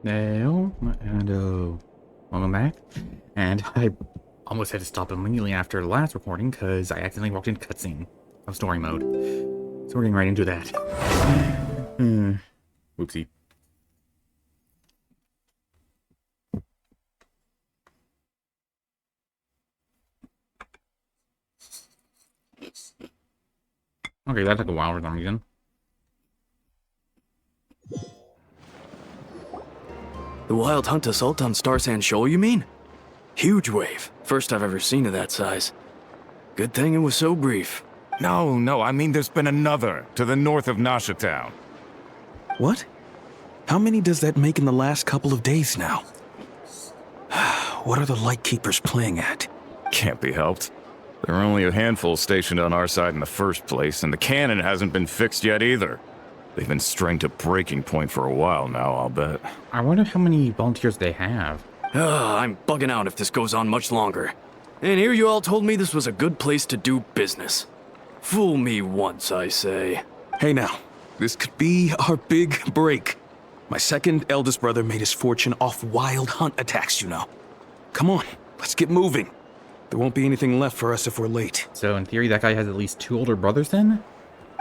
Welcome back. And I almost had to stop immediately after the last recording because I accidentally walked into cutscene of story mode. So we're getting right into that. Whoopsie. Okay, that took a while for some reason. The Wild Hunt assault on Star Sand Shoal, you mean? Huge wave. First I've ever seen of that size. Good thing it was so brief. No, I mean there's been another to the north of Nasha Town. What? How many does that make in the last couple of days now? What are the Lightkeepers playing at? Can't be helped. There are only a handful stationed on our side in the first place, and the cannon hasn't been fixed yet either. They've been strained to breaking point for a while now, I'll bet. I wonder how many volunteers they have. I'm bugging out if this goes on much longer. And here you all told me this was a good place to do business. Fool me once, I say. Hey now, this could be our big break. My second eldest brother made his fortune off Wild Hunt attacks, you know. Come on, let's get moving. There won't be anything left for us if we're late. So in theory, that guy has at least 2 older brothers then?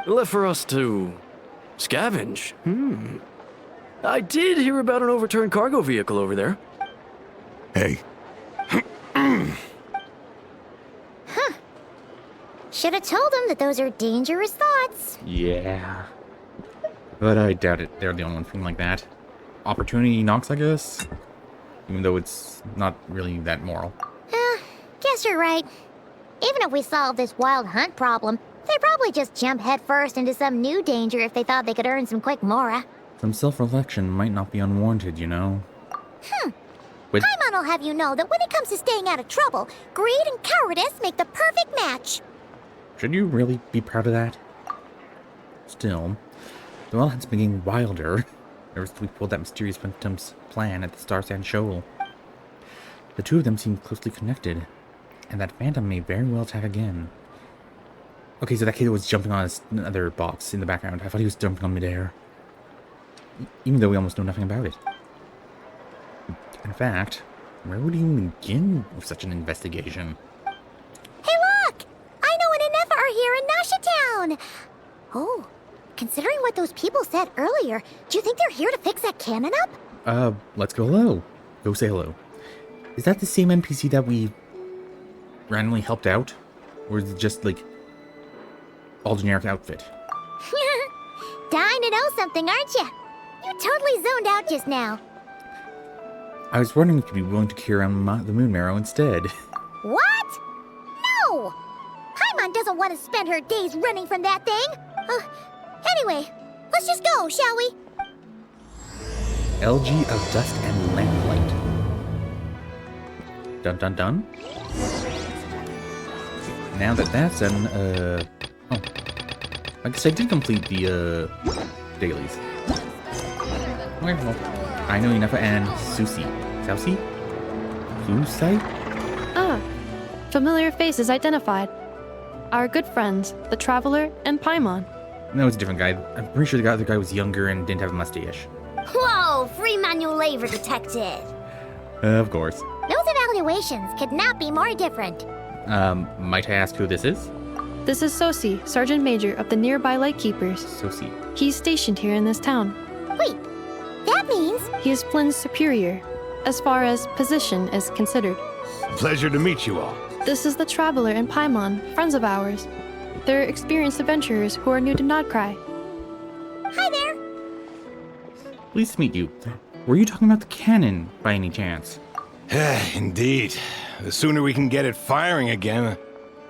Left for us to scavenge. I did hear about an overturned cargo vehicle over there. Hey, Should have told them that those are dangerous thoughts. Yeah. But I doubt it. They're the only ones feeling like that. Opportunity knocks, I guess. Even though it's not really that moral. Guess you're right. Even if we solve this Wild Hunt problem, they'd probably just jump headfirst into some new danger if they thought they could earn some quick mora. Some self-reflection might not be unwarranted, you know. But Paimon will have you know that when it comes to staying out of trouble, greed and cowardice make the perfect match. should you really be proud of that? Still, the Wild Hunt's been getting wilder ever since we pulled that mysterious Phantom's plan at the Star Sand Shoal. The two of them seem closely connected, and that Phantom may very well attack again. Okay, so that kid was jumping on another box in the background. I thought he was jumping on midair. Even though we almost know nothing about it. In fact, where would he even begin with such an investigation? Hey look! I know an Inefa are here in Nasha Town! Oh, considering what those people said earlier, do you think they're here to fix that cannon up? Let's go hello. Go say hello. Is that the same NPC that we randomly helped out? Or is it just, like, all generic outfit? Dying to know something, aren't you? You totally zoned out just now. I was wondering if you'd be willing to carry on the Moon Marrow instead. What? No! Paimon doesn't want to spend her days running from that thing. Anyway, let's just go, shall we? Elegy of Dust and Lamplight. Dun dun dun. Now that that's done, I guess I did complete the, dailies. Okay, well, I know Inefa and Susie. Susie? Susai? Ah, familiar faces identified. Our good friends, the Traveler and Paimon. No, it's a different guy. I'm pretty sure the other guy was younger and didn't have a mustache. Whoa, free manual labor detected. Of course. Those evaluations could not be more different. Might I ask who this is? This is Sosi, Sergeant Major of the nearby Lightkeepers. Susie. He's stationed here in this town. Wait, that means... He is Flynn's superior, as far as position is considered. pleasure to meet you all. This is the Traveler and Paimon, friends of ours. They're experienced adventurers who are new to Krai. Hi there. Pleased to meet you. Were you talking about the cannon, by any chance? Indeed. The sooner we can get it firing again,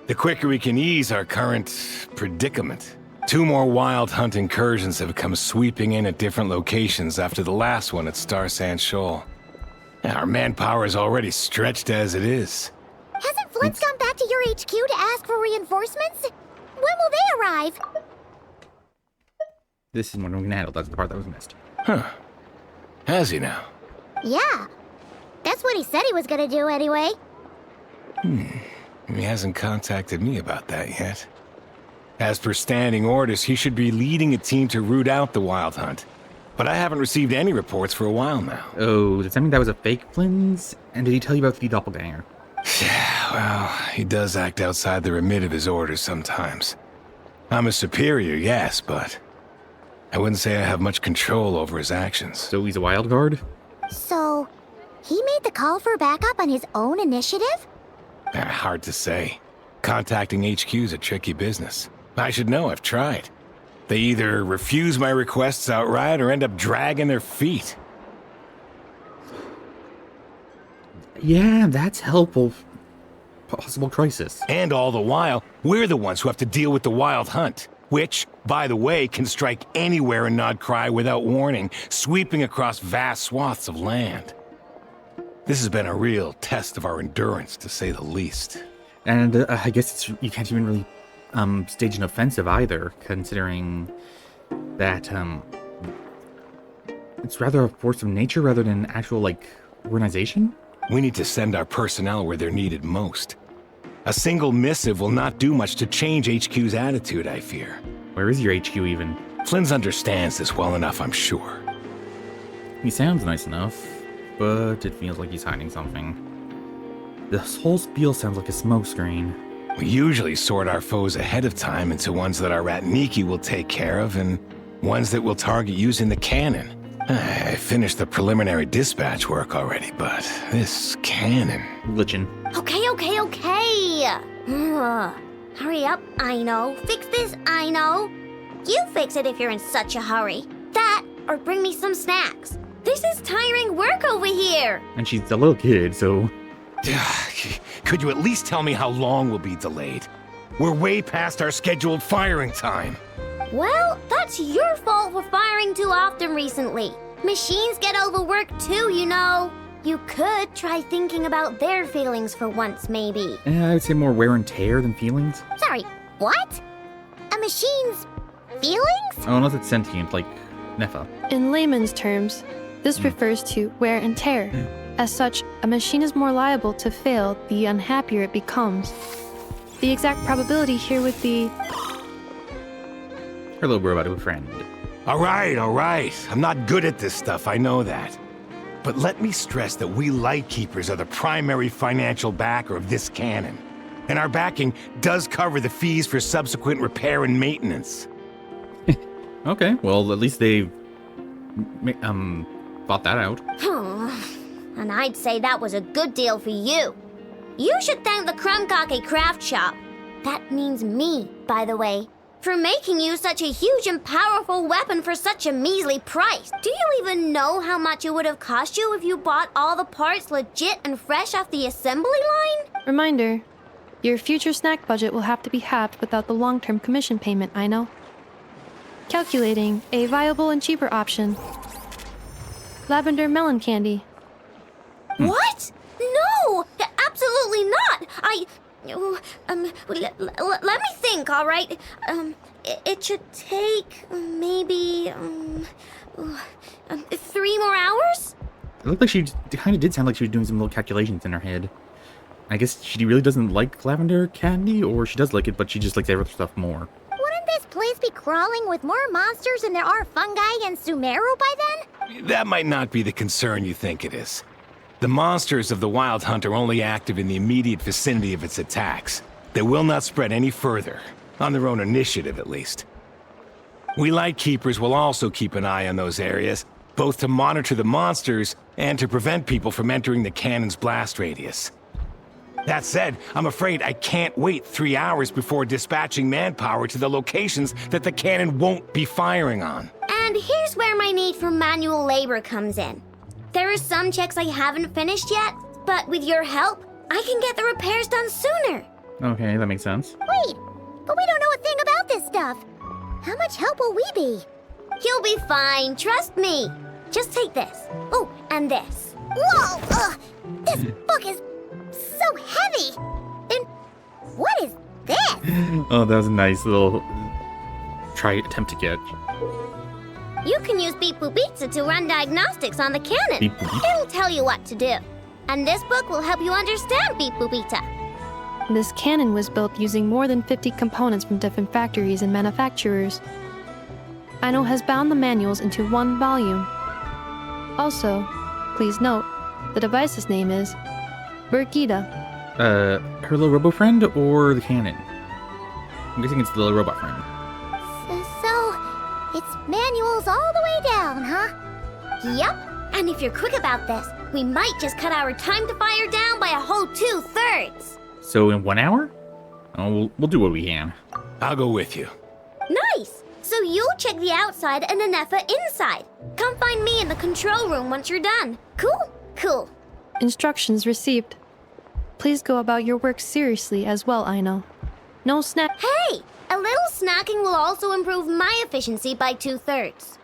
the quicker we can ease our current predicament. 2 more Wild Hunt incursions have come sweeping in at different locations after the last one at Star Sand Shoal. Our manpower is already stretched as it is. Hasn't Flint's gone back to your HQ to ask for reinforcements? When will they arrive? This is when we can handle. That's the part that was missed. Huh. Has he now? Yeah. That's what he said he was gonna do anyway. He hasn't contacted me about that yet. As per standing orders, he should be leading a team to root out the Wild Hunt. but I haven't received any reports for a while now. Oh, does that mean that was a fake Flynn's? And did he tell you about the doppelganger? Yeah, well, he does act outside the remit of his orders sometimes. I'm a superior, yes, but I wouldn't say I have much control over his actions. So he's a wild guard? So, he made the call for backup on his own initiative? Hard to say. Contacting HQ's a tricky business. I should know, I've tried. They either refuse my requests outright or end up dragging their feet. Yeah, that's helpful. Possible crisis. And all the while, we're the ones who have to deal with the Wild Hunt, which, by the way, can strike anywhere in Krai without warning, sweeping across vast swaths of land. This has been a real test of our endurance, to say the least. And I guess you can't even really stage an offensive either, considering that it's rather a force of nature rather than actual, like, organization? We need to send our personnel where they're needed most. A single missive will not do much to change HQ's attitude, I fear. Where is your HQ even? Flynn's understands this well enough, I'm sure. He sounds nice enough, but it feels like he's hiding something. This whole spiel sounds like a smokescreen. We usually sort our foes ahead of time into ones that our Ratniki will take care of and ones that we'll target using the cannon. I finished the preliminary dispatch work already, but this cannon... Glitching. Okay. Hurry up, I know. Fix this, I know. You fix it if you're in such a hurry. That, or bring me some snacks. This is tiring work over here. And she's a little kid, so... Could you at least tell me how long we'll be delayed? We're way past our scheduled firing time. Well, that's your fault for firing too often recently. Machines get overworked too, you know. You could try thinking about their feelings for once, maybe. I would say more wear and tear than feelings. Sorry, what? A machine's feelings? Oh, unless it's sentient, like Nefa. In layman's terms, this refers to wear and tear. As such, a machine is more liable to fail the unhappier it becomes. The exact probability here would be... Her little robot friend. All right. I'm not good at this stuff, I know that. But let me stress that we Lightkeepers are the primary financial backer of this cannon. And our backing does cover the fees for subsequent repair and maintenance. Okay, well, at least they thought that out. And I'd say that was a good deal for you. You should thank the Krumkake Craft Shop. That means me, by the way, for making you such a huge and powerful weapon for such a measly price. Do you even know how much it would have cost you if you bought all the parts legit and fresh off the assembly line? Reminder, your future snack budget will have to be halved without the long-term commission payment, I know. Calculating a viable and cheaper option. Lavender melon candy. What? No! Absolutely not! Let me think, all right? It should take maybe 3 more hours? It looked like she kind of did sound like she was doing some little calculations in her head. I guess she really doesn't like lavender candy, or she does like it, but she just likes the other stuff more. Wouldn't this place be crawling with more monsters than there are fungi and Sumeru by then? That might not be the concern you think it is. The monsters of the Wild Hunt are only active in the immediate vicinity of its attacks. They will not spread any further, on their own initiative at least. We Lightkeepers will also keep an eye on those areas, both to monitor the monsters and to prevent people from entering the cannon's blast radius. That said, I'm afraid I can't wait 3 hours before dispatching manpower to the locations that the cannon won't be firing on. And here's where my need for manual labor comes in. There are some checks I haven't finished yet, but with your help, I can get the repairs done sooner. Okay, that makes sense. Wait, but we don't know a thing about this stuff. How much help will we be? You'll be fine, trust me. Just take this. Oh, and this. Whoa! This book is so heavy. And what is this? Oh, that was a nice little attempt to get. You can use Beep Boop Pizza to run diagnostics on the cannon. Beep Boop. It'll tell you what to do. And this book will help you understand Beep Boop Pizza. This cannon was built using more than 50 components from different factories and manufacturers. Aino has bound the manuals into one volume. Also, please note, the device's name is Birgitta. Her little robo friend or the cannon? I'm guessing it's the little robot friend. So, it's manuals all the way down, huh? Yep. And if you're quick about this, we might just cut our time to fire down by a whole 2/3. So in 1 hour? Oh, we'll do what we can. I'll go with you. Nice! So you'll check the outside and Anefa inside. Come find me in the control room once you're done. Cool? Cool. Instructions received. Please go about your work seriously as well, Aino. No snack. Hey! A little snacking will also improve my efficiency by 2/3.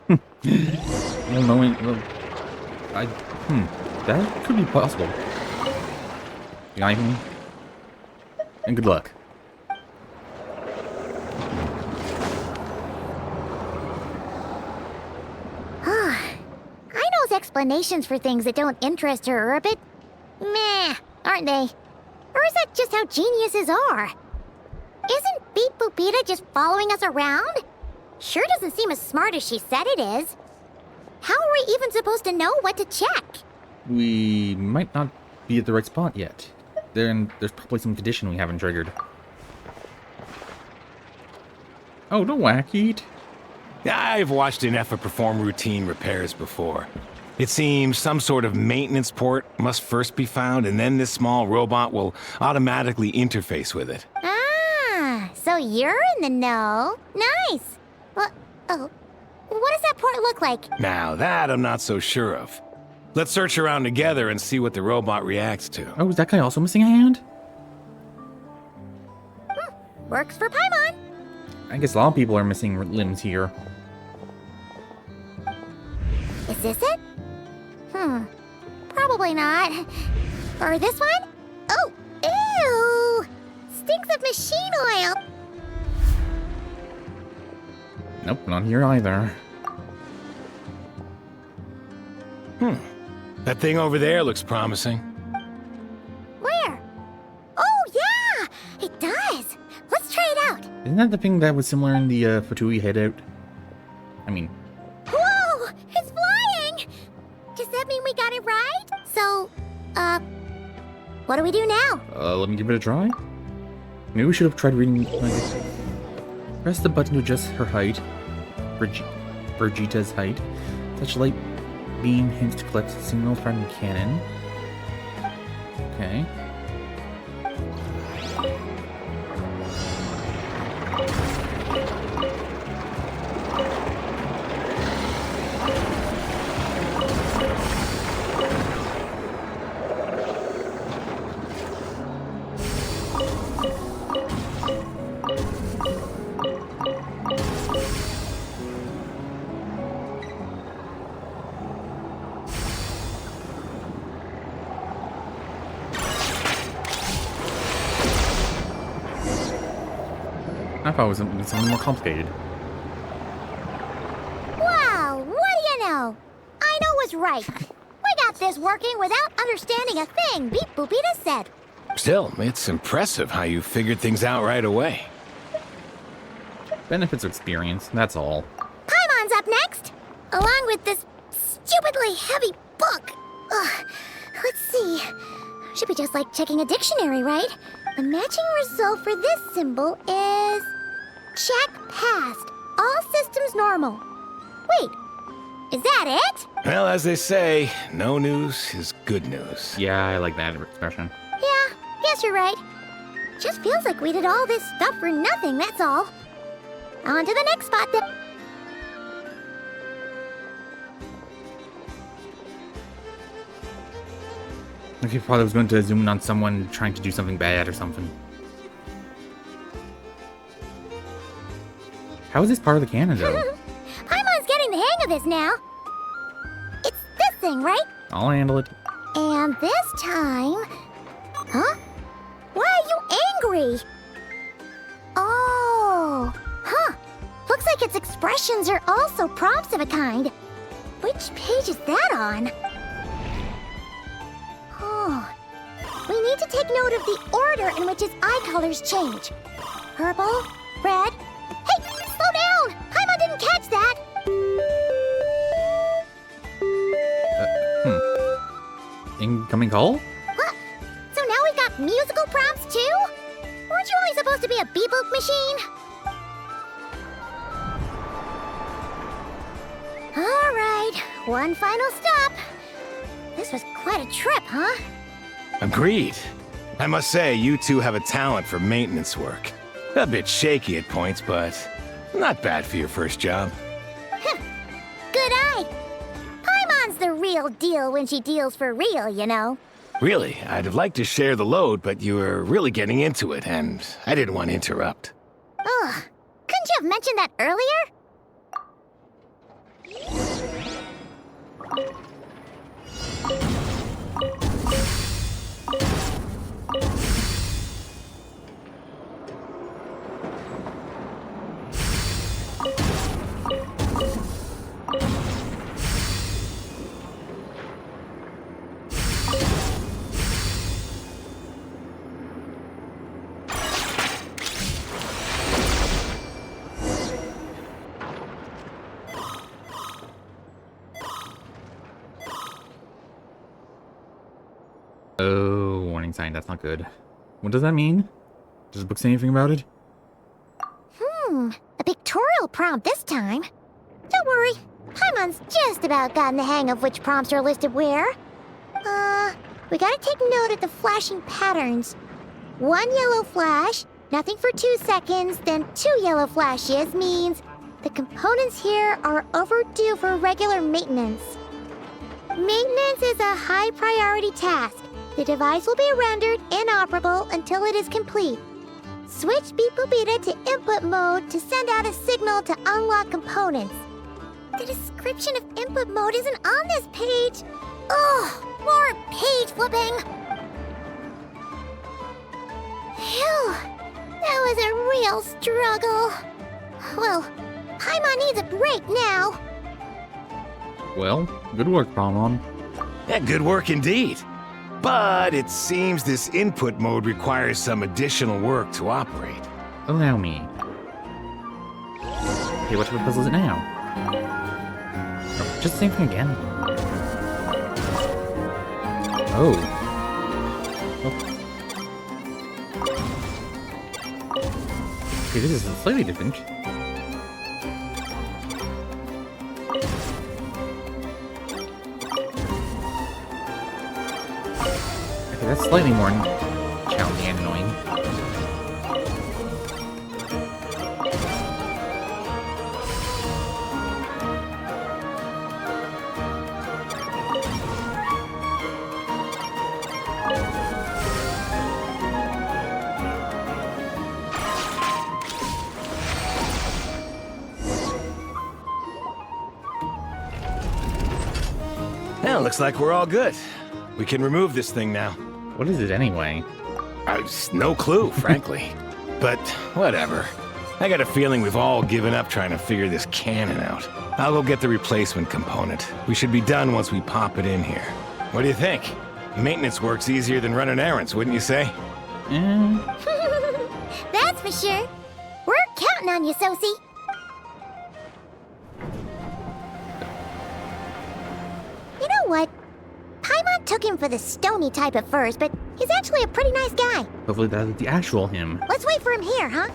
Well, knowing, well, that could be possible. You got anything? And good luck. Aino's explanations for things that don't interest her are a bit meh, aren't they? Or is that just how geniuses are? Isn't Beep Boopita just following us around? Sure doesn't seem as smart as she said it is. How are we even supposed to know what to check? We might not be at the right spot yet. There's probably some condition we haven't triggered. Oh, don't whack, Eat. I've watched Anefa perform routine repairs before. It seems some sort of maintenance port must first be found, and then this small robot will automatically interface with it. Ah, so you're in the know. Nice. Well, oh, what does that port look like? Now, that I'm not so sure of. Let's search around together and see what the robot reacts to. Oh, is that guy also missing a hand? Works for Paimon. I guess a lot of people are missing limbs here. Is this it? Probably not. Or this one? Oh, ew! Stinks of machine oil. Nope, not here either. That thing over there looks promising. Where? Oh, yeah! It does. Let's try it out. Isn't that the thing that was similar in the Fatui hideout? I mean, Whoa! It's flying! Does that mean we got it right? So, what do we do now? let me give it a try. Maybe we should have tried reading. Press the button to adjust her height. Brigitta's height. Touch light beam hints to collect signals from the cannon. Okay. I thought it was something more complicated. Wow, what do you know? Aino was right. We got this working without understanding a thing Beep Boopita said. Still, it's impressive how you figured things out right away. Benefits of experience, that's all. Paimon's up next, along with this stupidly heavy book. Ugh, let's see. Should be just like checking a dictionary, right? The matching result for this symbol is... check passed. All systems normal. Wait, is that it? Well, as they say, no news is good news. Yeah, I like that expression. Yeah, guess you're right. Just feels like we did all this stuff for nothing, that's all. On to the next spot then. Okay, probably was going to zoom in on someone trying to do something bad or something. How is this part of the canon, though? Paimon's getting the hang of this now. It's this thing, right? I'll handle it. And this time... Huh? Why are you angry? Oh... Huh. Looks like its expressions are also prompts of a kind. Which page is that on? Oh... We need to take note of the order in which its eye colors change. Purple, red... Hey! Slow down! Paimon didn't Incoming call? What? So now we've got musical prompts too? Weren't you only supposed to be a beatbook machine? Alright, one final stop. This was quite a trip, huh? Agreed. I must say, you two have a talent for maintenance work. A bit shaky at points, but not bad for your first job. Good eye. Paimon's the real deal when she deals for real, you know. Really, I'd have liked to share the load, but you were really getting into it, and I didn't want to interrupt. Ugh, couldn't you have mentioned that earlier? Oh, warning sign. That's not good. What does that mean? Does the book say anything about it? A pictorial prompt this time. Don't worry, Paimon's just about gotten the hang of which prompts are listed where. We gotta take note of the flashing patterns. 1 yellow flash, nothing for 2 seconds, then 2 yellow flashes means the components here are overdue for regular maintenance. Maintenance is a high priority task. The device will be rendered inoperable until it is complete. Switch Beep Boopita to input mode to send out a signal to unlock components. The description of input mode isn't on this page. Ugh, more page flipping. Phew, that was a real struggle. Well, Paimon needs a break now. Well, good work, Paimon. Yeah, good work indeed. But it seems this input mode requires some additional work to operate. Allow me. Okay, what type of puzzle is it now? Oh, just the same thing again. Oh. Okay, this is slightly different. Okay, that's slightly more challenging and annoying. Well, looks like we're all good. We can remove this thing now. What is it anyway? No clue, frankly. But whatever. I got a feeling we've all given up trying to figure this cannon out. I'll go get the replacement component. We should be done once we pop it in here. What do you think? Maintenance work's easier than running errands, wouldn't you say? That's for sure. We're counting on you, Sosie. You know what? Paimon took him for the stony type at first, but he's actually a pretty nice guy. Hopefully that's the actual him. Let's wait for him here, huh?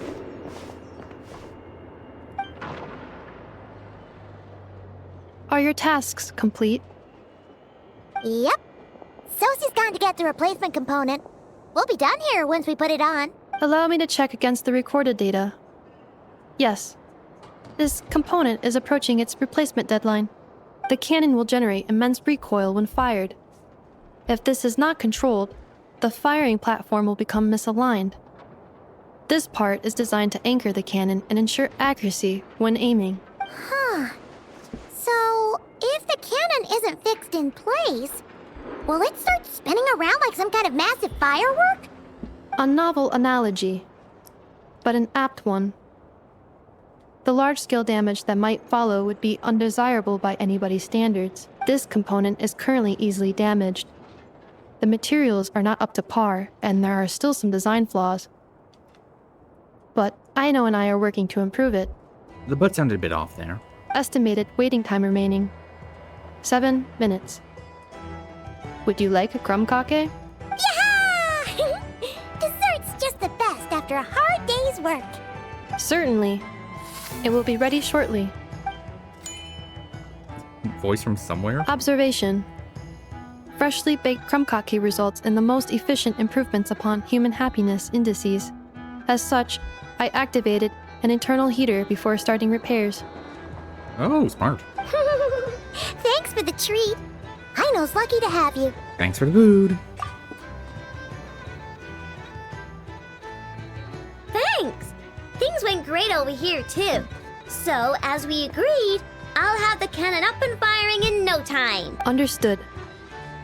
Are your tasks complete? Yep. Sosie's gone to get the replacement component. We'll be done here once we put it on. Allow me to check against the recorded data. Yes. This component is approaching its replacement deadline. The cannon will generate immense recoil when fired. If this is not controlled, the firing platform will become misaligned. This part is designed to anchor the cannon and ensure accuracy when aiming. Huh. So, if the cannon isn't fixed in place, will it start spinning around like some kind of massive firework? A novel analogy, but an apt one. The large-scale damage that might follow would be undesirable by anybody's standards. This component is currently easily damaged. The materials are not up to par, and there are still some design flaws. But Aino and I are working to improve it. The butt sounded a bit off there. Estimated waiting time remaining 7 minutes. Would you like a crumb cake? Yeah! Dessert's just the best after a hard day's work. Certainly. It will be ready shortly. Voice from somewhere? Observation. Freshly baked crumb cake results in the most efficient improvements upon human happiness indices. As such, I activated an internal heater before starting repairs. Oh, smart. Thanks for the treat. Aino's lucky to have you. Thanks for the food. Thanks! Things went great over here, too. So, as we agreed, I'll have the cannon up and firing in no time. Understood.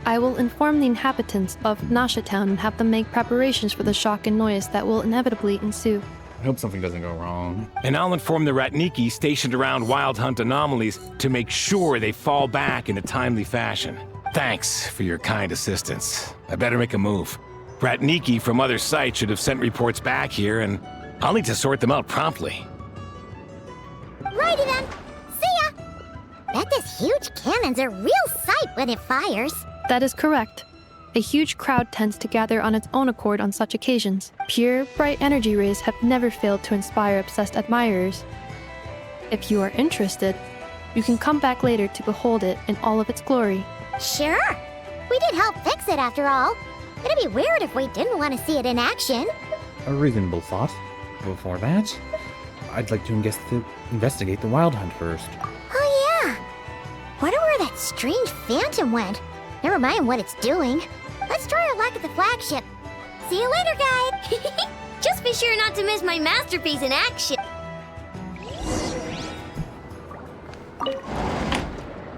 I will inform the inhabitants of Nasha Town and have them make preparations for the shock and noise that will inevitably ensue. I hope something doesn't go wrong. And I'll inform the Ratniki stationed around Wild Hunt anomalies to make sure they fall back in a timely fashion. Thanks for your kind assistance. I better make a move. Ratniki from other sites should have sent reports back here, and I'll need to sort them out promptly. Righty then. See ya! Bet this huge cannon's a real sight when it fires. That is correct. A huge crowd tends to gather on its own accord on such occasions. Pure, bright energy rays have never failed to inspire obsessed admirers. If you are interested, you can come back later to behold it in all of its glory. Sure. We did help fix it after all. It'd be weird if we didn't want to see it in action. A reasonable thought. Before that, I'd like to investigate the Wild Hunt first. Oh yeah. Wonder where that strange phantom went. Never mind what it's doing. Let's try our luck at the flagship. See you later, guide. Just be sure not to miss my masterpiece in action.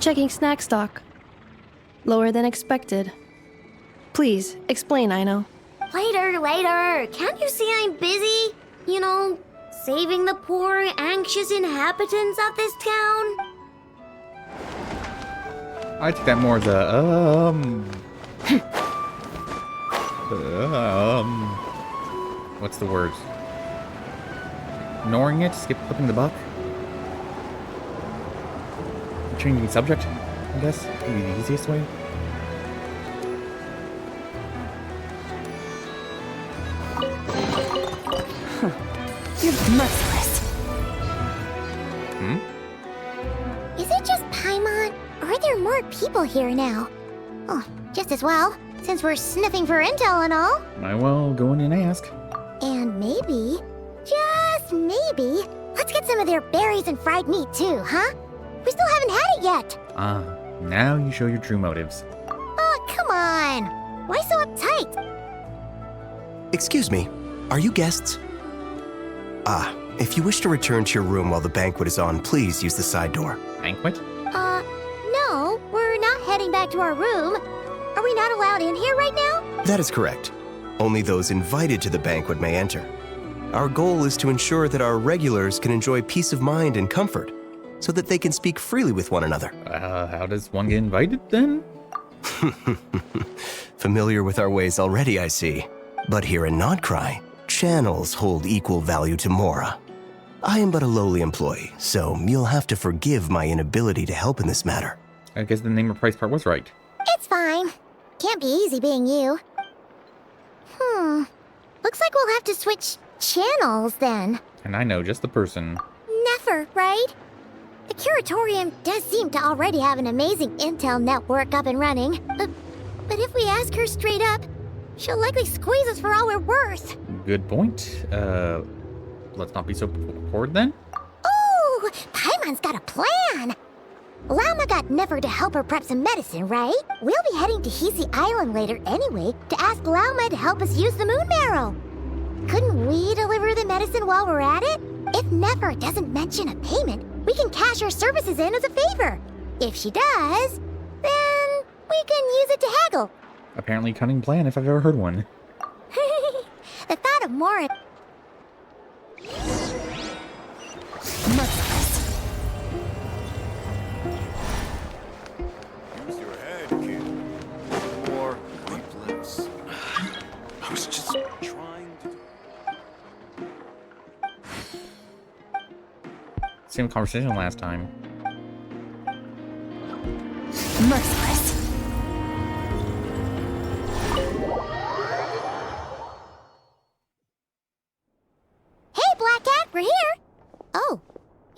Checking snack stock. Lower than expected. Please, explain, Aino. Later. Can't you see I'm busy? You know, saving the poor, anxious inhabitants of this town? I take that more as what's the word? Ignoring it? Flipping the buck? Changing the subject, I guess? Would be the easiest way. You're merciless. Hmm? Is it just Paimon? Or are there more people here now? Oh, just as well, since we're sniffing for intel and all. Might well go in and ask. And maybe, just maybe, let's get some of their berries and fried meat too, huh? We still haven't had it yet. Ah, now you show your true motives. Oh, come on. Why so uptight? Excuse me, are you guests? If you wish to return to your room while the banquet is on, please use the side door. Banquet? No, we're not heading back to our room. Are we not allowed in here right now? That is correct. Only those invited to the banquet may enter. Our goal is to ensure that our regulars can enjoy peace of mind and comfort, so that they can speak freely with one another. How does one get invited then? Familiar with our ways already, I see. But here in Krai, channels hold equal value to Mora. I am but a lowly employee, so you'll have to forgive my inability to help in this matter. I guess the name or price part was right. It's fine. Can't be easy being you. Looks like we'll have to switch channels then. And I know just the person. Never, right? The Curatorium does seem to already have an amazing intel network up and running. But if we ask her straight up, she'll likely squeeze us for all we're worth. Good point. Let's not be so forward then. Ooh, Paimon's got a plan. Llama got Never to help her prep some medicine, right? We'll be heading to Hisi Island later anyway to ask Llama to help us use the moon marrow. Couldn't we deliver the medicine while we're at it? If Never doesn't mention a payment, we can cash our services in as a favor. If she does, then we can use it to haggle. Apparently cunning plan if I've ever heard one. The thought of more... merciless. Use your head, kid. Or leapless. I was just trying to... Same conversation last time. Merciless.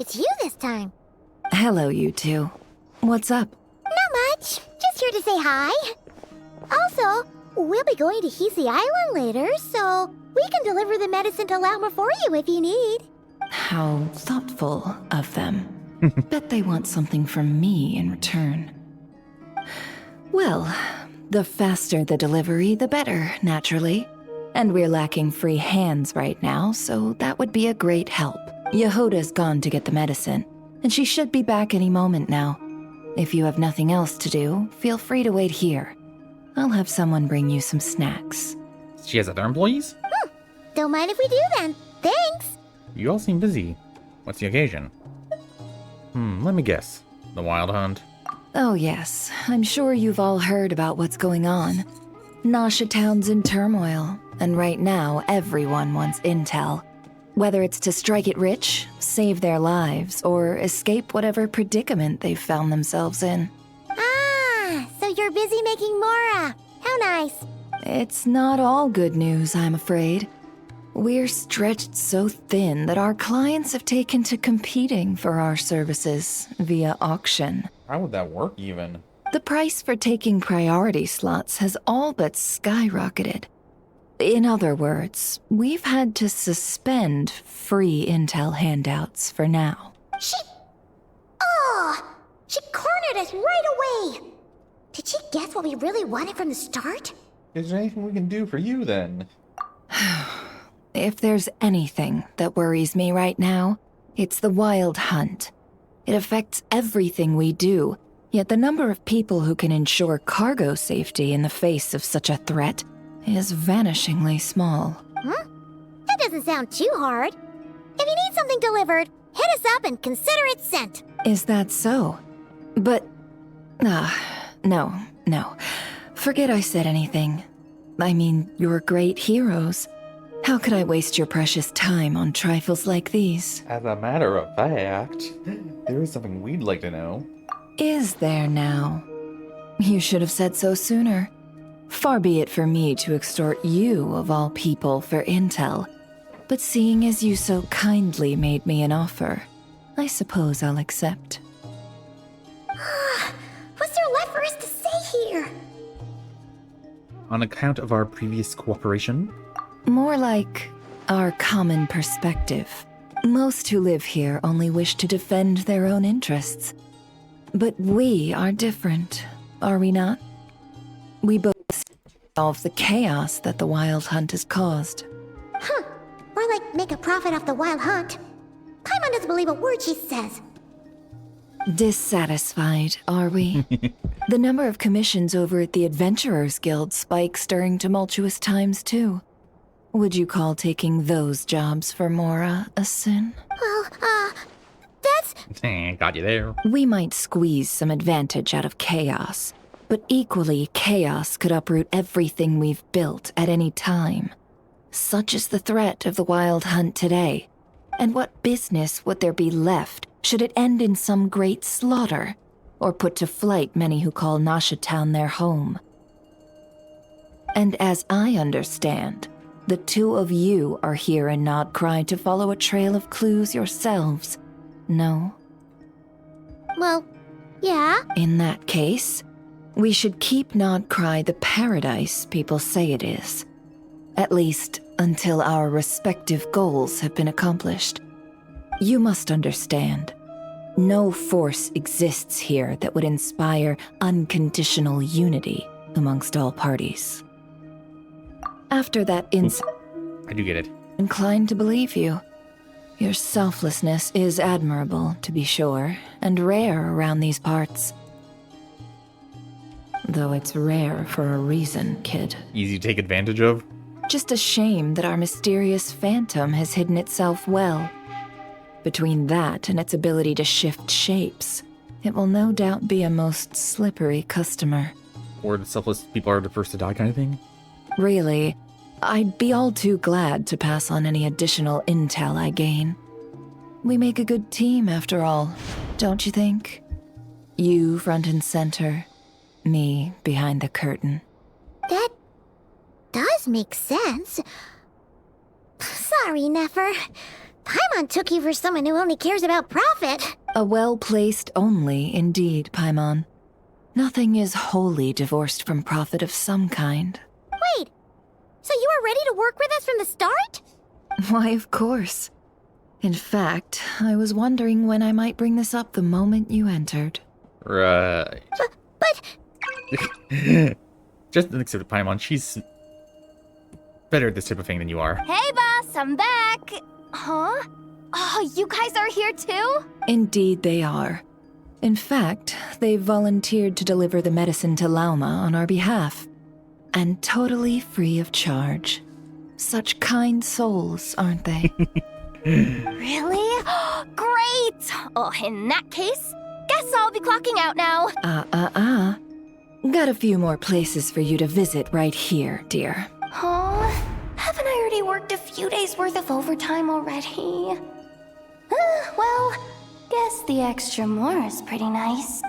It's you this time. Hello, you two. What's up? Not much. Just here to say hi. Also, we'll be going to Hisi Island later, so we can deliver the medicine to Lauma for you if you need. How thoughtful of them. Bet they want something from me in return. Well, the faster the delivery, the better, naturally. And we're lacking free hands right now, so that would be a great help. Yehoda's gone to get the medicine, and she should be back any moment now. If you have nothing else to do, feel free to wait here. I'll have someone bring you some snacks. She has other employees? Don't mind if we do then. Thanks. You all seem busy. What's the occasion? Let me guess. The Wild Hunt? Oh yes, I'm sure you've all heard about what's going on. Nasha Town's in turmoil, and right now everyone wants intel. Whether it's to strike it rich, save their lives, or escape whatever predicament they've found themselves in. Ah, so you're busy making Mora. How nice. It's not all good news, I'm afraid. We're stretched so thin that our clients have taken to competing for our services via auction. How would that work, even? The price for taking priority slots has all but skyrocketed. In other words, we've had to suspend free intel handouts for now. She cornered us right away. Did she guess what we really wanted from the start? Is there anything we can do for you, then? If there's anything that worries me right now, it's the Wild Hunt. It affects everything we do, yet the number of people who can ensure cargo safety in the face of such a threat is vanishingly small. That doesn't sound too hard. If you need something delivered, hit us up and consider it sent. Is that so? But... no. Forget I said anything. I mean, you're great heroes. How could I waste your precious time on trifles like these? As a matter of fact, there is something we'd like to know. Is there now? You should have said so sooner. Far be it for me to extort you, of all people, for intel. But seeing as you so kindly made me an offer, I suppose I'll accept. What's there left for us to say here? On account of our previous cooperation? More like our common perspective. Most who live here only wish to defend their own interests. But we are different, are we not? We both solve the chaos that the Wild Hunt has caused. Or like make a profit off the Wild Hunt. Paimon doesn't believe a word she says. Dissatisfied, are we? The number of commissions over at the Adventurers Guild spikes during tumultuous times, too. Would you call taking those jobs for Mora a sin? Well, that's... Got you there. We might squeeze some advantage out of chaos, but equally, chaos could uproot everything we've built at any time. Such is the threat of the Wild Hunt today. And what business would there be left should it end in some great slaughter, or put to flight many who call Nasha Town their home? And as I understand, the two of you are here in Krai to follow a trail of clues yourselves, no? Well, yeah. In that case, we should keep Krai the paradise people say it is. At least until our respective goals have been accomplished. You must understand, no force exists here that would inspire unconditional unity amongst all parties. After that incident, I do get it. inclined to believe you. Your selflessness is admirable, to be sure, and rare around these parts. Though it's rare for a reason, kid. Easy to take advantage of? Just a shame that our mysterious phantom has hidden itself well. Between that and its ability to shift shapes, it will no doubt be a most slippery customer. Or the selfless people are the first to die kind of thing? Really, I'd be all too glad to pass on any additional intel I gain. We make a good team, after all, don't you think? You front and center, me behind the curtain. That does make sense. Sorry, Nefer. Paimon took you for someone who only cares about profit. A well-placed only, indeed, Paimon. Nothing is wholly divorced from profit of some kind. Wait, so you were ready to work with us from the start? Why, of course. In fact, I was wondering when I might bring this up the moment you entered. Right. But Just an exhibit Paimon. She's better at this type of thing than you are. Hey, boss, I'm back. Huh? Oh, you guys are here too? Indeed they are. In fact, they've volunteered to deliver the medicine to Lauma on our behalf. And totally free of charge. Such kind souls, aren't they? Really? Great! Oh, in that case, guess I'll be clocking out now. Got a few more places for you to visit right here, dear. Huh? Haven't I already worked a few days worth of overtime already? Well, guess the extra more is pretty nice.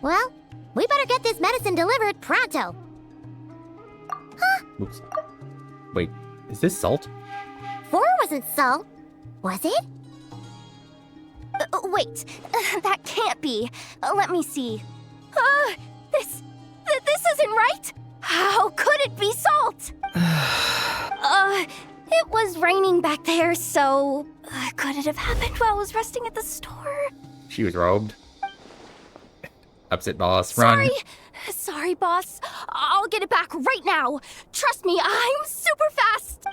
well, we better get this medicine delivered pronto. Oops. Wait, is this salt? 4 wasn't salt, was it? Wait, that can't be. Let me see. This isn't right. How could it be salt? It was raining back there, so could it have happened while I was resting at the store? She was robed. Upset boss, run. Sorry, boss. I'll get it back right now. Trust me, I'm super fast.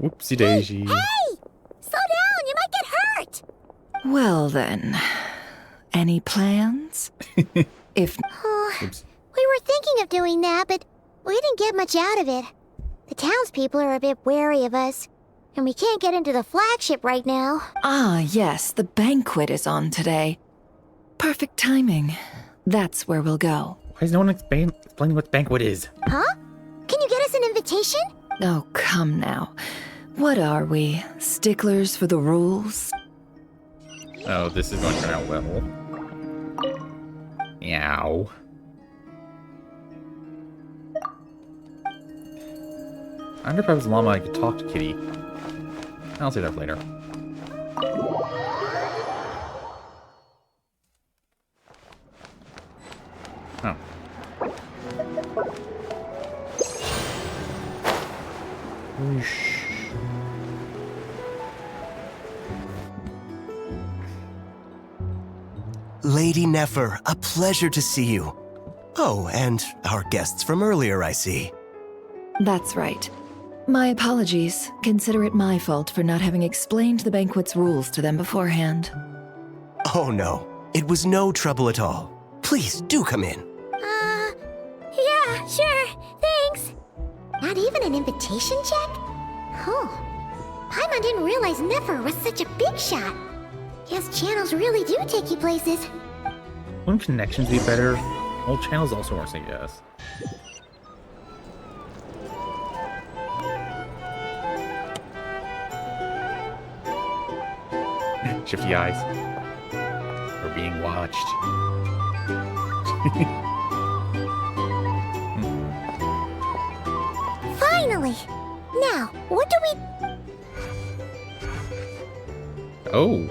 Whoopsie daisy. Hey! Slow down, you might get hurt! Well then, any plans? If Oops. We were thinking of doing that, but we didn't get much out of it. The townspeople are a bit wary of us, and we can't get into the flagship right now. yes, the banquet is on today. Perfect timing. That's where we'll go. Why is no one explaining what banquet is? Huh? Can you get us an invitation? Oh, come now. What are we? Sticklers for the rules? Oh, this is going to turn out well. Meow. I wonder if I was a llama I could talk to Kitty. I'll say that later. Oh. Whoosh. Lady Nefer, a pleasure to see you. Oh, and our guests from earlier, I see. That's right. My apologies. Consider it my fault for not having explained the banquet's rules to them beforehand. Oh no, it was no trouble at all. Please do come in. Yeah, sure, thanks. Not even an invitation check? Oh, Paimon didn't realize Nefer was such a big shot. Guess channels really do take you places. Wouldn't connections be better? Old channels also works, I guess. Shifty eyes. We're being watched. Finally! Now, what do we... Oh.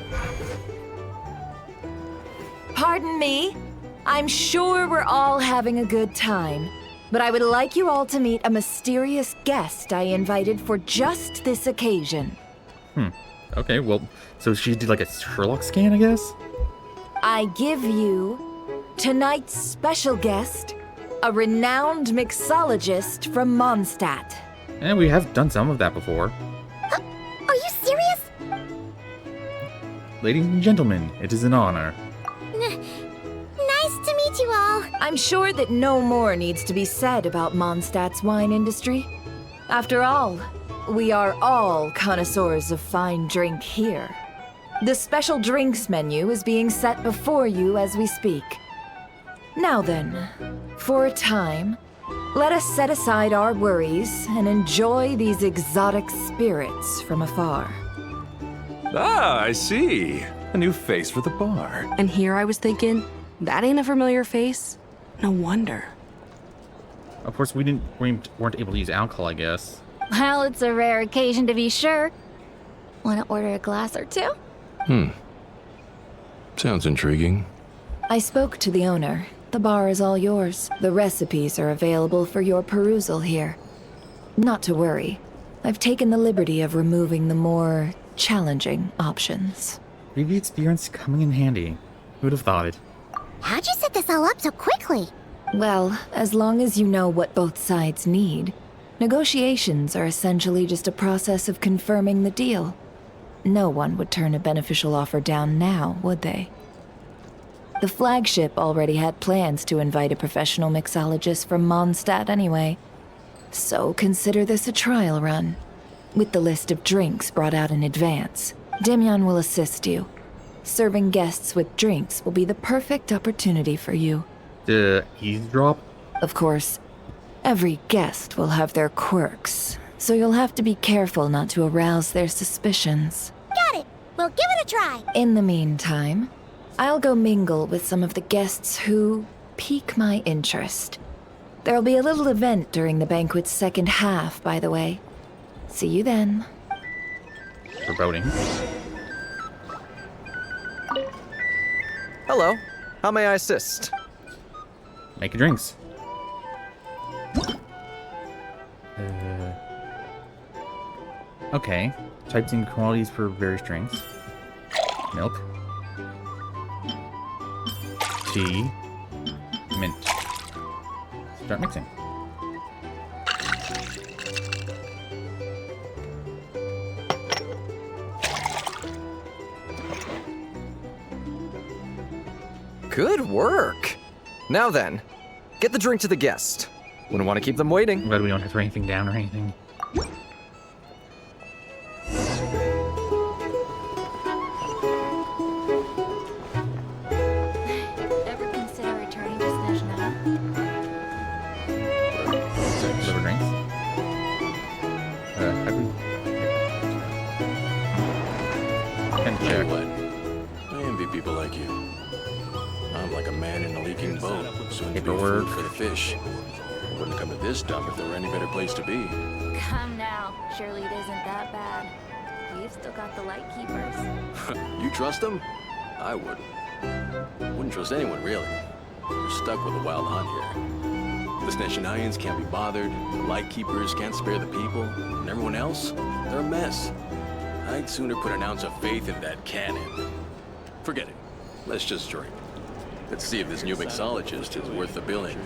Pardon me? I'm sure we're all having a good time, but I would like you all to meet a mysterious guest I invited for just this occasion. Okay, well, so she did like a Sherlock scan, I guess? I give you tonight's special guest, a renowned mixologist from Mondstadt. And we have done some of that before. Are you serious? Ladies and gentlemen, it is an honor. Nice to meet you all. I'm sure that no more needs to be said about Mondstadt's wine industry. After all, we are all connoisseurs of fine drink here. The special drinks menu is being set before you as we speak. Now then, for a time, let us set aside our worries and enjoy these exotic spirits from afar. Ah, I see. A new face for the bar. And here I was thinking, that ain't a familiar face. No wonder. Of course, we weren't able to use alcohol, I guess. Well, it's a rare occasion to be sure. Want to order a glass or two? Sounds intriguing. I spoke to the owner. The bar is all yours. The recipes are available for your perusal here. Not to worry. I've taken the liberty of removing the more challenging options. Previous experience coming in handy. Who'd have thought it? How'd you set this all up so quickly? Well, as long as you know what both sides need, negotiations are essentially just a process of confirming the deal. No one would turn a beneficial offer down now, would they? The flagship already had plans to invite a professional mixologist from Mondstadt anyway. So consider this a trial run. With the list of drinks brought out in advance, Demyan will assist you. Serving guests with drinks will be the perfect opportunity for you. The eavesdrop? Of course, every guest will have their quirks, so you'll have to be careful not to arouse their suspicions. Got it. We'll give it a try. In the meantime, I'll go mingle with some of the guests who pique my interest. There'll be a little event during the banquet's second half, by the way. See you then. Foreboding. Hello. How may I assist? Make your drinks. Okay. Types and qualities for various drinks. Milk. Tea. Mint. Start mixing. Good work. Now then, get the drink to the guest. Wouldn't want to keep them waiting. I'm glad we don't have to write anything down or anything. Ever consider returning to Snezhnaya? Deliver drinks. Have we... Can Tell you check. what, I envy people like you. I'm like a man in a leaking boat, soon to be Paperwork. food for the fish. I wouldn't come to this dump if there were any better place to be. Come now. Surely it isn't that bad. We've still got the light keepers. You trust them? I wouldn't. Wouldn't trust anyone, really. We're stuck with a wild hunt here. The Snezhnayans can't be bothered, the Lightkeepers can't spare the people, and everyone else, they're a mess. I'd sooner put an ounce of faith in that cannon. Forget it. Let's just drink. Let's see if this new mixologist is worth the billing.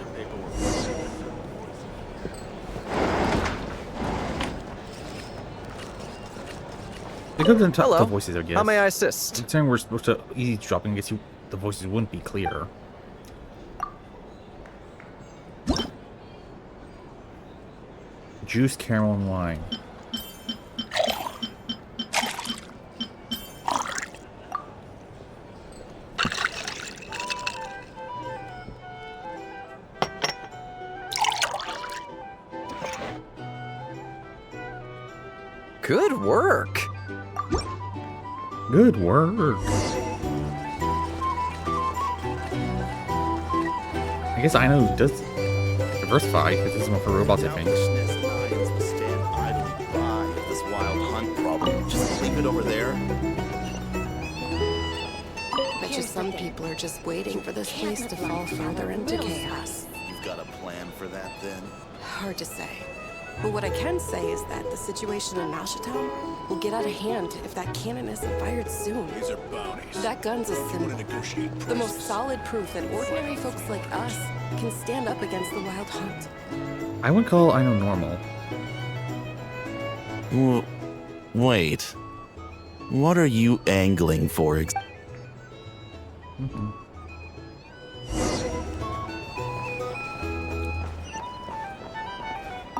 They could have done Hello. the voices, I guess. How may I assist? Considering we're supposed to eavesdrop, I guess the voices wouldn't be clear. Juice, caramel, and wine. Good work. Good work. I guess I know who does diversify, because this is one for robots, I think. Snezhnayans will stand idly by if this wild hunt problem. Just leave it over there. Bet you some people are just waiting for this place to fall further into chaos. You've got a plan for that, then? Hard to say. But what I can say is that the situation in Nashatown will get out of hand if that cannon isn't fired soon. These are bounties. That gun's a symbol. Negotiate The most solid proof that ordinary folks like us can stand up against the wild hunt. I would call I know normal. Wait. What are you angling for?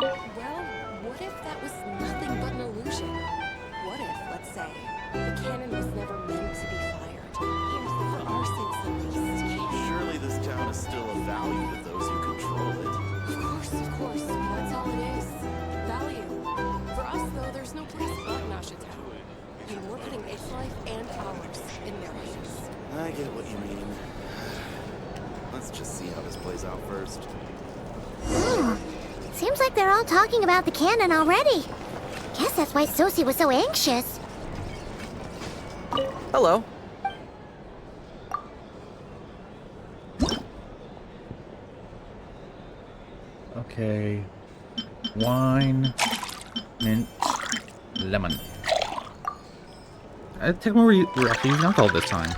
Well, what if that was nothing but an illusion? What if, let's say, the cannon was never meant to be fired? For our sakes at least. Surely this town is still of value to those who control it. Of course. That's all it is. Value. For us, though, there's no place but Nashatown. And we're putting its life and ours in their hands. I get what you mean. Let's just see how this plays out first. Seems like they're all talking about the cannon already. Guess that's why Sosie was so anxious. Hello. Okay. Wine. Mint. Lemon. Technically, we're actually using alcohol this time.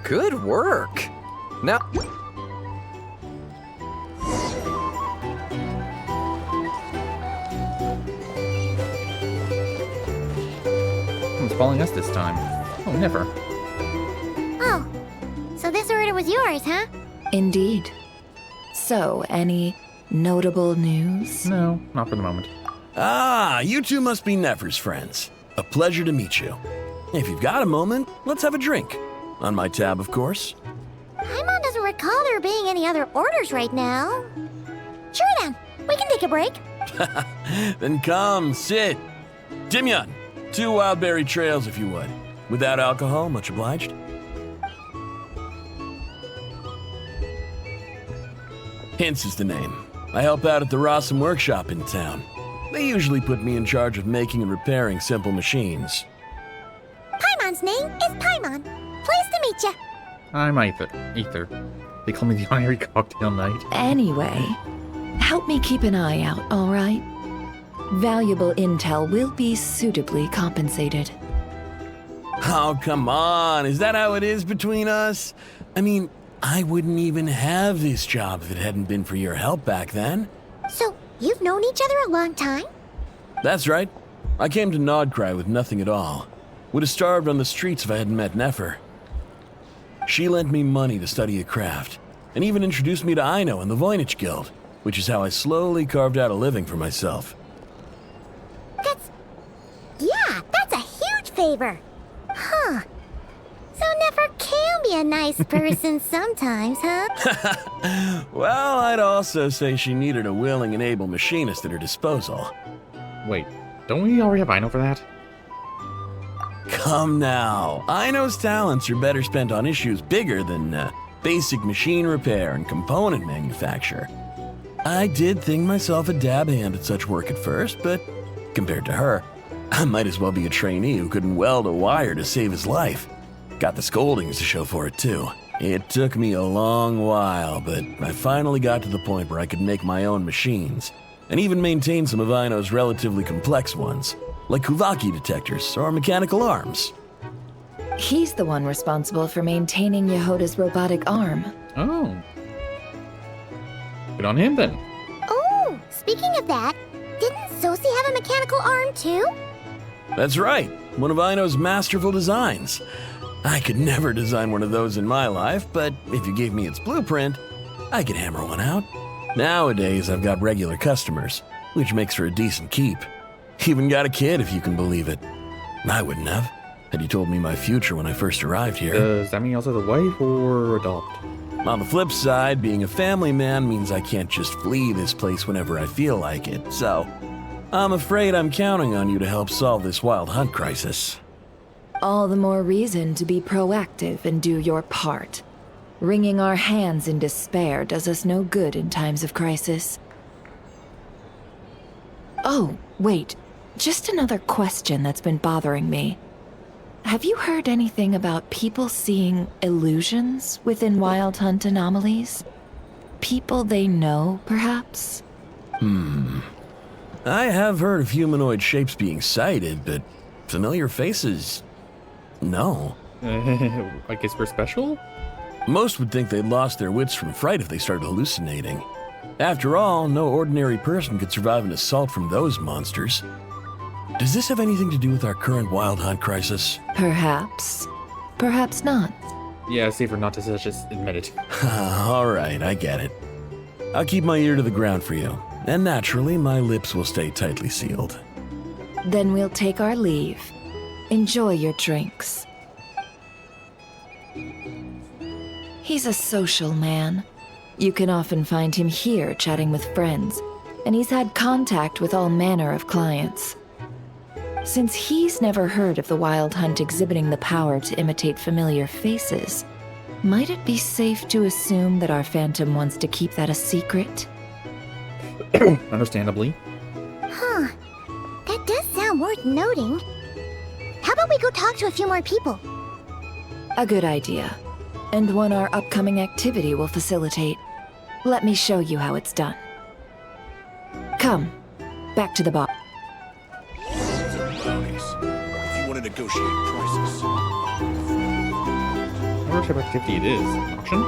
Good work. Now, Someone's following us this time. Oh, never. Oh, so this order was yours, huh? Indeed. So, any notable news? No, not for the moment. Ah, you two must be Nefer's friends. A pleasure to meet you. If you've got a moment, let's have a drink. On my tab, of course. Paimon doesn't recall there being any other orders right now. Sure then, we can take a break. Then come, sit. Timyon, 2 wildberry trails if you would. Without alcohol, much obliged. Hints is the name. I help out at the Rossum workshop in town. They usually put me in charge of making and repairing simple machines. Paimon's name is Paimon. Pleased to meet you. I'm Ether. They call me the Honorary Cocktail Knight. Anyway, help me keep an eye out, alright? Valuable intel will be suitably compensated. Oh, come on. Is that how it is between us? I mean, I wouldn't even have this job if it hadn't been for your help back then. So, you've known each other a long time? That's right. I came to Krai with nothing at all. Would have starved on the streets if I hadn't met Nefer. She lent me money to study a craft, and even introduced me to Aino and the Voynich Guild, which is how I slowly carved out a living for myself. That's a huge favor. Huh. So Nefer can be a nice person sometimes, huh? Well, I'd also say she needed a willing and able machinist at her disposal. Wait, don't we already have Aino for that? Come now. Aino's talents are better spent on issues bigger than basic machine repair and component manufacture. I did think myself a dab hand at such work at first, but compared to her, I might as well be a trainee who couldn't weld a wire to save his life. Got the scoldings to show for it, too. It took me a long while, but I finally got to the point where I could make my own machines, and even maintain some of Aino's relatively complex ones, like Kuvaki detectors or mechanical arms. He's the one responsible for maintaining Yehoda's robotic arm. Oh. Good on him, then. Oh, speaking of that, didn't Sosie have a mechanical arm too? That's right, one of Aino's masterful designs. I could never design one of those in my life, but if you gave me its blueprint, I could hammer one out. Nowadays, I've got regular customers, which makes for a decent keep. Even got a kid, if you can believe it. I wouldn't have, had you told me my future when I first arrived here. Does that mean also the wife or adopt? On the flip side, being a family man means I can't just flee this place whenever I feel like it, so I'm afraid I'm counting on you to help solve this wild hunt crisis. All the more reason to be proactive and do your part. Wringing our hands in despair does us no good in times of crisis. Oh, wait. Just another question that's been bothering me. Have you heard anything about people seeing illusions within Wild Hunt anomalies? People they know, perhaps? I have heard of humanoid shapes being sighted, but familiar faces? No. I guess we're special? Most would think they'd lost their wits from fright if they started hallucinating. After all, no ordinary person could survive an assault from those monsters. Does this have anything to do with our current Wild Hunt crisis? Perhaps. Perhaps not. Yeah, safer not to just admit it. All right, I get it. I'll keep my ear to the ground for you, and naturally, my lips will stay tightly sealed. Then we'll take our leave. Enjoy your drinks. He's a social man. You can often find him here chatting with friends, and he's had contact with all manner of clients. Since he's never heard of the Wild Hunt exhibiting the power to imitate familiar faces, might it be safe to assume that our Phantom wants to keep that a secret? Understandably. Huh. That does sound worth noting. How about we go talk to a few more people? A good idea. And one our upcoming activity will facilitate. Let me show you how it's done. Come, back to the bar. Bounties. If you want to negotiate prices. I wonder what type of activity it is. Auction?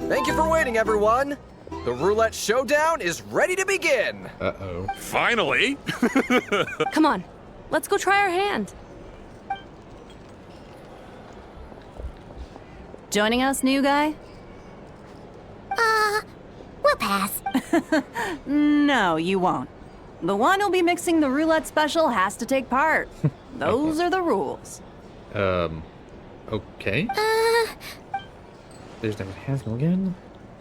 Thank you for waiting, everyone. The roulette showdown is ready to begin. Uh-oh. Finally! Come on, let's go try our hand. Joining us, new guy? We'll pass. No, you won't. The one who'll be mixing the roulette special has to take part. Those are the rules. Okay. There's never hands go again.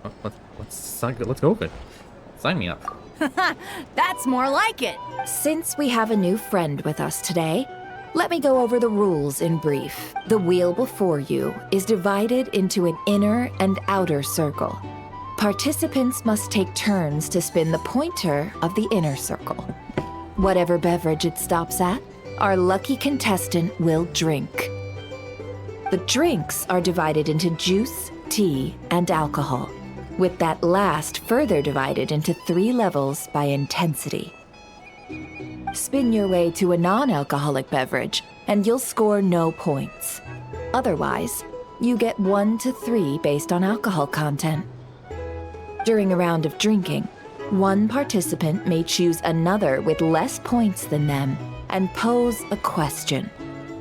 Oh, let's go with it. Sign me up. That's more like it. Since we have a new friend with us today, let me go over the rules in brief. The wheel before you is divided into an inner and outer circle. Participants must take turns to spin the pointer of the inner circle. Whatever beverage it stops at, our lucky contestant will drink. The drinks are divided into juice, tea, and alcohol, with that last further divided into 3 levels by intensity. Spin your way to a non-alcoholic beverage, and you'll score no points. Otherwise, you get 1 to 3 based on alcohol content. During a round of drinking, one participant may choose another with less points than them and pose a question,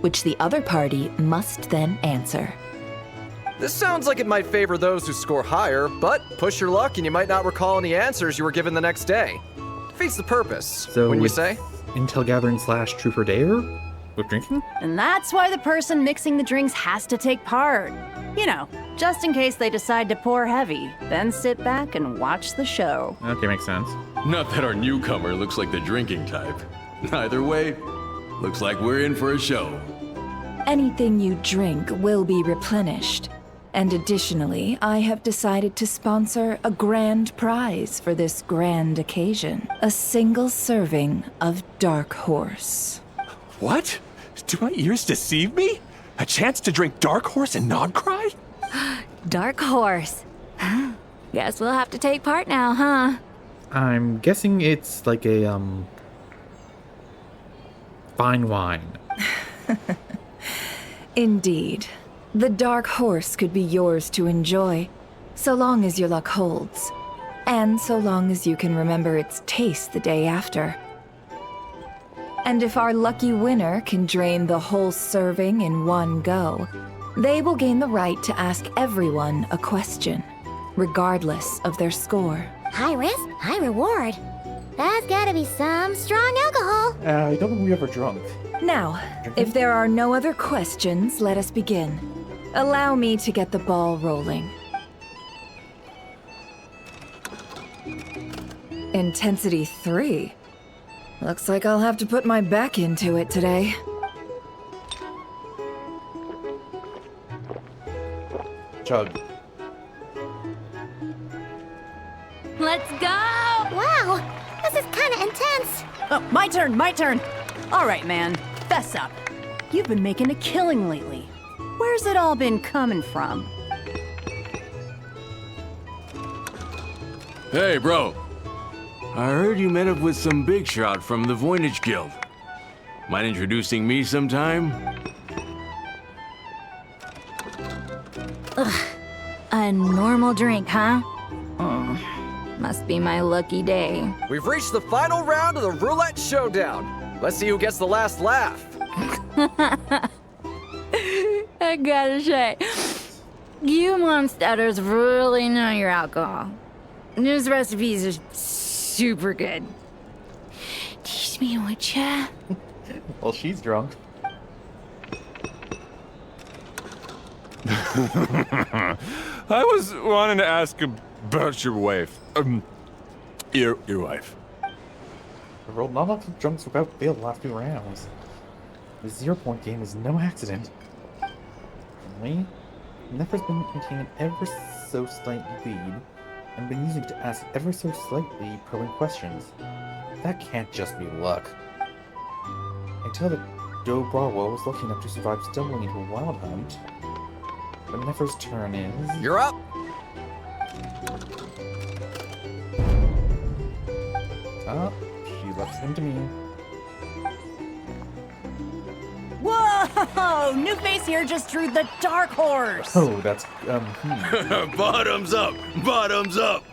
which the other party must then answer. This sounds like it might favor those who score higher, but push your luck and you might not recall any answers you were given the next day. Defeats the purpose, So wouldn't you it's say? Intel gathering / truth or dare? With drinking? And that's why the person mixing the drinks has to take part. You know, just in case they decide to pour heavy, then sit back and watch the show. Okay, makes sense. Not that our newcomer looks like the drinking type. Either way, looks like we're in for a show. Anything you drink will be replenished. And additionally, I have decided to sponsor a grand prize for this grand occasion. A single serving of Dark Horse. What? Do my ears deceive me? A chance to drink Dark Horse and not cry? Dark Horse. Guess we'll have to take part now, huh? I'm guessing it's like a, fine wine. Indeed. The Dark Horse could be yours to enjoy, so long as your luck holds. And so long as you can remember its taste the day after. And if our lucky winner can drain the whole serving in one go, they will gain the right to ask everyone a question, regardless of their score. High risk, high reward. That's gotta be some strong alcohol. I don't think we ever drunk. Now, if there are no other questions, let us begin. Allow me to get the ball rolling. Intensity 3. Looks like I'll have to put my back into it today. Chug. Let's go! Wow, this is kinda intense. Oh, my turn. All right, man, fess up. You've been making a killing lately. Where's it all been coming from? Hey, bro. I heard you met up with some big shot from the Voynich Guild. Mind introducing me sometime? Ugh. A normal drink, huh? Must be my lucky day. We've reached the final round of the roulette showdown. Let's see who gets the last laugh. I gotta say, you Mondstatters really know your alcohol. These recipes are super good. Teach me, would ya? Well, she's drunk. I was wanting to ask about your wife. Your wife. I rolled not lots of jumps without fail the last 2 rounds. The 0-point game is no accident. Only, Nefer's been maintaining an ever so slight lead, and been using it to ask ever so slightly probing questions. That can't just be luck. Until the Joe Bravo was lucky enough to survive stumbling into a wild hunt. But Nefer's turn is... You're up! She left him to me. Whoa! New face here just drew the dark horse. Oh, that's, Bottoms up! Bottoms up!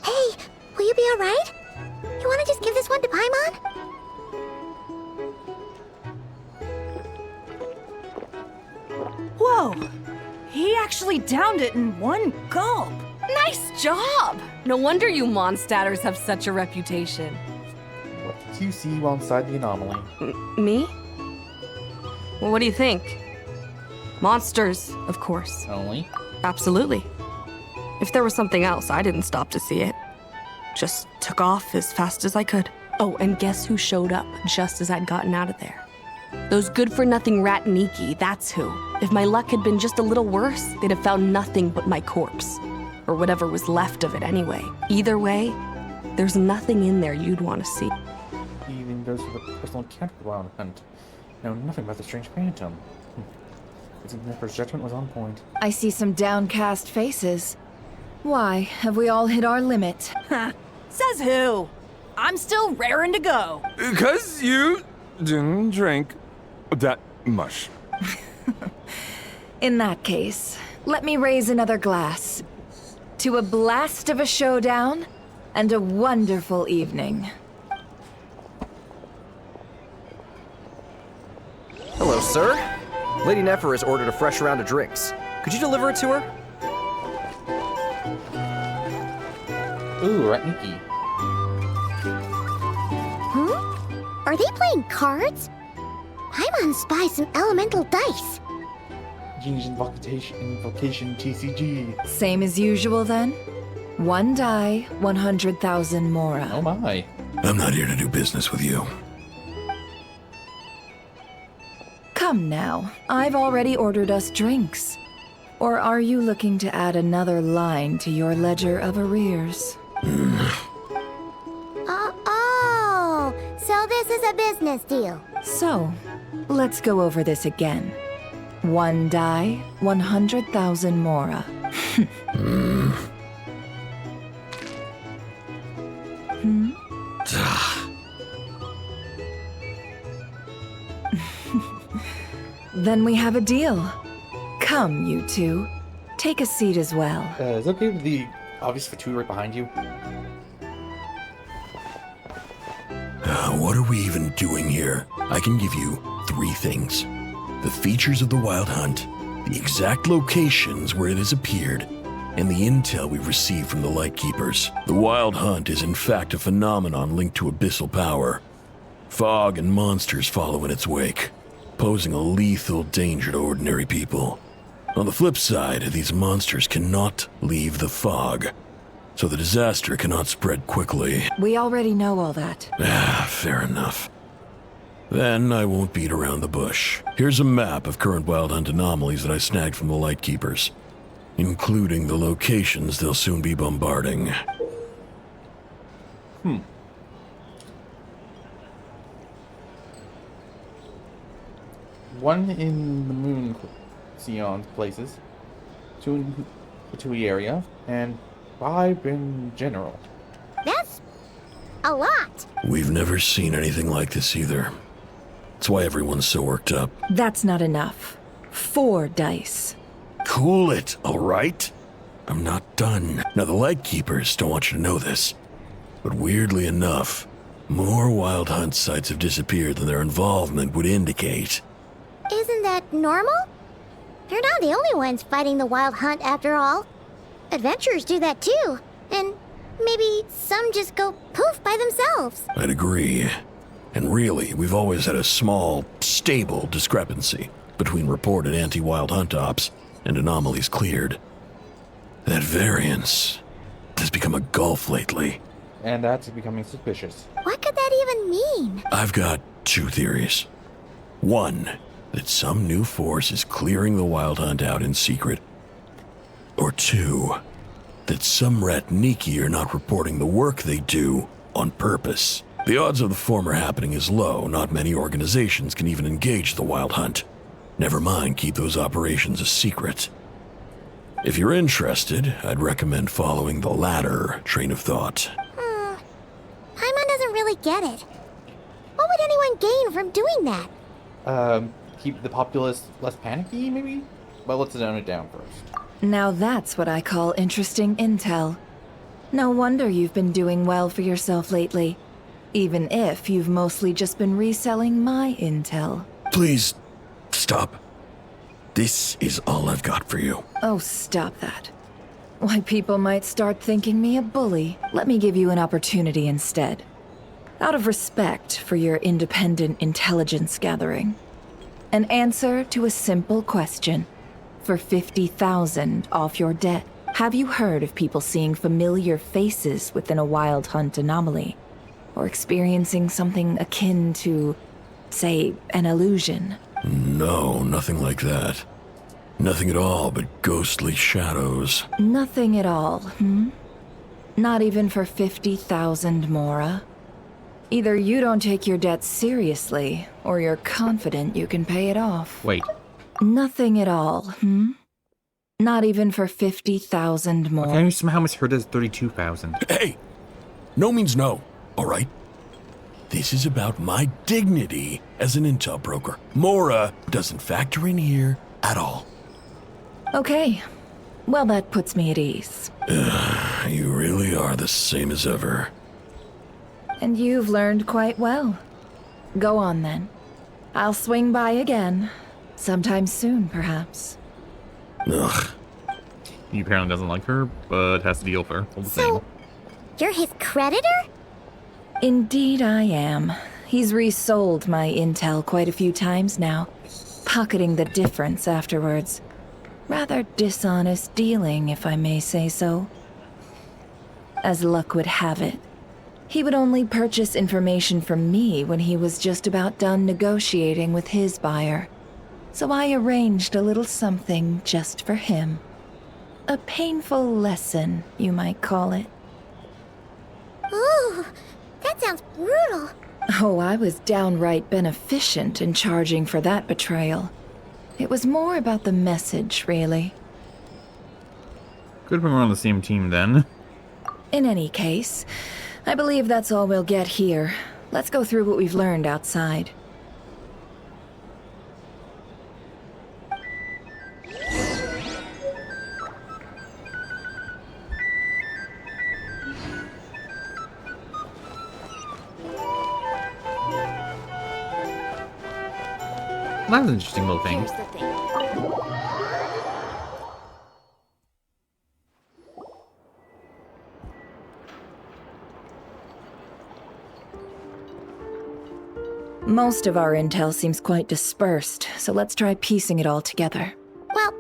Hey, will you be alright? You wanna just give this one to Paimon? Whoa! He actually downed it in one gulp. Nice job! No wonder you monsters have such a reputation. What did you see while inside the anomaly? Me? Well, what do you think? Monsters, of course. Only? Absolutely. If there was something else, I didn't stop to see it. Just took off as fast as I could. Oh, and guess who showed up just as I'd gotten out of there? Those good-for-nothing rat Niki, that's who. If my luck had been just a little worse, they'd have found nothing but my corpse. Or whatever was left of it anyway. Either way, there's nothing in there you'd want to see. Even goes for the personal encounter with the wild hunt. Know nothing about the strange phantom. It seems Nefer's judgment was on point. I see some downcast faces. Why, have we all hit our limit? Says who? I'm still raring to go. 'Cause you didn't drink that much. In that case, let me raise another glass. To a blast of a showdown and a wonderful evening. Hello, sir. Lady Nefer has ordered a fresh round of drinks. Could you deliver it to her? Ooh, rat Niki. Huh? Are they playing cards? Paimon spies some elemental dice. Genius invocation TCG. Same as usual then? 1 die, 100,000 mora. Oh my. I'm not here to do business with you. Come now, I've already ordered us drinks. Or are you looking to add another line to your ledger of arrears? Oh, so this is a business deal. So, let's go over this again. 1 die, 100,000 mora. Then we have a deal. Come, you two. Take a seat as well. Is it okay with the obvious Fatu right behind you? What are we even doing here? I can give you 3 things. The features of the Wild Hunt, the exact locations where it has appeared, and the intel we've received from the Lightkeepers. The Wild Hunt is in fact a phenomenon linked to abyssal power. Fog and monsters follow in its wake, posing a lethal danger to ordinary people. On the flip side, these monsters cannot leave the fog, so the disaster cannot spread quickly. We already know all that. Fair enough. Then I won't beat around the bush. Here's a map of current Wild Hunt anomalies that I snagged from the Lightkeepers, including the locations they'll soon be bombarding. One in the Moon Sion's places, 2 in the Tui area, and 5 in general. That's a lot. We've never seen anything like this either. That's why everyone's so worked up. That's not enough. 4 dice. Cool it, all right? I'm not done. Now, the Lightkeepers don't want you to know this, but weirdly enough, more Wild Hunt sites have disappeared than their involvement would indicate. Isn't that normal? They're not the only ones fighting the Wild Hunt after all. Adventurers do that too. And maybe some just go poof by themselves. I'd agree. And really, we've always had a small, stable discrepancy between reported anti-Wild Hunt ops and anomalies cleared. That variance has become a gulf lately. and that's becoming suspicious. What could that even mean? I've got two theories. One, that some new force is clearing the Wild Hunt out in secret. Or two, that some Ratniki are not reporting the work they do on purpose. The odds of the former happening is low. Not many organizations can even engage the Wild Hunt. Never mind keep those operations a secret. If you're interested, I'd recommend following the latter train of thought. Paimon doesn't really get it. What would anyone gain from doing that? Keep the populace less panicky, maybe? But let's zone it down first. Now that's what I call interesting intel. No wonder you've been doing well for yourself lately. Even if you've mostly just been reselling my intel. Please, stop. This is all I've got for you. Oh, stop that. Why, people might start thinking me a bully. Let me give you an opportunity instead. Out of respect for your independent intelligence gathering. An answer to a simple question. For 50,000 off your debt. Have you heard of people seeing familiar faces within a Wild Hunt anomaly? Or experiencing something akin to, say, an illusion? No, nothing like that. Nothing at all but ghostly shadows. Nothing at all, Not even for 50,000 Mora? Either you don't take your debt seriously, or you're confident you can pay it off. Wait. Nothing at all, Not even for 50,000 more. Okay, you somehow misheard as 32,000. Hey! No means no, all right? This is about my dignity as an intel broker. Mora doesn't factor in here at all. Okay. Well, that puts me at ease. You really are the same as ever. And you've learned quite well. Go on, then. I'll swing by again. Sometime soon, perhaps. Ugh. He apparently doesn't like her, but has to deal with her all the same. You're his creditor? Indeed I am. He's resold my intel quite a few times now, pocketing the difference afterwards. Rather dishonest dealing, if I may say so. As luck would have it, he would only purchase information from me when he was just about done negotiating with his buyer. So I arranged a little something just for him. A painful lesson, you might call it. Ooh, that sounds brutal. Oh, I was downright beneficent in charging for that betrayal. It was more about the message, really. Good when we're on the same team, then. In any case, I believe that's all we'll get here. Let's go through what we've learned outside. That was an interesting little thing. Here's the thing. Most of our intel seems quite dispersed, so let's try piecing it all together. Well,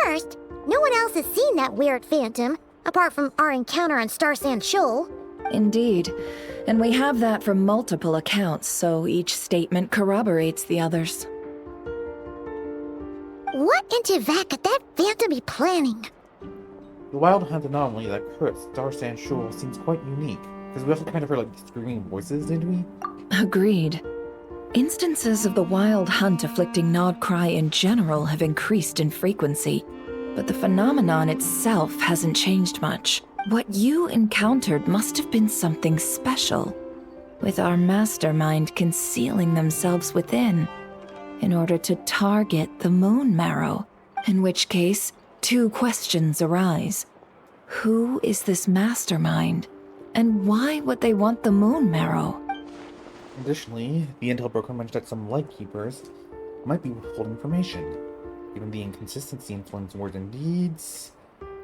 first, no one else has seen that weird phantom, apart from our encounter on Star Sand Shoal. Indeed. And we have that from multiple accounts, so each statement corroborates the others. What in Teyvat could that phantom be planning? The Wild Hunt anomaly that occurs at Star Sand Shoal seems quite unique, because we also kind of heard like screaming voices, didn't we? Agreed. Instances of the Wild Hunt afflicting Nod Krai in general have increased in frequency, but the phenomenon itself hasn't changed much. What you encountered must have been something special, with our mastermind concealing themselves within, in order to target the Moon Marrow, in which case, two questions arise. Who is this mastermind, and why would they want the Moon Marrow? Additionally, the intel broker mentioned that some Lightkeepers might be withholding information. Given the inconsistency in Flynn's words and deeds,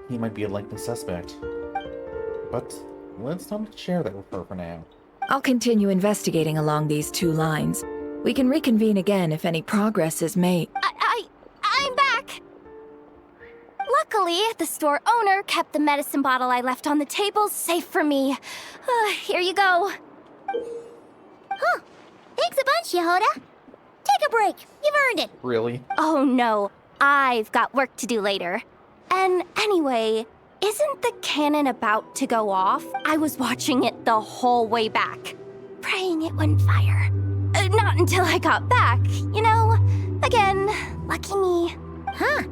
he might be a likely suspect. But let's not share that with her for now. I'll continue investigating along these two lines. We can reconvene again if any progress is made. I'm back! Luckily, the store owner kept the medicine bottle I left on the table safe for me. Here you go. Huh. Thanks a bunch, Yehoda. Take a break. You've earned it. Really? Oh no, I've got work to do later. And anyway, isn't the cannon about to go off? I was watching it the whole way back, praying it wouldn't fire. Not until I got back, you know? Again, lucky me. Huh.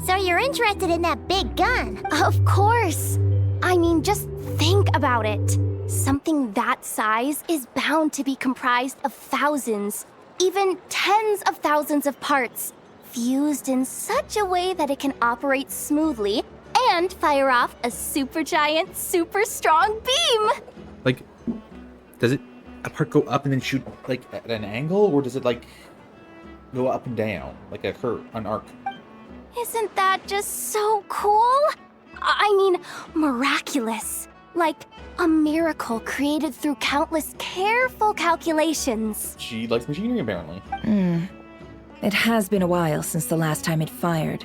So you're interested in that big gun? Of course. I mean, just think about it. Something that size is bound to be comprised of thousands, even tens of thousands of parts, fused in such a way that it can operate smoothly and fire off a supergiant, super strong beam. Like, does it a part go up and then shoot like at an angle, or does it like go up and down like a curve, an arc? Isn't that just so cool? I mean, miraculous. Like a miracle created through countless careful calculations. She likes machinery, apparently. It has been a while since the last time it fired.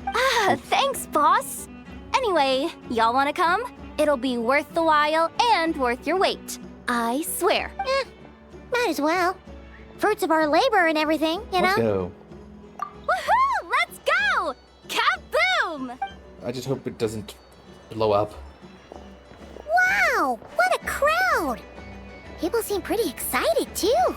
Thanks, boss. Anyway, y'all wanna come? It'll be worth the while and worth your wait. I swear. Might as well. Fruits of our labor and everything, you know? Let's go. Woohoo! Let's go! Kaboom! I just hope it doesn't blow up. Wow! What a crowd! People seem pretty excited, too.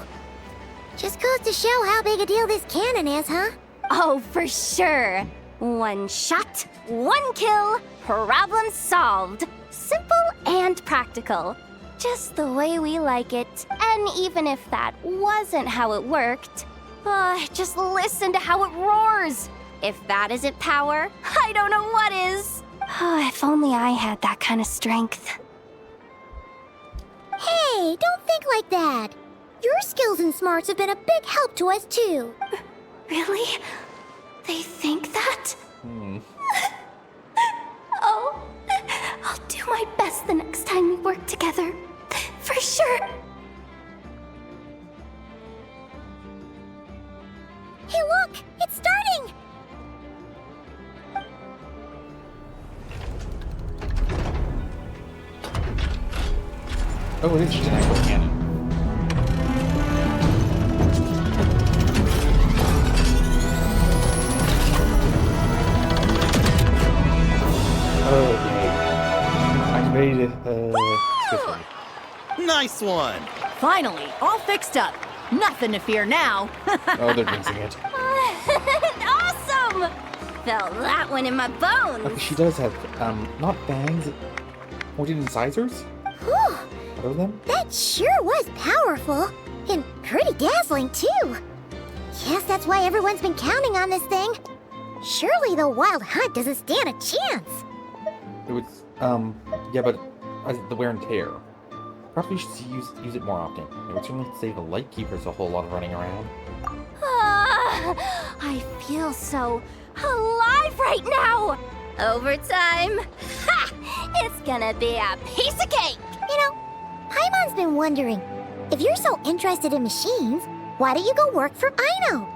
Just goes to show how big a deal this cannon is, huh? Oh, for sure. One shot, one kill, problem solved. Simple and practical. Just the way we like it. And even if that wasn't how it worked, just listen to how it roars. If that isn't power, I don't know what is. If only I had that kind of strength. Hey, don't think like that. Your skills and smarts have been a big help to us, too. Really? They think that? Oh, I'll do my best the next time we work together. For sure. Hey, look! It's starting! Oh, it is just an actual cannon. Oh, yay. I'm ready to, Nice one! Finally, all fixed up. Nothing to fear now. Oh, they're jinxing it. Awesome! Felt that one in my bones. Okay, she does have, not fangs, pointed incisors? Whew! Are those them? That sure was powerful. And pretty dazzling, too. Guess that's why everyone's been counting on this thing. Surely the Wild Hunt doesn't stand a chance. It was, yeah, but the wear and tear. Probably should use it more often. It would certainly save the Light Keepers a whole lot of running around. I feel so alive right now. Overtime. Ha! It's gonna be a piece of cake. You know, Paimon's been wondering, if you're so interested in machines, why don't you go work for Aino?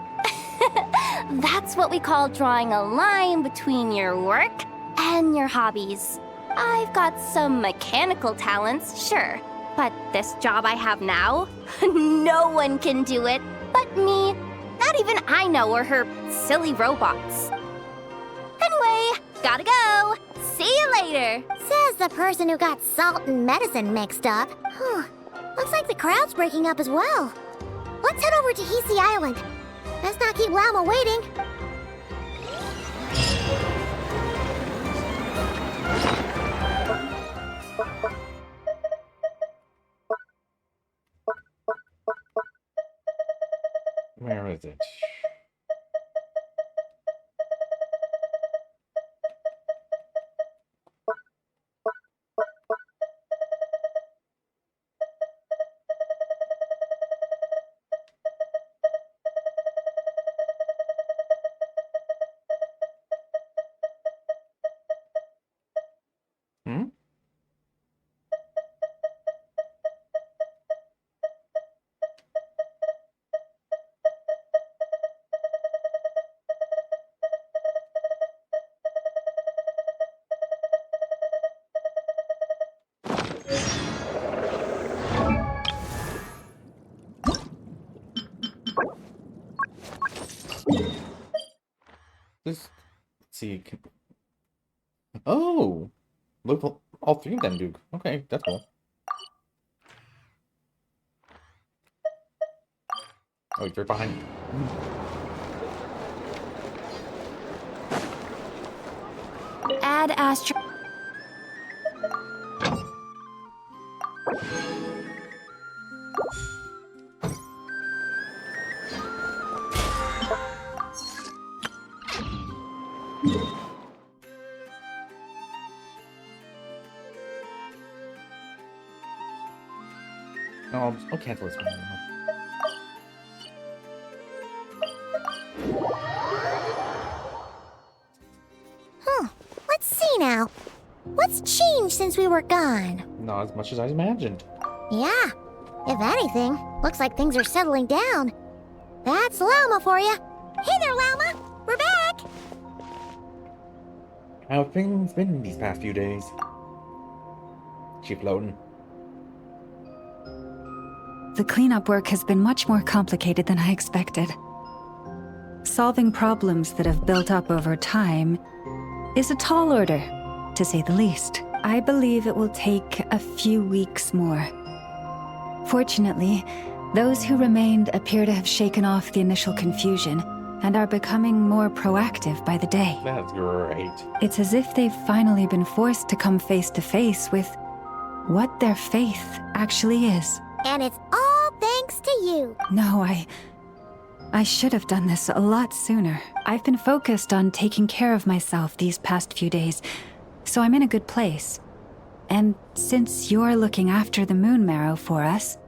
That's what we call drawing a line between your work and your hobbies. I've got some mechanical talents, sure. But this job I have now, no one can do it but me. Not even Aino or her silly robots. Anyway, gotta go. See you later. Says the person who got salt and medicine mixed up. Looks like the crowd's breaking up as well. Let's head over to Hisi Island. Let's not keep Lama waiting. Where is it? Let's see. Oh! Look, all three of them do. Okay, that's cool. Oh, you're behind. Add Astro. No, I'll cancel this one now. Huh. Let's see now. What's changed since we were gone? Not as much as I imagined. Yeah. If anything, looks like things are settling down. That's Llama for you. Hey there, Llama. We're back. How have things been these past few days? She floating? The cleanup work has been much more complicated than I expected. Solving problems that have built up over time is a tall order, to say the least. I believe it will take a few weeks more. Fortunately, those who remained appear to have shaken off the initial confusion and are becoming more proactive by the day. That's great. It's as if they've finally been forced to come face to face with what their faith actually is. And it's all thanks to you. No, I should have done this a lot sooner. I've been focused on taking care of myself these past few days, so I'm in a good place. And since you're looking after the Moon Marrow for us,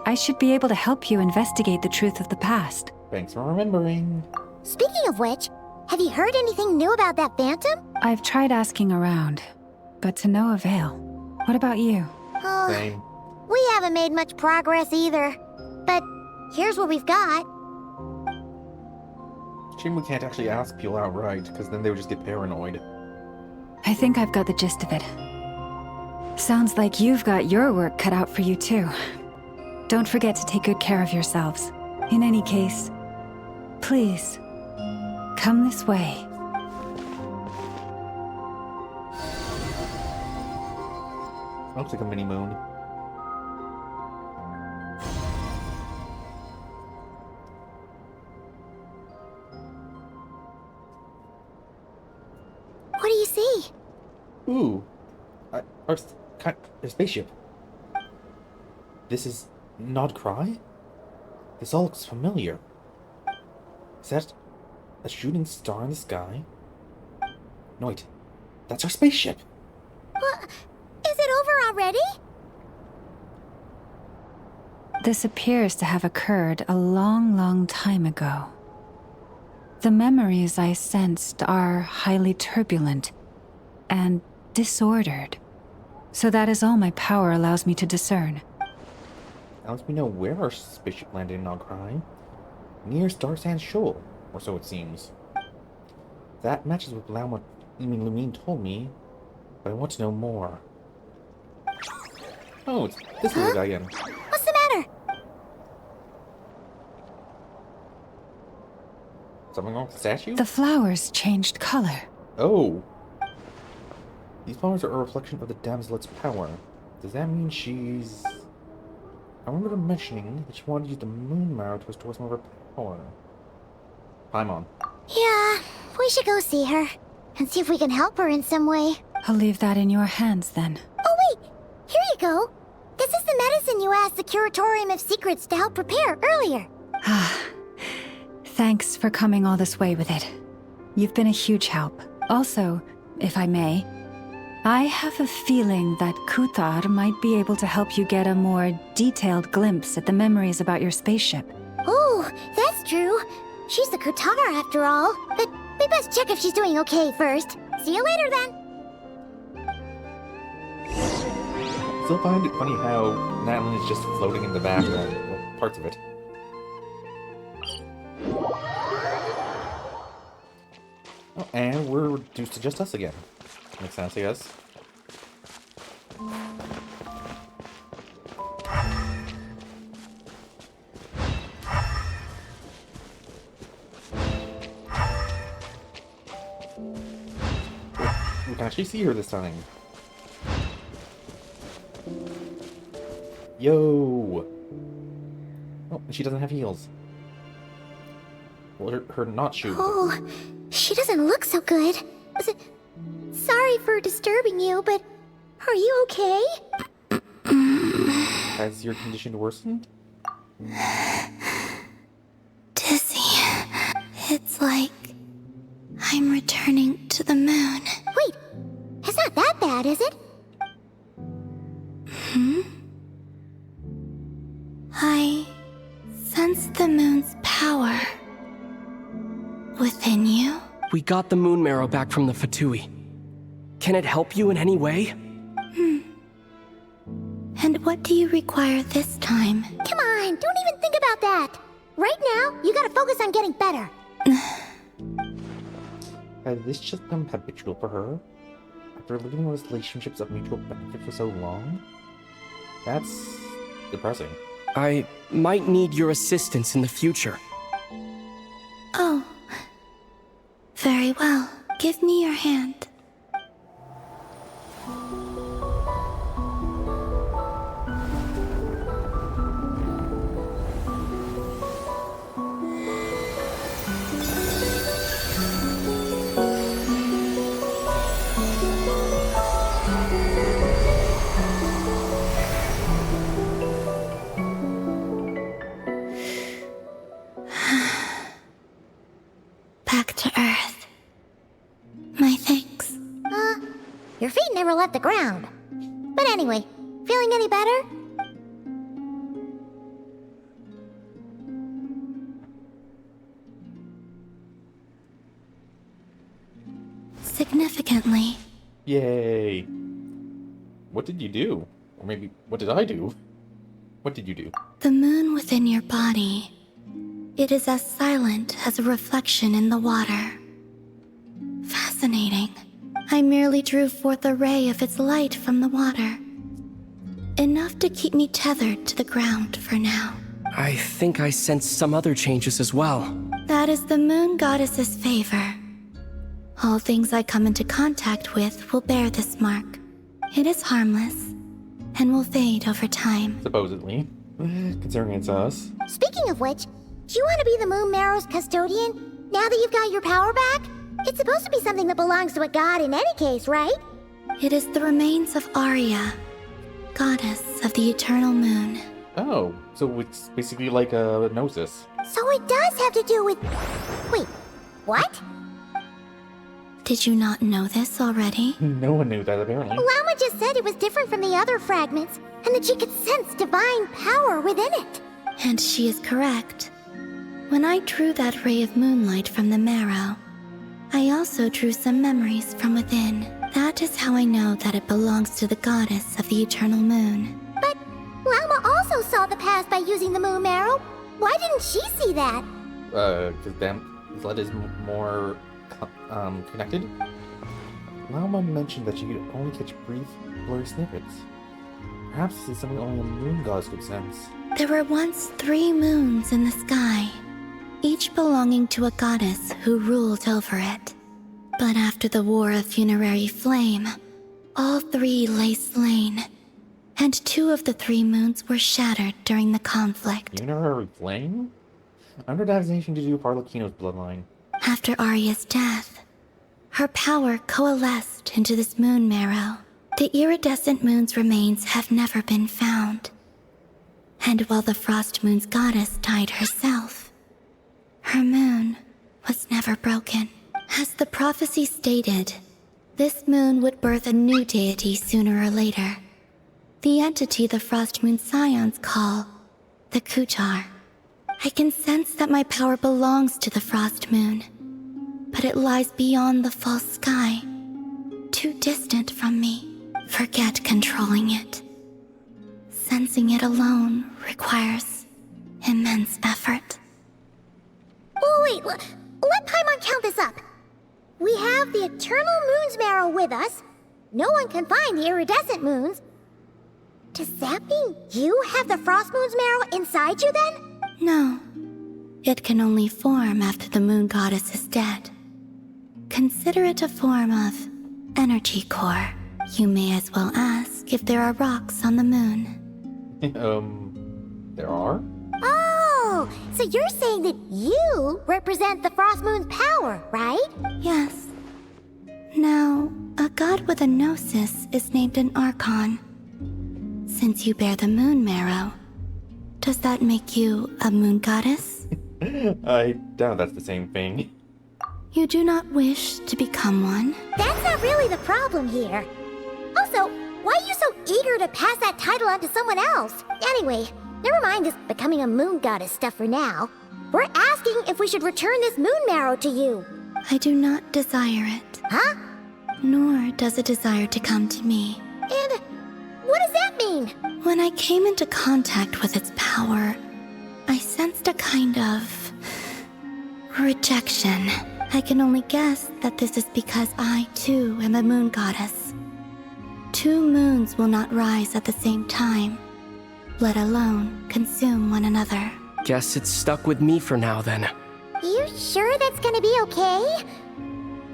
I should be able to help you investigate the truth of the past. Thanks for remembering. Speaking of which, have you heard anything new about that phantom? I've tried asking around, but to no avail. What about you? Same. We haven't made much progress either. But here's what we've got. Shame we can't actually ask people outright, because then they would just get paranoid. I think I've got the gist of it. Sounds like you've got your work cut out for you too. Don't forget to take good care of yourselves. In any case, please, come this way. Looks like a mini moon. What do you see? Ooh, our spaceship. This is not Krai? This all looks familiar. Is that a shooting star in the sky? No, wait. That's our spaceship. Is it over already? This appears to have occurred a long, long time ago. The memories I sensed are highly turbulent and disordered. So that is all my power allows me to discern. Now lets me know where our spaceship landed in Krai. Near Star Sand Shoal, or so it seems. That matches what Lumine told me, but I want to know more. Oh, it's this little guy again. What's the matter? Something wrong with the statue? The flowers changed color. Oh. These flowers are a reflection of the damselet's power. Does that mean she's... I remember her mentioning that she wanted to use the Moon Marrow to restore some of her power. Paimon. Yeah, we should go see her and see if we can help her in some way. I'll leave that in your hands then. Oh wait, here you go. This is the medicine you asked the Curatorium of Secrets to help prepare earlier. Thanks for coming all this way with it. You've been a huge help. Also, if I may, I have a feeling that Kuthar might be able to help you get a more detailed glimpse at the memories about your spaceship. Oh, that's true. She's the Kutar after all. But we best check if she's doing okay first. See you later then. Still find it funny how Natlin is just floating in the background. Well, parts of it. Oh, and we're reduced to just us again. Makes sense, I guess. we can actually see her this time. Yo! Oh, she doesn't have heels. Well, her not shoes. Oh, she doesn't look so good. Sorry for disturbing you, but are you okay? Has your condition worsened? Dizzy. It's like I'm returning to the moon. Wait, it's not that bad, is it? I sense the moon's power within you. We got the moon marrow back from the Fatui. Can it help you in any way? And what do you require this time? Come on, don't even think about that. Right now, you gotta focus on getting better. Has this just become habitual for her? After living with relationships of mutual benefit for so long? That's depressing. I might need your assistance in the future. Oh. Very well. Give me your hand. Back to Earth. My thanks. Your feet never left the ground. But anyway, feeling any better? Significantly. Yay! What did you do? Or maybe, what did I do? What did you do? The moon within your body. It is as silent as a reflection in the water. Fascinating. I merely drew forth a ray of its light from the water. Enough to keep me tethered to the ground for now. I think I sense some other changes as well. That is the moon goddess's favor. All things I come into contact with will bear this mark. It is harmless, and will fade over time. Supposedly. Considering it's us. Speaking of which, do you want to be the Moon Marrow's custodian, now that you've got your power back? It's supposed to be something that belongs to a god in any case, right? It is the remains of Arya, goddess of the eternal moon. Oh, so it's basically like a gnosis. So it does have to do with... Wait, what? Did you not know this already? No one knew that, apparently. Llama just said it was different from the other fragments, and that she could sense divine power within it. And she is correct. When I drew that ray of moonlight from the marrow, I also drew some memories from within. That is how I know that it belongs to the goddess of the eternal moon. But Llama also saw the past by using the moon marrow. Why didn't she see that? Because blood is more connected. Llama mentioned that she could only catch brief, blurry snippets. Perhaps this is something only a moon goddess could sense. There were once 3 moons in the sky, each belonging to a goddess who ruled over it. But after the War of Funerary Flame, all 3 lay slain, and 2 of the 3 moons were shattered during the conflict. Funerary Flame? I wonder if that has anything to do with Arlecchino's bloodline. After Arya's death, her power coalesced into this moon marrow. The iridescent moon's remains have never been found. And while the Frost Moon's goddess died herself, her moon was never broken. As the prophecy stated, this moon would birth a new deity sooner or later. The entity the Frost Moon Scions call the Kutar. I can sense that my power belongs to the Frost Moon, but it lies beyond the false sky, too distant from me. Forget controlling it. Sensing it alone requires immense effort. Oh wait, let Paimon count this up. We have the Eternal Moon's marrow with us. No one can find the iridescent moons. Does that mean you have the Frost Moon's marrow inside you then? No. It can only form after the moon goddess is dead. Consider it a form of energy core. You may as well ask if there are rocks on the moon. There are? Oh, so you're saying that you represent the Frost Moon's power, right? Yes. Now, a god with a gnosis is named an Archon. Since you bear the moon marrow, does that make you a moon goddess? I doubt that's the same thing. You do not wish to become one? That's not really the problem here. Also, why are you so eager to pass that title on to someone else? Anyway, never mind this becoming a moon goddess stuff for now. We're asking if we should return this moon marrow to you. I do not desire it. Huh? Nor does it desire to come to me. And what does that mean? When I came into contact with its power, I sensed a kind of rejection. I can only guess that this is because I, too, am a moon goddess. Two moons will not rise at the same time, let alone consume one another. Guess it's stuck with me for now, then. You sure that's gonna be okay?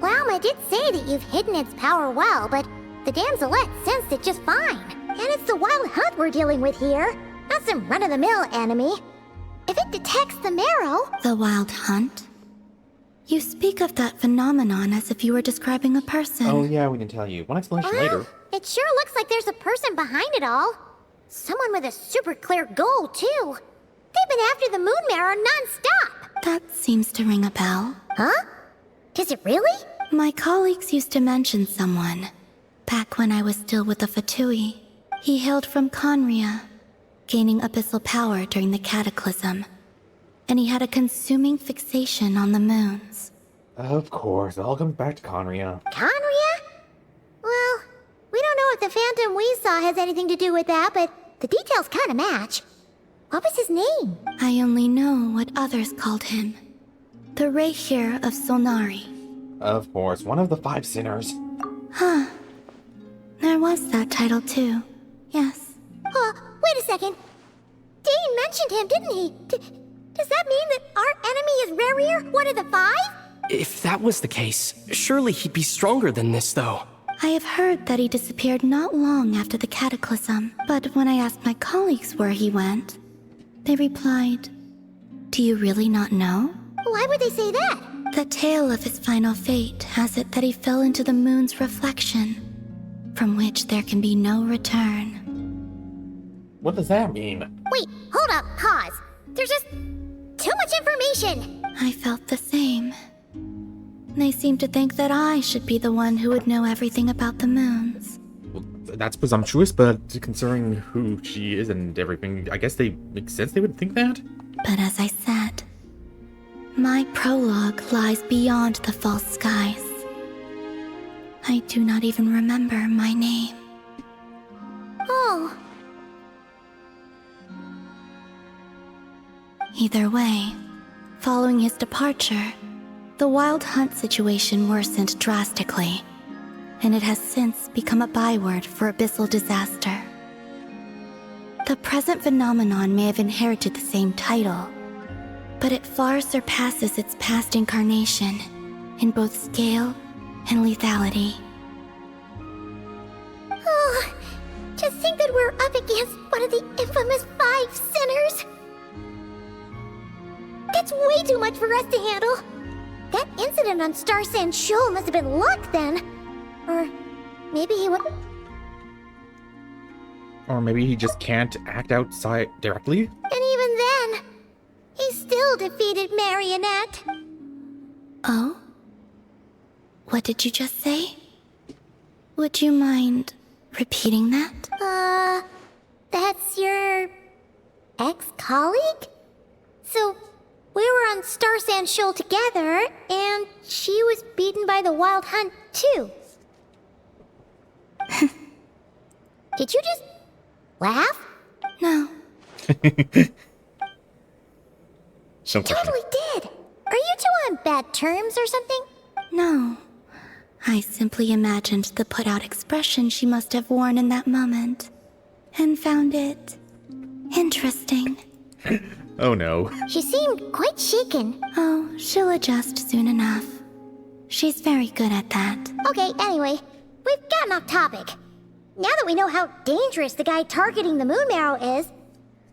Llama did say that you've hidden its power well, but the damselette sensed it just fine. And it's the wild hunt we're dealing with here, not some run-of-the-mill enemy. If it detects the marrow... The wild hunt? You speak of that phenomenon as if you were describing a person. Oh yeah, we can tell you. One explanation later. It sure looks like there's a person behind it all. Someone with a super clear goal, too. They've been after the moon marrow non-stop. That seems to ring a bell. Huh? Does it really? My colleagues used to mention someone, back when I was still with the Fatui. He hailed from Conria, gaining abyssal power during the Cataclysm. And he had a consuming fixation on the moons. Of course, it all comes back to Conria. Conria? Well, we don't know if the phantom we saw has anything to do with that, but the details kind of match. What was his name? I only know what others called him. The Rayhir of Solnari. Of course, one of the 5 sinners. Huh. There was that title too. Yes. Wait a second. Dane mentioned him, didn't he? Does that mean that our enemy is Rayhir, one of the 5? If that was the case, surely he'd be stronger than this, though. I have heard that he disappeared not long after the Cataclysm, but when I asked my colleagues where he went, they replied, "Do you really not know?" Why would they say that? The tale of his final fate has it that he fell into the moon's reflection, from which there can be no return. What does that mean? Wait, hold up, pause. There's just too much information. I felt the same. They seem to think that I should be the one who would know everything about the moons. Well, that's presumptuous, but considering who she is and everything, I guess they makes sense they would think that. But as I said, my prologue lies beyond the false skies. I do not even remember my name. Oh. Either way, following his departure, the wild hunt situation worsened drastically, and it has since become a byword for abyssal disaster. The present phenomenon may have inherited the same title, but it far surpasses its past incarnation in both scale and lethality. Oh, just think that we're up against one of the infamous 5 sinners. That's way too much for us to handle. That incident on Star Sand Shoal must have been luck then. Or maybe he would... Or maybe he just can't act outside directly? And even then, he still defeated Marionette. Oh? What did you just say? Would you mind repeating that? That's your... ex-colleague? So, we were on Star Sand Shoal together, and she was beaten by the Wild Hunt, too. Did you just... laugh? No. She totally did! Are you two on bad terms or something? No. I simply imagined the put-out expression she must have worn in that moment, and found it... interesting. Oh no. She seemed quite shaken. Oh, she'll adjust soon enough. She's very good at that. Okay, anyway, we've gotten off topic. Now that we know how dangerous the guy targeting the moon marrow is,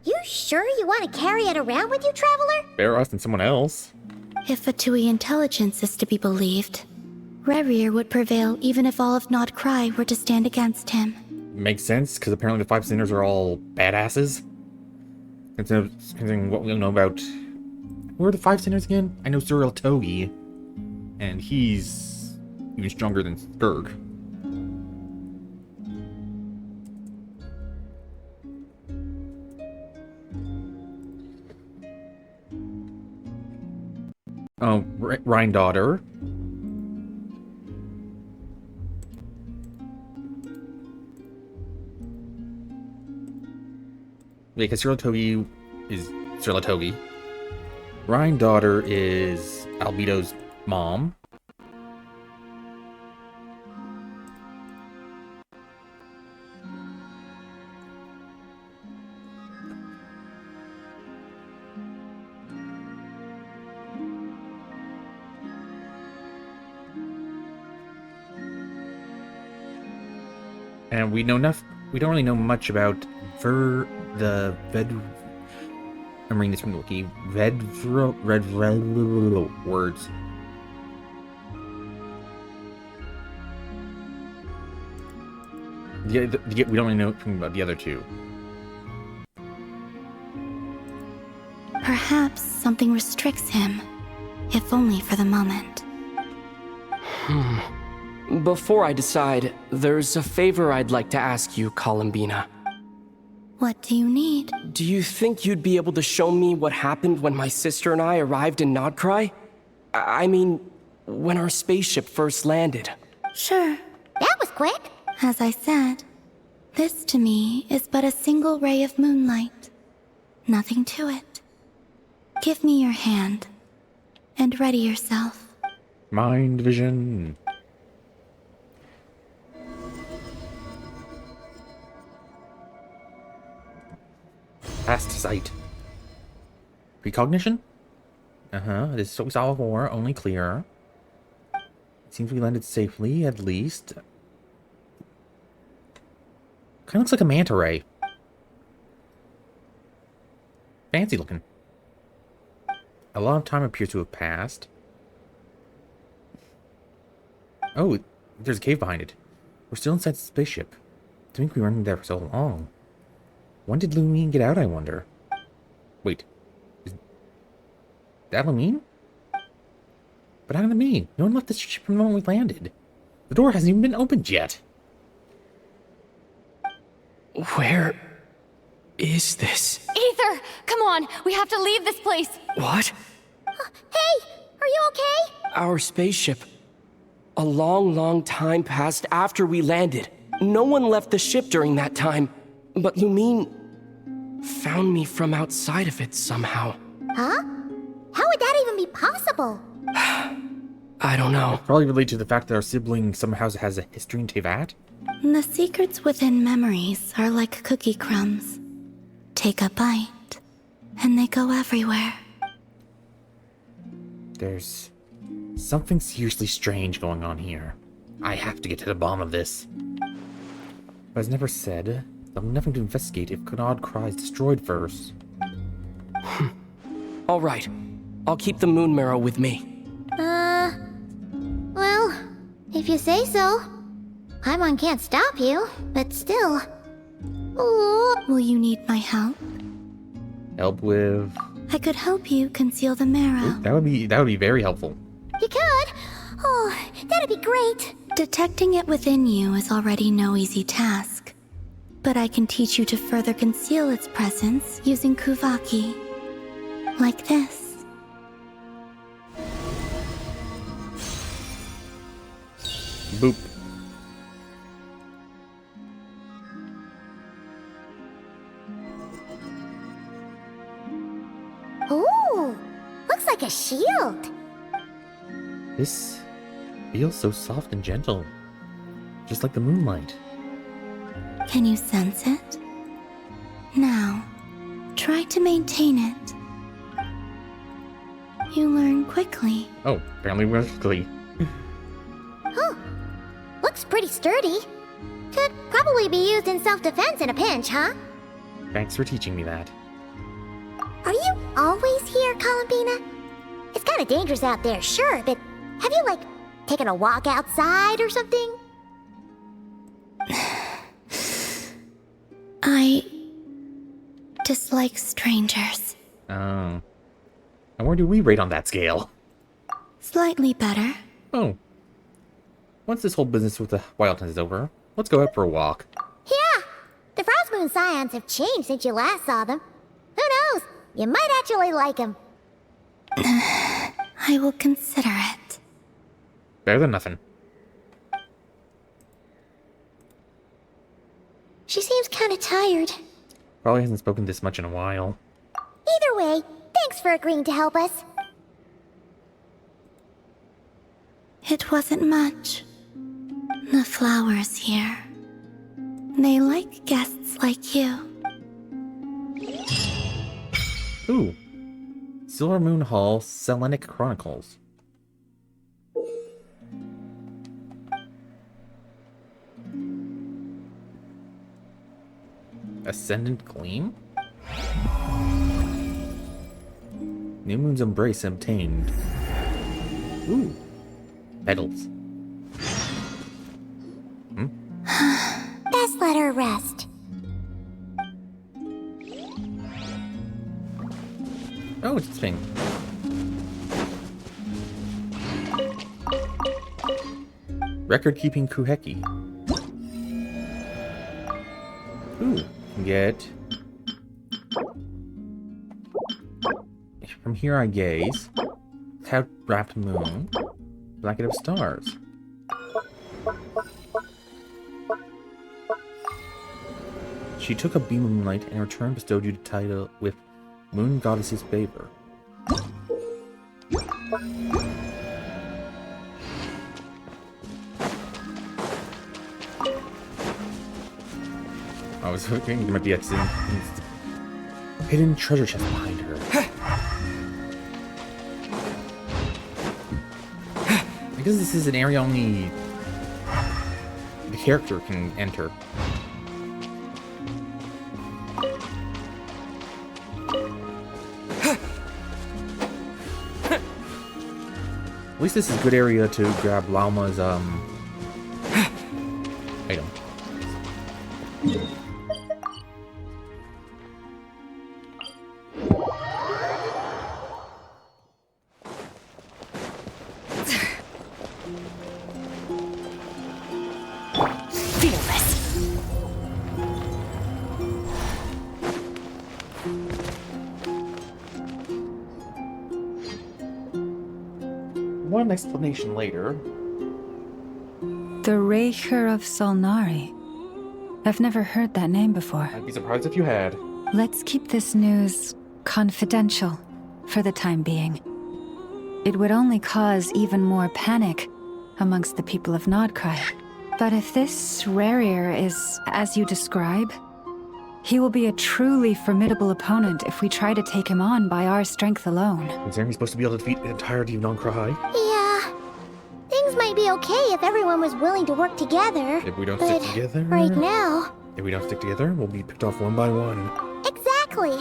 you sure you want to carry it around with you, Traveler? Better us than someone else. If Fatui intelligence is to be believed, Rerir would prevail even if all of Nod Krai were to stand against him. Makes sense, because apparently the 5 sinners are all badasses. Considering what we know about... Who are the 5 sinners again? I know Cyril Togi. And he's even stronger than Sturg. Oh, Rhine Daughter. Yeah, because Cyril Togi is Cyril Togi. Rhine Daughter is Albedo's mom. And we know enough. We don't really know much about I'm reading this from the wiki. Words. We don't really know anything about the other two. Perhaps something restricts him, if only for the moment. Before I decide, there's a favor I'd like to ask you, Columbina. What do you need? Do you think you'd be able to show me what happened when my sister and I arrived in Nod Krai? I mean, when our spaceship first landed. Sure. That was quick. As I said, this to me is but a single ray of moonlight. Nothing to it. Give me your hand, and ready yourself. Mind vision. Past sight. Precognition? This is what we saw before, only clearer. It seems we landed safely, at least. Kinda looks like a manta ray. Fancy looking. A lot of time appears to have passed. Oh, there's a cave behind it. We're still inside the spaceship. I think we were in there for so long. When did Lumine get out, I wonder? Wait. Is that Lumine? But how did Lumine? No one left the ship from the moment we landed. The door hasn't even been opened yet. Where is this? Aether, come on. We have to leave this place. What? Hey, are you okay? Our spaceship. A long, long time passed after we landed. No one left the ship during that time. But Lumine found me from outside of it somehow. Huh? How would that even be possible? I don't know. Probably related to the fact that our sibling somehow has a history in Tevat. The secrets within memories are like cookie crumbs. Take a bite, and they go everywhere. There's something seriously strange going on here. I have to get to the bottom of this. But as never said, there'll be nothing to investigate if Nod Krai is destroyed first. All right. I'll keep the moon marrow with me. Well, if you say so. Paimon can't stop you, but still. Ooh. Will you need my help? Help with... I could help you conceal the marrow. That would be very helpful. You could? Oh, that'd be great. Detecting it within you is already no easy task. But I can teach you to further conceal its presence using Kuvaki. Like this. Boop. Ooh, looks like a shield. This feels so soft and gentle. Just like the moonlight. Can you sense it? Now, try to maintain it. You learn quickly. Oh, apparently we're quickly. Huh. Looks looks pretty sturdy. Could probably be used in self-defense in a pinch, huh? Thanks for teaching me that. Are you always here, Columbina? It's kind of dangerous out there, sure, but have you, like, taken a walk outside or something? I dislike strangers. Oh. And where do we rate on that scale? Slightly better. Oh. Once this whole business with the Wild Hunt is over, let's go out for a walk. Yeah, the Frostmoon Scions have changed since you last saw them. Who knows? You might actually like them. I will consider it. Better than nothing. She seems kind of tired. Probably hasn't spoken this much in a while. Either way, thanks for agreeing to help us. It wasn't much. The flowers here. They like guests like you. Ooh. Silver Moon Hall Selenic Chronicles. Ascendant Gleam? New Moon's Embrace obtained. Ooh. Petals. Best let her rest. Oh, it's this thing. Record-keeping Kuheki. Ooh, can get... From here I gaze. Cloud-wrapped moon. Blanket of stars. She took a beam of moonlight and in return bestowed you the title with Moon Goddess's favor. I was hoping there might be a hidden treasure chest behind her. I guess this is an area only the character can enter. At least this is a good area to grab Lauma's item. Feel this. One explanation later. The Raker of Solnari. I've never heard that name before. I'd be surprised if you had. Let's keep this news confidential for the time being. It would only cause even more panic amongst the people of Krai. But if this Rarier is as you describe, he will be a truly formidable opponent if we try to take him on by our strength alone. Is Aaron supposed to be able to defeat the entirety of Krai? Yeah. Things might be okay if everyone was willing to work together. If we don't but stick together... right now... If we don't stick together, we'll be picked off one by one. Exactly.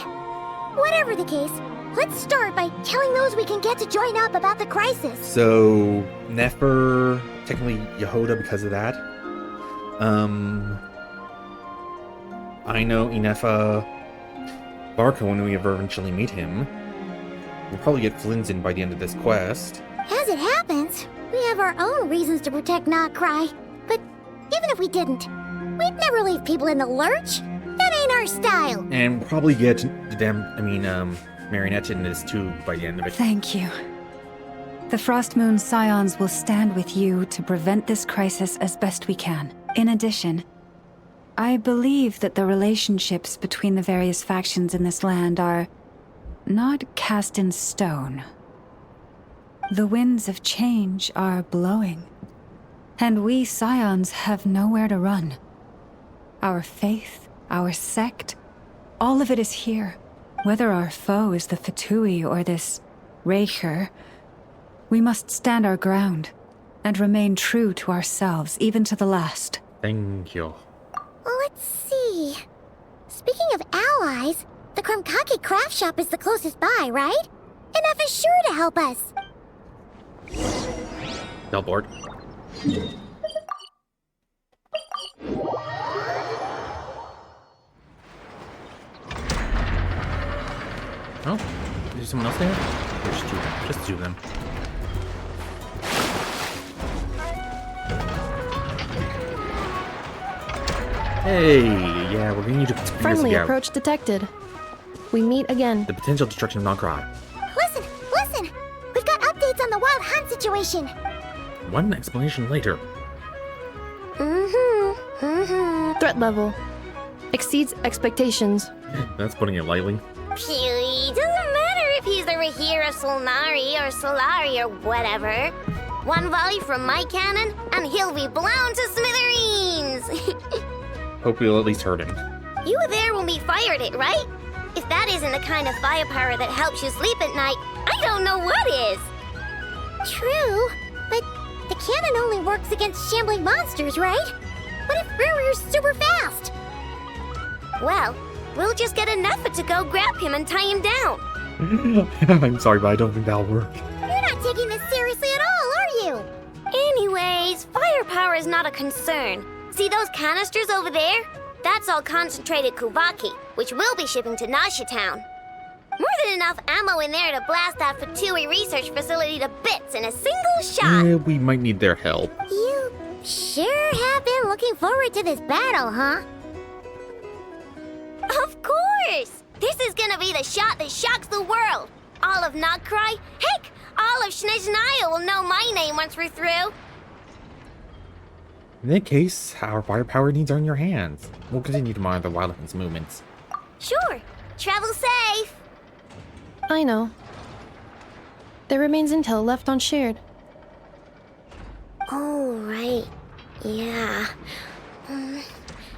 Whatever the case, let's start by telling those we can get to join up about the crisis. So, Nefer, technically Yehoda because of that. I know Inefa Barca when we eventually meet him. We'll probably get Flynn's in by the end of this quest. As it happens, we have our own reasons to protect Krai. But even if we didn't, we'd never leave people in the lurch. That ain't our style. And we'll probably get Marionette in this too by the end of it. Thank you. The Frostmoon Scions will stand with you to prevent this crisis as best we can. In addition, I believe that the relationships between the various factions in this land are not cast in stone. The winds of change are blowing, and we Scions have nowhere to run. Our faith, our sect, all of it is here. Whether our foe is the Fatui or this Raker, we must stand our ground and remain true to ourselves, even to the last. Thank you. Let's see. Speaking of allies, the Krumkake craft shop is the closest by, right? Enough is sure to help us. Teleport. Oh, is there someone else there? There's two of them. Just two of them. Hey, yeah, we're gonna need to experience Friendly the out. approach detected. We meet again. The potential destruction of Krai. Listen! We've got updates on the wild hunt situation. One explanation later. Threat level exceeds expectations. That's putting it lightly. Phew, doesn't matter if he's the Rahira Solnari or Solari or whatever. One volley from my cannon, and he'll be blown to smithereens! Hope we'll at least hurt him. You were there when we fired it, right? If that isn't the kind of firepower that helps you sleep at night, I don't know what is! True, but the cannon only works against shambling monsters, right? What if Ruri's super fast? Well, we'll just get an effort to go grab him and tie him down. I'm sorry, but I don't think that'll work. You're not taking this seriously at all, are you? Anyways, firepower is not a concern. See those canisters over there? That's all concentrated Kuvaki, which we'll be shipping to Nasha Town. More than enough ammo in there to blast that Fatui research facility to bits in a single shot. Yeah, we might need their help. You sure have been looking forward to this battle, huh? Of course! This is gonna be the shot that shocks the world. All of Krai, heck, all of Snezhnaya will know my name once we're through. In that case, our firepower needs are in your hands. We'll continue to monitor the Wild Hunt's movements. Sure. Travel safe. I know. There remains intel left unshared. Oh, right. Yeah.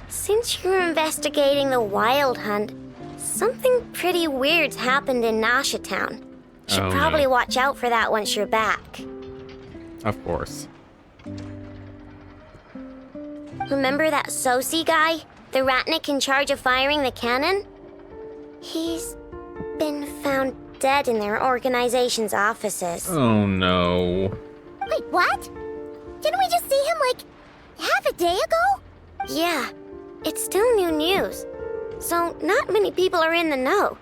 Since you're investigating the Wild Hunt, something pretty weird's happened in Nasha Town. Should probably watch out for that once you're back. Of course. Remember that Sosi guy? The Ratnik in charge of firing the cannon? He's been found dead in their organization's offices. Oh no. Wait, what? Didn't we just see him like half a day ago? Yeah, it's still new news. So not many people are in the know.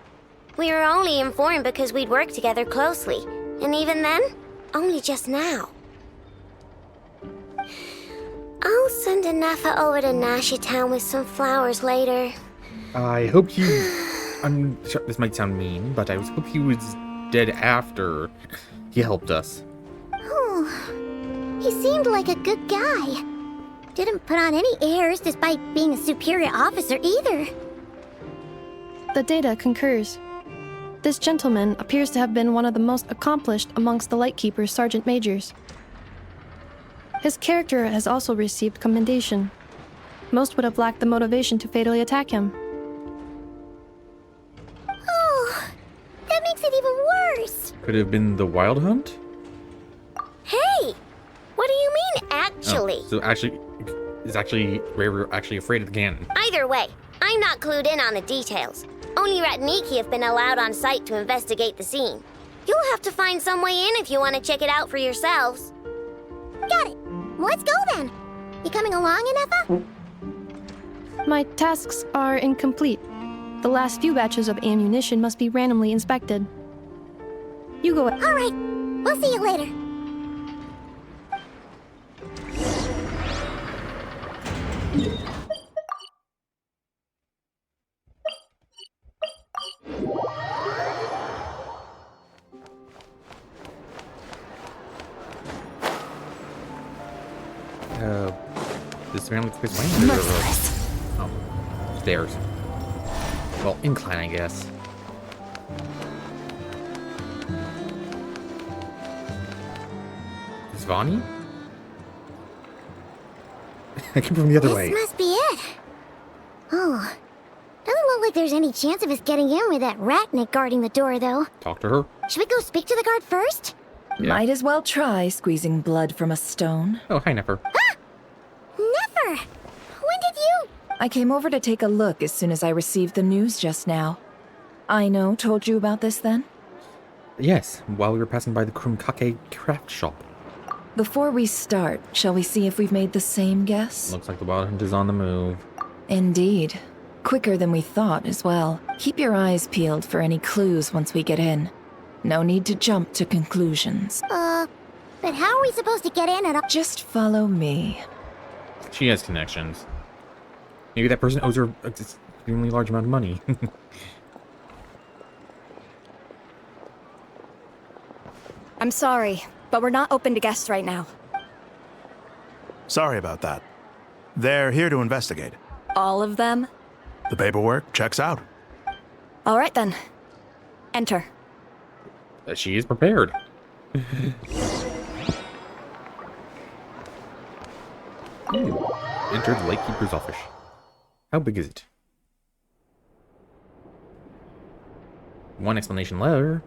We were only informed because we'd worked together closely. And even then, only just now. I'll send a Nafa over to Nasha Town with some flowers later. I hope you... I'm sure this might sound mean, but I hope he was dead after he helped us. Oh, he seemed like a good guy. Didn't put on any airs despite being a superior officer either. The data concurs. This gentleman appears to have been one of the most accomplished amongst the Lightkeeper's Sergeant Majors. His character has also received commendation. Most would have lacked the motivation to fatally attack him. Oh, that makes it even worse. Could it have been the Wild Hunt? Hey! What do you mean, actually? Oh, so we're actually afraid of the cannon. Either way, I'm not clued in on the details. Only Ratniki have been allowed on site to investigate the scene. You'll have to find some way in if you want to check it out for yourselves. Got it. Let's go then. You coming along, Inefa? My tasks are incomplete. The last few batches of ammunition must be randomly inspected. You go ahead. All right. We'll see you later. This family is playing oh, stairs. Well, incline, I guess. Is Vani? I came from the other way. This must be it. Oh, doesn't look like there's any chance of us getting in with that Ratnik guarding the door, though. Talk to her. Should we go speak to the guard first? Might as well try squeezing blood from a stone. Oh, hi, Nefer. Never! When did you? I came over to take a look as soon as I received the news just now. Aino told you about this then? Yes, while we were passing by the Krumkake craft shop. Before we start, shall we see if we've made the same guess? Looks like the Wild Hunt is on the move. Indeed. Quicker than we thought as well. Keep your eyes peeled for any clues once we get in. No need to jump to conclusions. But how are we supposed to get in at all? Just follow me. She has connections. Maybe that person owes her an extremely large amount of money. I'm sorry, but we're not open to guests right now. Sorry about that. They're here to investigate. All of them? The paperwork checks out. All right then. Enter. She is prepared. Ooh. Enter the Lightkeeper's office. How big is it? One explanation later.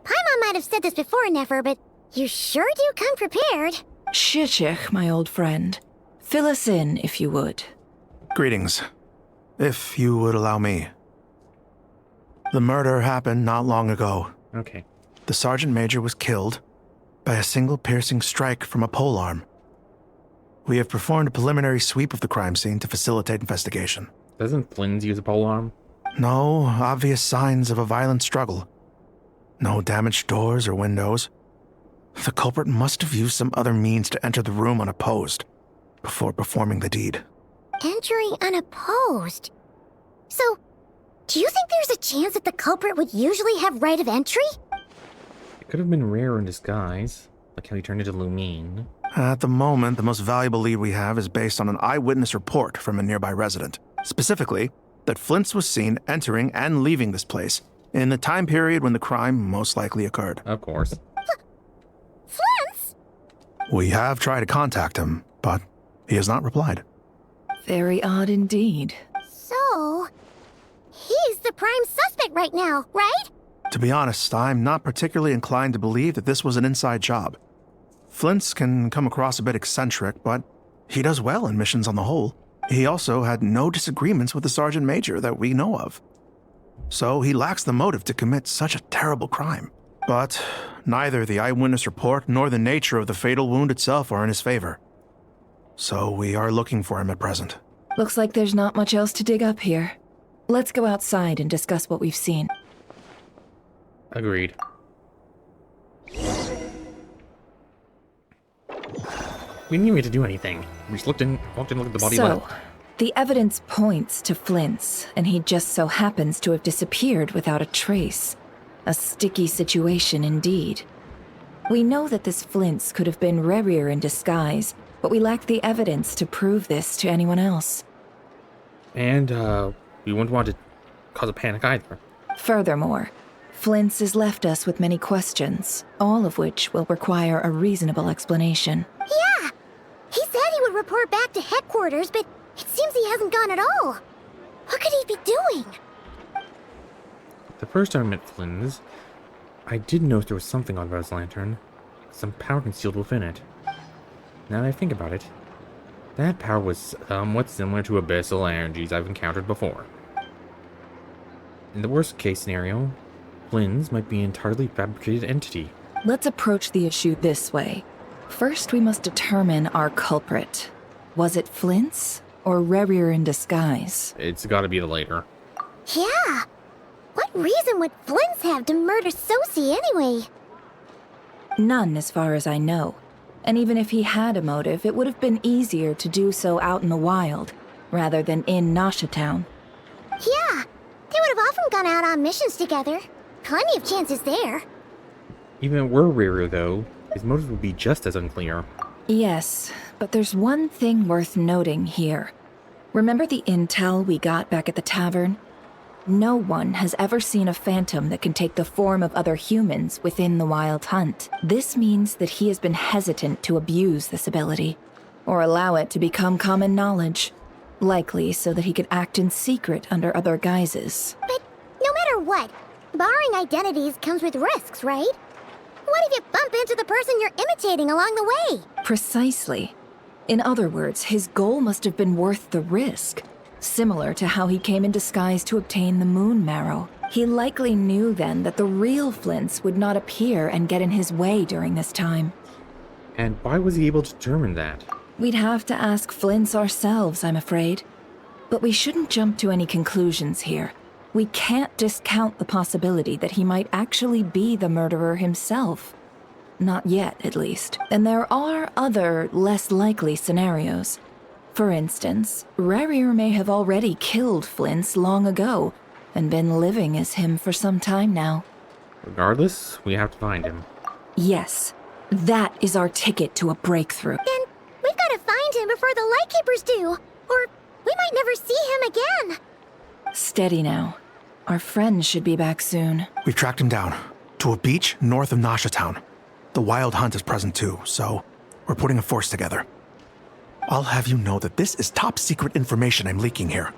Paimon might have said this before, Nefer, but you sure do come prepared. Shishich, my old friend. Fill us in, if you would. Greetings. If you would allow me. The murder happened not long ago. Okay. The Sergeant Major was killed by a single piercing strike from a polearm. We have performed a preliminary sweep of the crime scene to facilitate investigation. Doesn't Flynn's use a polearm? No obvious signs of a violent struggle. No damaged doors or windows. The culprit must have used some other means to enter the room unopposed before performing the deed. Entering unopposed? So, do you think there's a chance that the culprit would usually have right of entry? It could have been rare in disguise, like how he turned into Lumine. At the moment, the most valuable lead we have is based on an eyewitness report from a nearby resident. Specifically, that Flint's was seen entering and leaving this place in the time period when the crime most likely occurred. Of course. Flint's? We have tried to contact him, but he has not replied. Very odd indeed. So, he's the prime suspect right now, right? To be honest, I'm not particularly inclined to believe that this was an inside job. Flint's can come across a bit eccentric, but he does well in missions on the whole. He also had no disagreements with the Sergeant Major that we know of. So he lacks the motive to commit such a terrible crime. But neither the eyewitness report nor the nature of the fatal wound itself are in his favor. So we are looking for him at present. Looks like there's not much else to dig up here. Let's go outside and discuss what we've seen. Agreed. We didn't even need to do anything. We just walked in, looked at the body. So, the evidence points to Flint's, and he just so happens to have disappeared without a trace. A sticky situation indeed. We know that this Flint's could have been Rerir in disguise, but we lack the evidence to prove this to anyone else. And, we wouldn't want to cause a panic either. Furthermore, Flint's has left us with many questions, all of which will require a reasonable explanation. Yeah! He said he would report back to headquarters, but it seems he hasn't gone at all. What could he be doing? The first time I met Flynn's, I did notice there was something on Red's lantern. Some power concealed within it. Now that I think about it, that power was somewhat similar to abyssal energies I've encountered before. In the worst case scenario, Flynn's might be an entirely fabricated entity. Let's approach the issue this way. First, we must determine our culprit. Was it Flint's or Rerir in disguise? It's gotta be the later. Yeah! What reason would Flint's have to murder Sosie anyway? None, as far as I know. And even if he had a motive, it would have been easier to do so out in the wild, rather than in Nasha Town. Yeah! They would have often gone out on missions together. Plenty of chances there. Even if it were Rerir, though, his motives would be just as unclear. Yes, but there's one thing worth noting here. Remember the intel we got back at the tavern? No one has ever seen a phantom that can take the form of other humans within the Wild Hunt. This means that he has been hesitant to abuse this ability, or allow it to become common knowledge. Likely so that he could act in secret under other guises. But no matter what, borrowing identities comes with risks, right? What if you bump into the person you're imitating along the way? Precisely. In other words, his goal must have been worth the risk. Similar to how he came in disguise to obtain the moon marrow. He likely knew then that the real Flints would not appear and get in his way during this time. And why was he able to determine that? We'd have to ask Flints ourselves, I'm afraid. But we shouldn't jump to any conclusions here. We can't discount the possibility that he might actually be the murderer himself. Not yet, at least. And there are other, less likely scenarios. For instance, Rarier may have already killed Flints long ago, and been living as him for some time now. Regardless, we have to find him. Yes, that is our ticket to a breakthrough. Then we've got to find him before the Lightkeepers do, or we might never see him again. Steady now. Our friend should be back soon. We've tracked him down to a beach north of Nasha Town. The Wild Hunt is present too, so we're putting a force together. I'll have you know that this is top secret information I'm leaking here.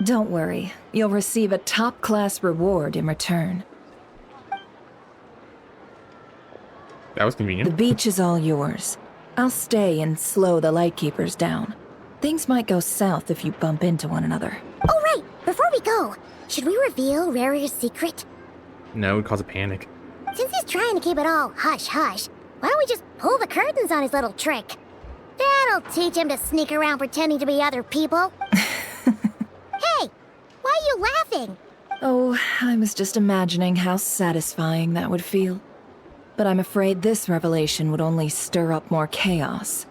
Don't worry, you'll receive a top-class reward in return. That was convenient. The beach is all yours. I'll stay and slow the Lightkeepers down. Things might go south if you bump into one another. Oh, right! Before we go, should we reveal Rarier's secret? No, it would cause a panic. Since he's trying to keep it all hush-hush, why don't we just pull the curtains on his little trick? That'll teach him to sneak around pretending to be other people. Hey, why are you laughing? Oh, I was just imagining how satisfying that would feel. But I'm afraid this revelation would only stir up more chaos.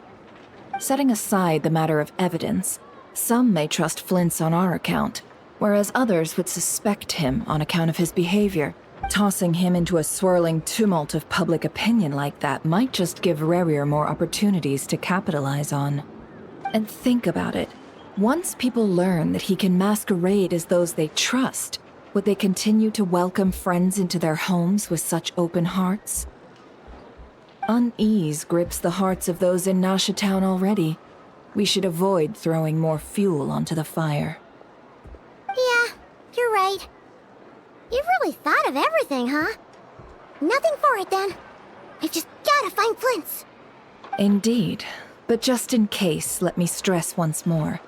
Setting aside the matter of evidence, some may trust Flint's on our account, whereas others would suspect him on account of his behavior. Tossing him into a swirling tumult of public opinion like that might just give Rarier more opportunities to capitalize on. And think about it. Once people learn that he can masquerade as those they trust, would they continue to welcome friends into their homes with such open hearts? Unease grips the hearts of those in Nasha Town already. We should avoid throwing more fuel onto the fire. Yeah, you're right. You've really thought of everything, huh? Nothing for it, then. We've just gotta find Flint's. Indeed. But just in case, let me stress once more.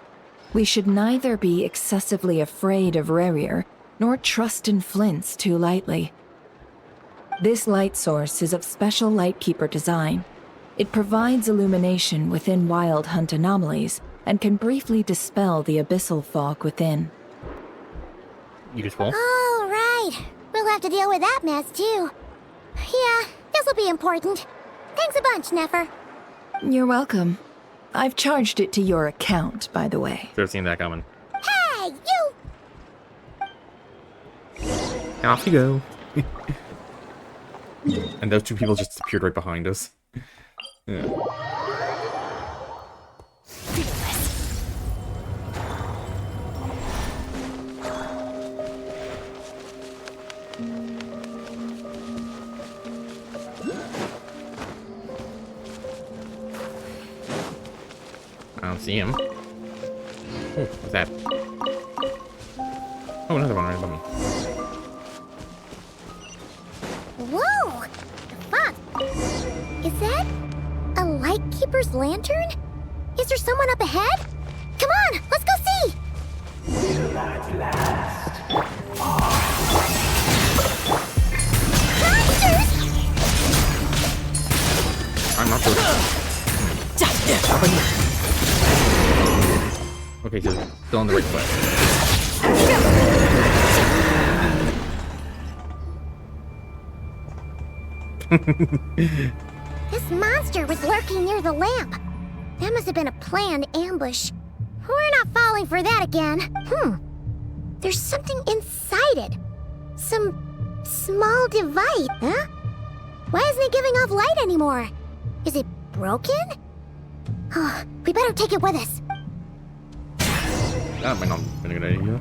We should neither be excessively afraid of Rarier, nor trust in Flint's too lightly. This light source is of special Lightkeeper design. It provides illumination within Wild Hunt anomalies, and can briefly dispel the abyssal fog within. Useful. All right. We'll have to deal with that mess, too. Yeah, this'll be important. Thanks a bunch, Nefer. You're welcome. I've charged it to your account, by the way. Should have seen that coming. Hey, you! And off you go. And those two people just appeared right behind us. Yeah. I don't see him. Oh, what's that? Oh, another one right above me. Whoa! Fuck! Is that a Lightkeeper's lantern? Is there someone up ahead? Come on, let's go see! Monsters! I'm not sure. Okay, so still on the right foot. This monster was lurking near the lamp. That must have been a planned ambush. We're not falling for that again. There's something inside it. Some small device, huh? Why isn't it giving off light anymore? Is it broken? Oh, we better take it with us. That might not have been a good idea.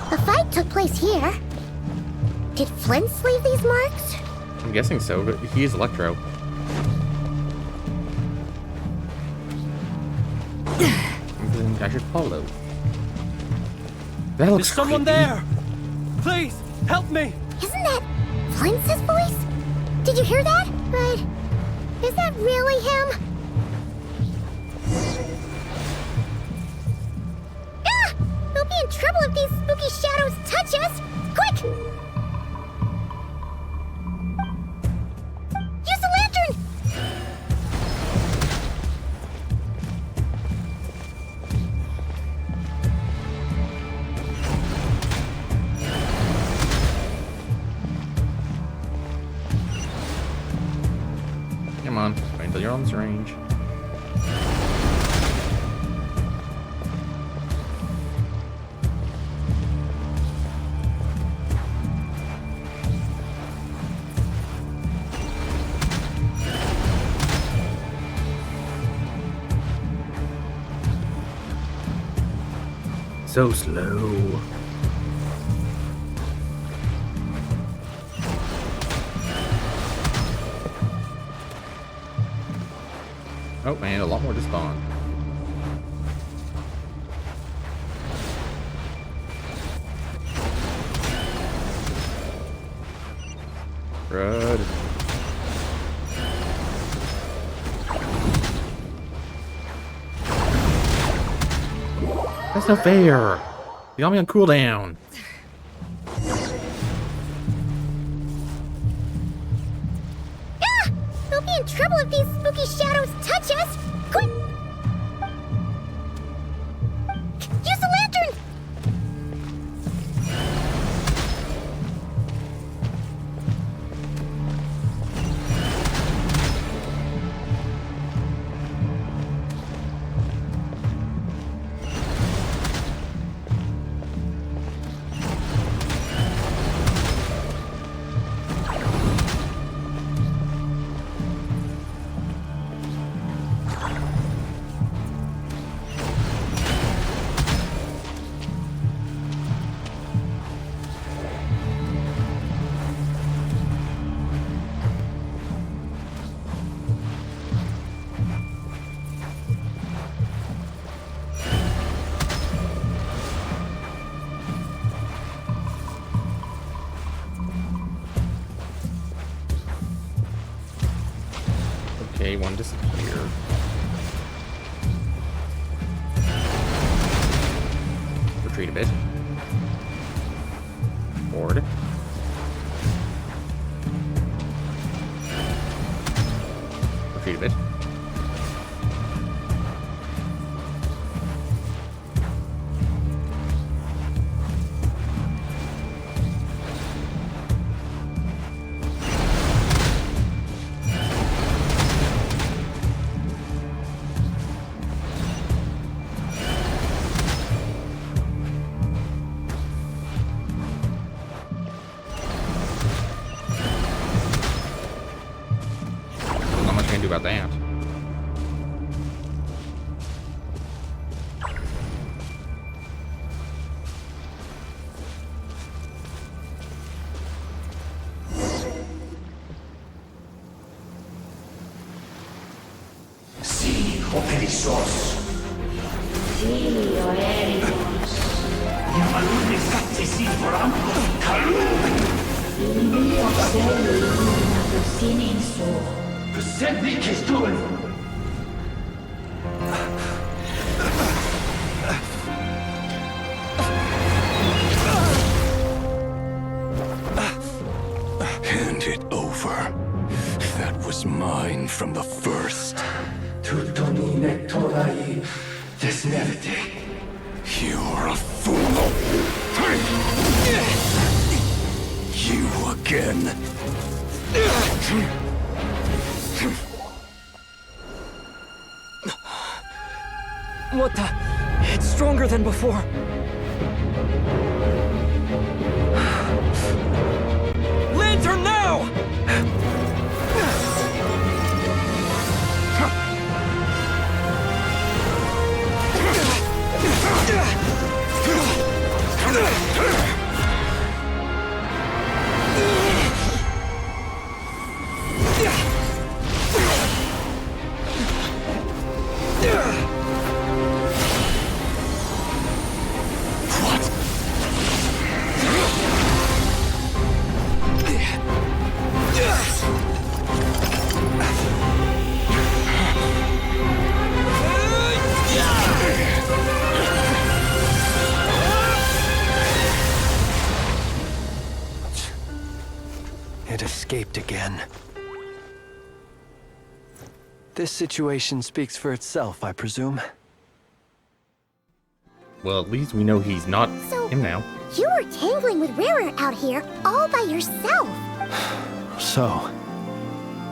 The fight took place here. Did Flint leave these marks? I'm guessing so, but he is Electro. Then I should follow. That looks Is someone creepy. there? Please, help me! Isn't that Flint's voice? Did you hear that? But is that really him? Ah! We'll be in trouble if these spooky shadows touch us! Quick! Use the lantern! Come on, wait until you're on this range. So slow. Oh man, a lot more to spawn. Rud. That's not fair. You got me on cooldown. Ah! We'll be in trouble if these spooky shadows touch us! Quick! Use the lantern! Okay, one disappeared. Retreat a bit. Forward. Retreat a bit. Not much I can do about that. Sí, Operisos. Sí, Oericos. Yamalun Ecatesi Foramco, Kalun. Mio Sellu, Siniso. Sedni Kistun. Hand it over. That was mine from the first. Tutoni Nectorai, Desnevite. You're a fool. You again. What the? It's stronger than before. Lantern now! conflict again. This situation speaks for itself, I presume. Well, at least we know he's not him now. You were tangling with Rarer out here all by yourself. So,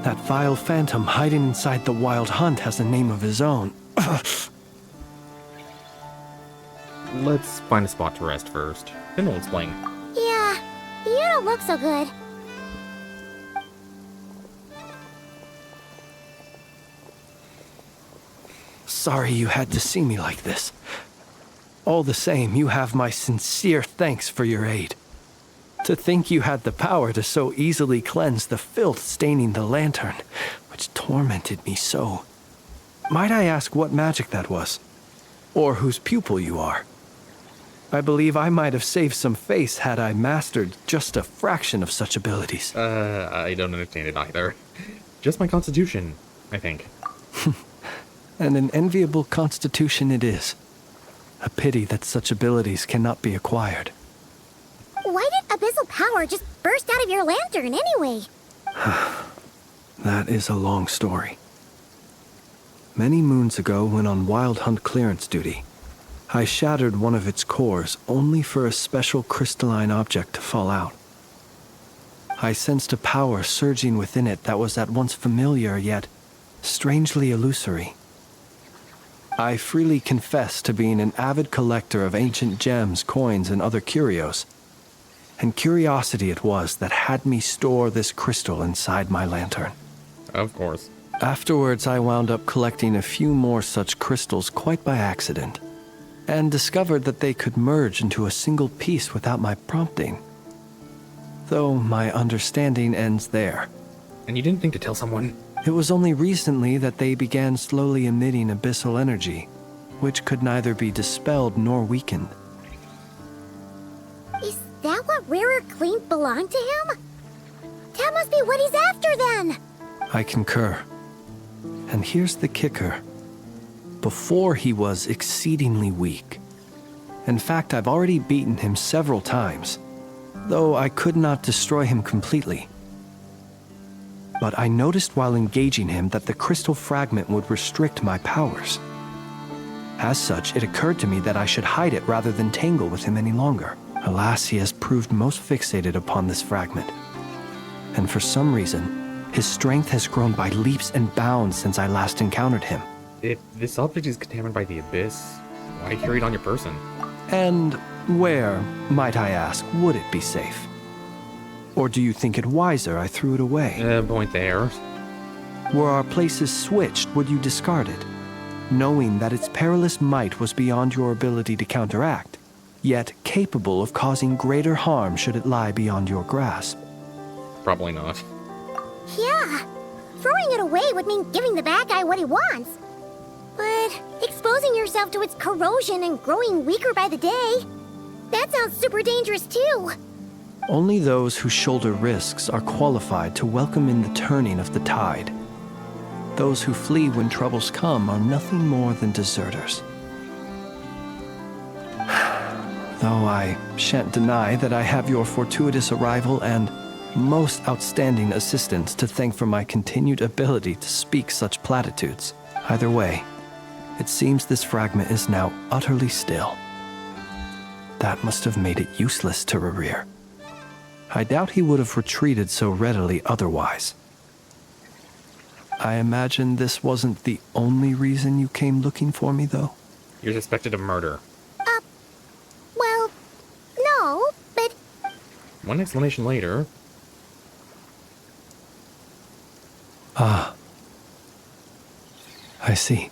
that vile phantom hiding inside the Wild Hunt has a name of his own. Let's find a spot to rest first. Then we'll explain. Yeah, you don't look so good. Sorry you had to see me like this. All the same, you have my sincere thanks for your aid. To think you had the power to so easily cleanse the filth staining the lantern, which tormented me so. Might I ask what magic that was? Or whose pupil you are? I believe I might have saved some face had I mastered just a fraction of such abilities. I don't understand it either. Just my constitution, I think. And an enviable constitution it is. A pity that such abilities cannot be acquired. Why did abyssal power just burst out of your lantern anyway? That is a long story. Many moons ago, when on Wild Hunt clearance duty, I shattered one of its cores only for a special crystalline object to fall out. I sensed a power surging within it that was at once familiar yet strangely illusory. I freely confess to being an avid collector of ancient gems, coins, and other curios. And curiosity it was that had me store this crystal inside my lantern. Of course. Afterwards, I wound up collecting a few more such crystals quite by accident, and discovered that they could merge into a single piece without my prompting. Though my understanding ends there. And you didn't think to tell someone? It was only recently that they began slowly emitting abyssal energy, which could neither be dispelled nor weakened. Is that what Rarer claimed belonged to him? That must be what he's after then! I concur. And here's the kicker. Before he was exceedingly weak. In fact, I've already beaten him several times, though I could not destroy him completely. But I noticed while engaging him that the crystal fragment would restrict my powers. As such, it occurred to me that I should hide it rather than tangle with him any longer. Alas, he has proved most fixated upon this fragment. And for some reason, his strength has grown by leaps and bounds since I last encountered him. If this object is contaminated by the abyss, why carry it on your person? And where, might I ask, would it be safe? Or do you think it wiser I threw it away? Point there. Were our places switched, would you discard it? Knowing that its perilous might was beyond your ability to counteract, yet capable of causing greater harm should it lie beyond your grasp. Probably not. Yeah, throwing it away would mean giving the bad guy what he wants. But exposing yourself to its corrosion and growing weaker by the day, that sounds super dangerous too. Only those who shoulder risks are qualified to welcome in the turning of the tide. Those who flee when troubles come are nothing more than deserters. Though I shan't deny that I have your fortuitous arrival and most outstanding assistance to thank for my continued ability to speak such platitudes. Either way, it seems this fragment is now utterly still. That must have made it useless to Rarir. I doubt he would have retreated so readily otherwise. I imagine this wasn't the only reason you came looking for me, though? You're suspected of murder. Well, no, but... One explanation later. Ah. I see.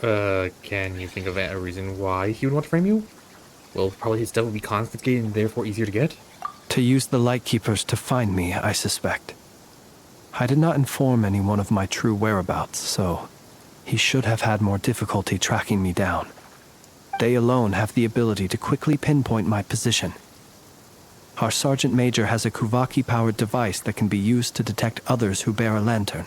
Can you think of a reason why he would want to frame you? Well, probably his stuff would be confiscated and therefore easier to get? To use the Lightkeepers to find me, I suspect. I did not inform anyone of my true whereabouts, so he should have had more difficulty tracking me down. They alone have the ability to quickly pinpoint my position. Our Sergeant Major has a Kuvaki-powered device that can be used to detect others who bear a lantern.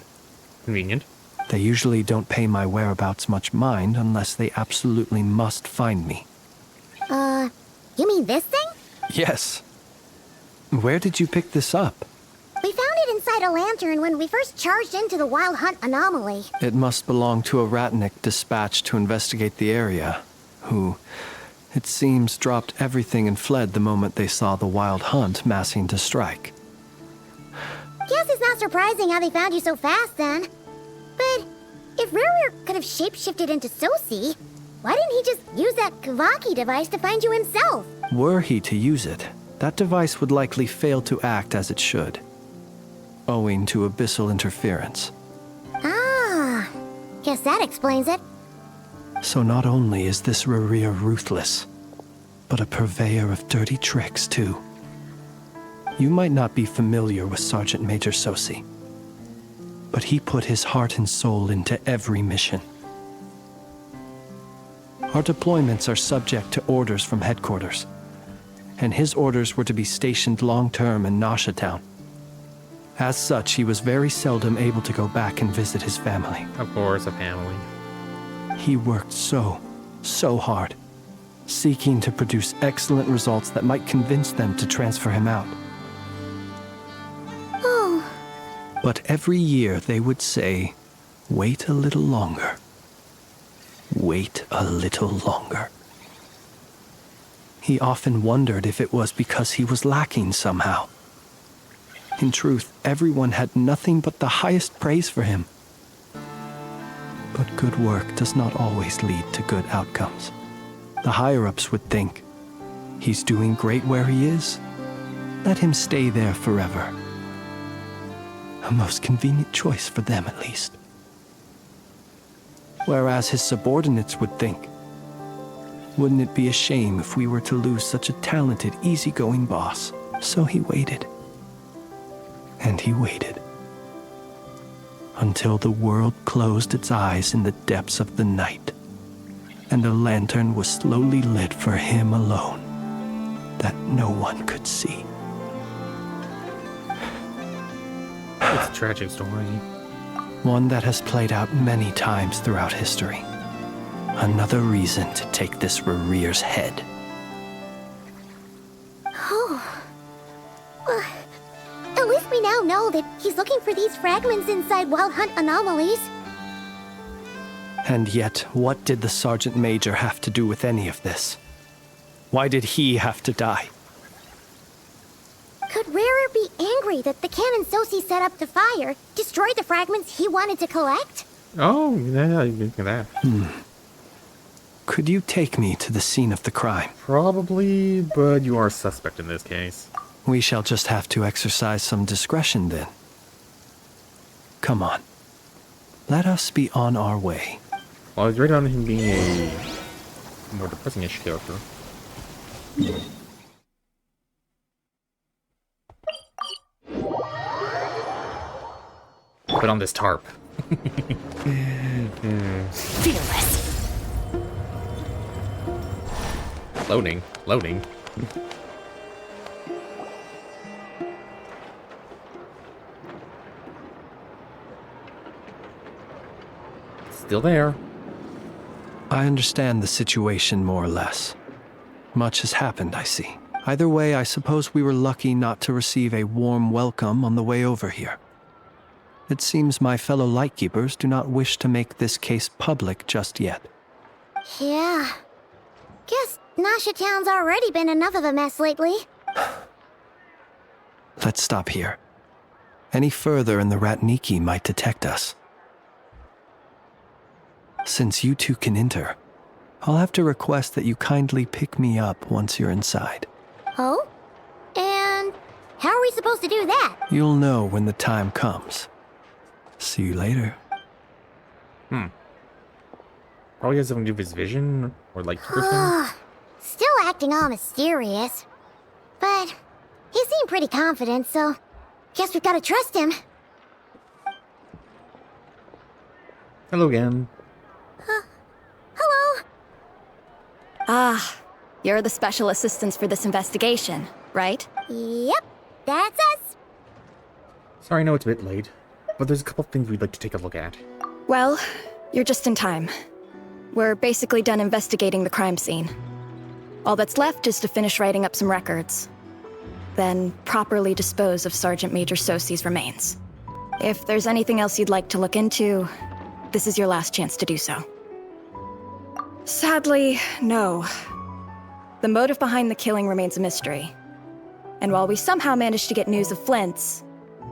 Convenient. They usually don't pay my whereabouts much mind unless they absolutely must find me. You mean this thing? Yes. Where did you pick this up? We found it inside inside a lantern when we first charged into the Wild Hunt anomaly. It must belong to a Ratnik dispatched to investigate the area, who, it seems, dropped everything and fled the moment they saw the Wild Hunt massing to strike. Guess it's not surprising how they found you so fast, then. But if Rerir could have shapeshifted into Sosi, why didn't he just use that Kavaki device to find you himself? Were he to use it, that device would likely fail to act as it should, owing to abyssal interference. Ah, guess that explains it. So not only is this Rerir ruthless, but a purveyor of dirty tricks, too. You might not be familiar with Sergeant Major Sosi, but he put his heart and soul into every mission. Our deployments are subject to orders from headquarters, and his orders were to be stationed long-term in Nasha Town. As such, he was very seldom able to go back and visit his family. Of course, a family. He worked so hard, seeking to produce excellent results that might convince them to transfer him out. Oh. But every year they would say, wait a little longer. Wait a little longer. He often wondered if it was because he was lacking somehow. In truth, everyone had nothing but the highest praise for him. But good work does not always lead to good outcomes. The higher-ups would think, he's doing great where he is. Let him stay there forever. A most convenient choice for them, at least. Whereas his subordinates would think, wouldn't it be a shame if we were to lose such a talented, easygoing boss? So he waited. And he waited. Until the world closed its eyes in the depths of the night, and a lantern was slowly lit for him alone, that no one could see. It's a tragic story. One that has played out many times throughout history. Another reason to take this Rerir's head. Oh. Well, at least we now know that he's looking for these fragments inside Wild Hunt anomalies. And yet, what did the Sergeant Major have to do with any of this? Why did he have to die? Could Rerir be angry that the cannon Sosi set up to fire destroyed the fragments he wanted to collect? Oh, yeah, you can that. Could you take me to the scene of the crime? Probably, but you are a suspect in this case. We shall just have to exercise some discretion then. Come on. Let us be on our way. Well, I was right on him being a more depressing-ish character. Put on this tarp. Fearless. Loading. Still there. I understand the situation more or less. Much has happened, I see. Either way, I suppose we were lucky not to receive a warm welcome on the way over here. It seems my fellow Lightkeepers do not wish to make this case public just yet. Yeah. Guess Nasha Town's already been enough of a mess lately. Let's stop here. Any further and the Ratniki might detect us. Since you two can enter, I'll have to request that you kindly pick me up once you're inside. Oh? And how are we supposed to do that? You'll know when the time comes. See you later. Probably has something to do with his vision or like thing. Still acting all mysterious. But he seemed pretty confident, so guess we've got to trust him. Hello again. Hello. Ah, you're the special assistants for this investigation, right? Yep, that's us. Sorry, I know it's a bit late, but there's a couple things we'd like to take a look at. Well, you're just in time. We're basically done investigating the crime scene. All that's left is to finish writing up some records. Then properly dispose of Sergeant Major Sosi's remains. If there's anything else you'd like to look into, this is your last chance to do so. Sadly, no. The motive behind the killing remains a mystery. And while we somehow managed to get news of Flint's,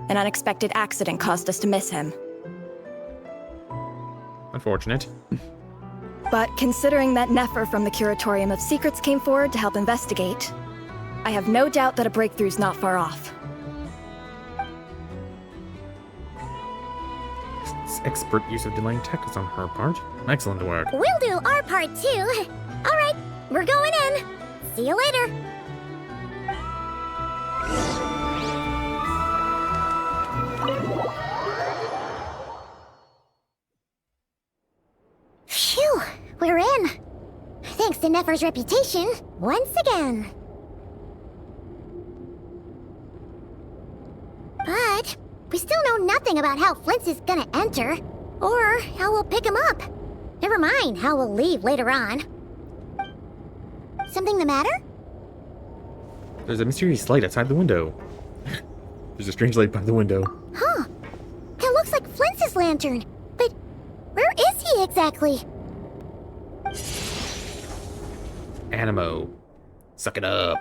an unexpected accident caused us to miss him. Unfortunate. But considering that Nefer from the Curatorium of Secrets came forward to help investigate, I have no doubt that a breakthrough's not far off. Expert use of delaying tech is on her part. Excellent work. We'll do our part too. All right, we're going in. See you later. Phew, we're in. Thanks to Nefer's reputation, once again. But we still know nothing about how Flint's is gonna enter, or how we'll pick him up. Never mind how we'll leave later on. Something the matter? There's a mysterious light outside the window. There's a strange light by the window. Huh. It looks like Flint's lantern. But where is he exactly? Animo. Suck it up.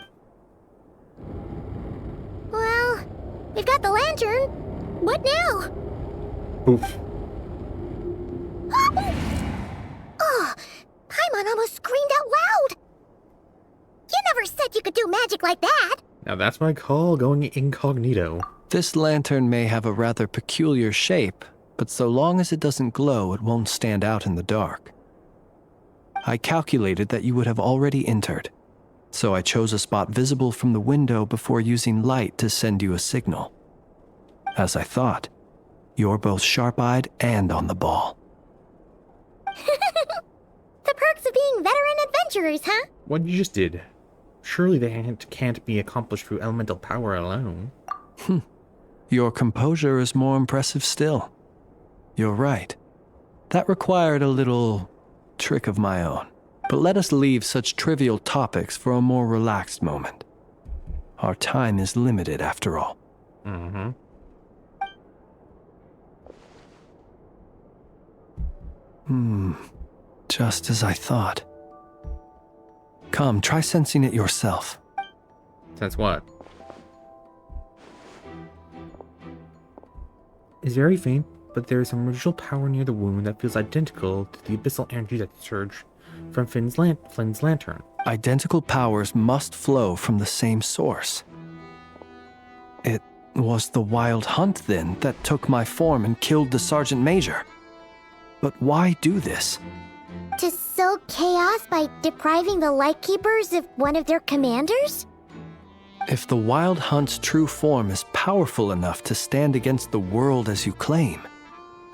Well, we've got the lantern. What now? Oof. Oh, Paimon almost screamed out loud. You never said you could do magic like that. Now that's what I call going incognito. This lantern may have a rather peculiar shape, but so long as it doesn't glow, it won't stand out in the dark. I calculated that you would have already entered, so I chose a spot visible from the window before using light to send you a signal. As I thought, you're both sharp-eyed and on the ball. The perks of being veteran adventurers, huh? What you just did. Surely they can't be accomplished through elemental power alone. Your composure is more impressive still. You're right. That required a little trick of my own. But let us leave such trivial topics for a more relaxed moment. Our time is limited after all. Mm-hmm. Just as I thought. Come, try sensing it yourself. Sense what? It's very faint, but there is some residual power near the wound that feels identical to the abyssal energy that surged from Flynn's lantern. Identical powers must flow from the same source. It was the Wild Hunt, then, that took my form and killed the Sergeant Major. But why do this? To sow chaos by depriving the Lightkeepers of one of their commanders? If the Wild Hunt's true form is powerful enough to stand against the world as you claim,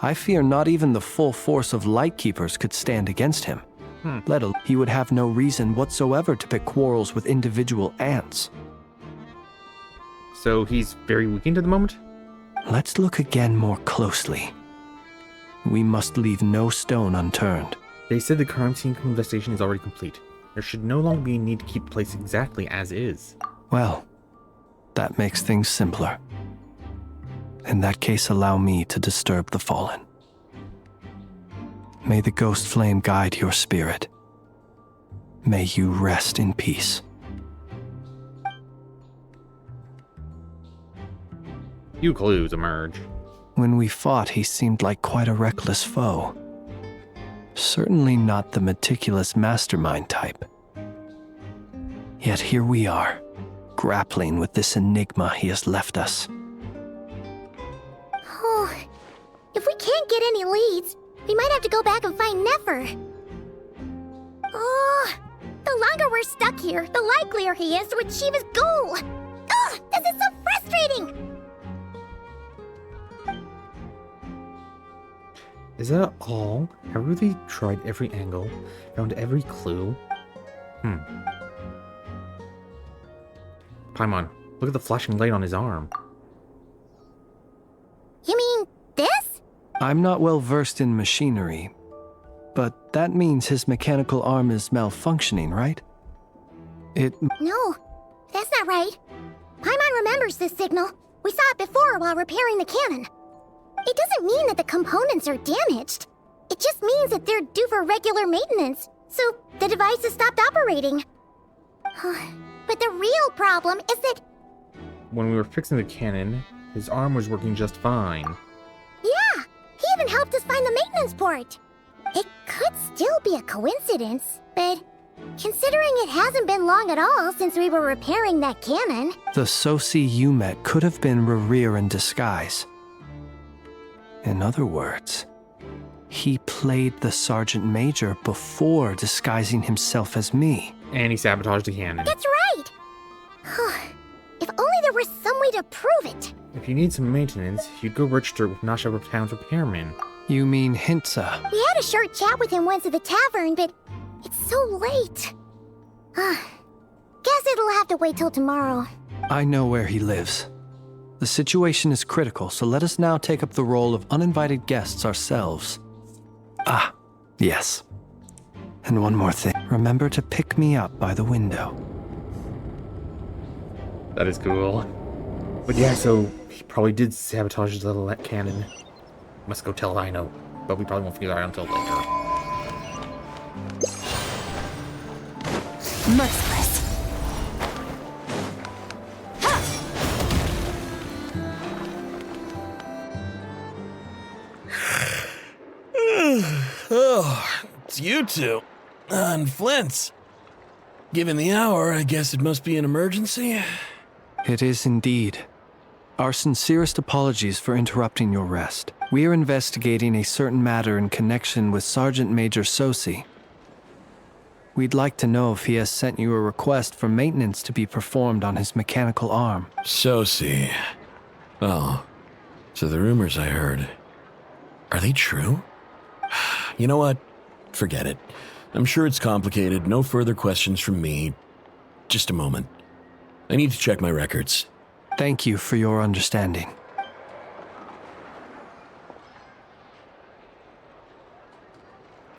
I fear not even the full force of Lightkeepers could stand against him. Let alone he would have no reason whatsoever to pick quarrels with individual ants. So he's very weakened at the moment? Let's look again more closely. We must leave no stone unturned. They said the crime scene investigation is already complete. There should no longer be a need to keep the place exactly as is. Well, that makes things simpler. In that case, allow me to disturb the fallen. May the ghost flame guide your spirit. May you rest in peace. Few clues emerge. When we fought, he seemed like quite a reckless foe. Certainly not the meticulous mastermind type. Yet here we are, grappling with this enigma he has left us. Oh, if we can't get any leads, we might have to go back and find Nefer. Oh, the longer we're stuck here, the likelier he is to achieve his goal. Ugh, this is so frustrating! Is that all? Have we really tried every angle? Found every clue? Paimon, look at the flashing light on his arm. You mean this? I'm not well versed in machinery, but that means his mechanical arm is malfunctioning, right? No, that's not right. Paimon remembers this signal. We saw it before while repairing the cannon. It doesn't mean that the components are damaged. It just means that they're due for regular maintenance, so the device has stopped operating. But the real problem is that... When we were fixing the cannon, his arm was working just fine. Yeah, he even helped us find the maintenance port. It could still be a coincidence, but considering it hasn't been long at all since we were repairing that cannon... The Sosi you met could have been Rerir in disguise. In other words, he played the Sergeant Major before disguising himself as me. And he sabotaged the cannon. That's right! If only there were some way to prove it. If you need some maintenance, you'd go register with Nasha Town's repairman. You mean Hintsa? We had a short chat with him once at the tavern, but it's so late. Guess it'll have to wait till tomorrow. I know where he lives. The situation is critical, so let us now take up the role of uninvited guests ourselves. Ah, yes. And one more thing. Remember to pick me up by the window. That is cool. But yeah, so he probably did sabotage his little cannon. Must go tell Rhino, but we probably won't figure that out until later. Merciless. Oh, it's you two. And Flint's. Given the hour, I guess it must be an emergency. It is indeed. Our sincerest apologies for interrupting your rest. We are investigating a certain matter in connection with Sergeant Major Sosi. We'd like to know if he has sent you a request for maintenance to be performed on his mechanical arm. Sosi. Oh, so the rumors I heard, are they true? You know what? Forget it. I'm sure it's complicated. No further questions from me. Just a moment. I need to check my records. Thank you for your understanding.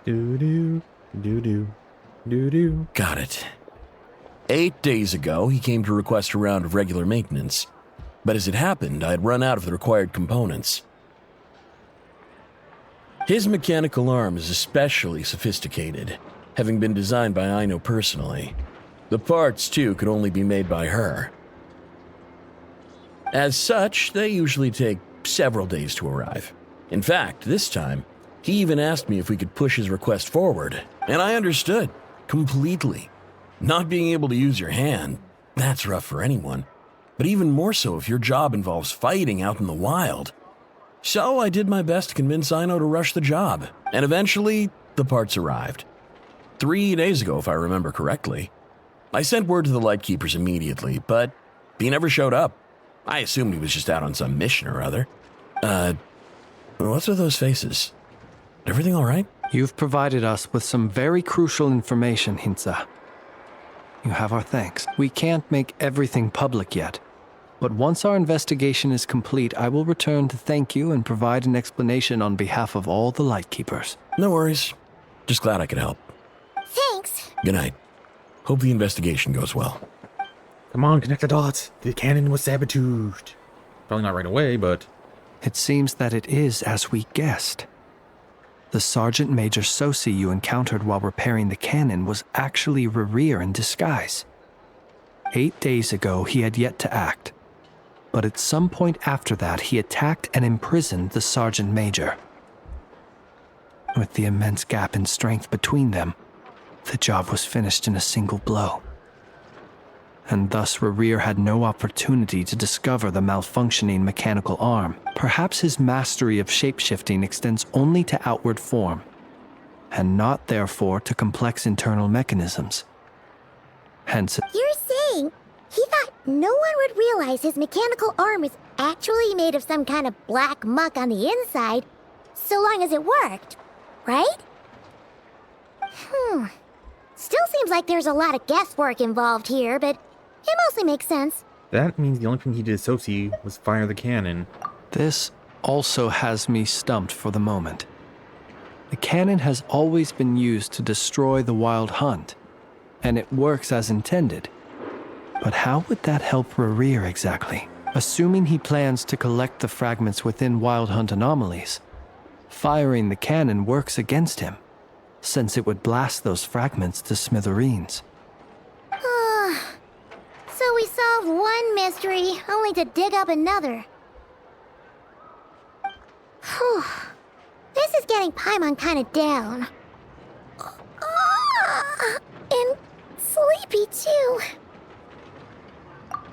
Doo-doo, doo-doo, doo-doo. Got it. 8 days ago, he came to request a round of regular maintenance. But as it happened, I had run out of the required components. His mechanical arm is especially sophisticated, having been designed by Aino personally. The parts, too, could only be made by her. As such, they usually take several days to arrive. In fact, this time, he even asked me if we could push his request forward, and I understood, completely. Not being able to use your hand, that's rough for anyone, but even more so if your job involves fighting out in the wild. So I did my best to convince Aino to rush the job, and eventually, the parts arrived. 3 days ago, if I remember correctly. I sent word to the Lightkeepers immediately, but he never showed up. I assumed he was just out on some mission or other. What's with those faces? Everything all right? You've provided us with some very crucial information, Hintsa. You have our thanks. We can't make everything public yet, but once our investigation is complete, I will return to thank you and provide an explanation on behalf of all the Lightkeepers. No worries. Just glad I could help. Thanks. Good night. Hope the investigation goes well. Come on, connect the dots. The cannon was sabotaged. Probably not right away, but... It seems that it is as we guessed. The Sergeant Major Sosi you encountered while repairing the cannon was actually Rerir in disguise. 8 days ago, he had yet to act. But at some point after that, he attacked and imprisoned the Sergeant Major. With the immense gap in strength between them, the job was finished in a single blow. And thus Rerir had no opportunity to discover the malfunctioning mechanical arm. Perhaps his mastery of shapeshifting extends only to outward form, and not therefore to complex internal mechanisms. Hence, You're saying he thought no one would realize his mechanical arm is actually made of some kind of black muck on the inside, so long as it worked, right? Still seems like there's a lot of guesswork involved here, but it mostly makes sense. That means the only thing he did to Sosi was fire the cannon. this also has me stumped for the moment. The cannon has always been used to destroy the Wild Hunt, and it works as intended. But how would that help Rerir exactly? Assuming he plans to collect the fragments within Wild Hunt anomalies, firing the cannon works against him, since it would blast those fragments to smithereens. So we solved one mystery, only to dig up another. Whew. This is getting Paimon kind of down. And sleepy, too.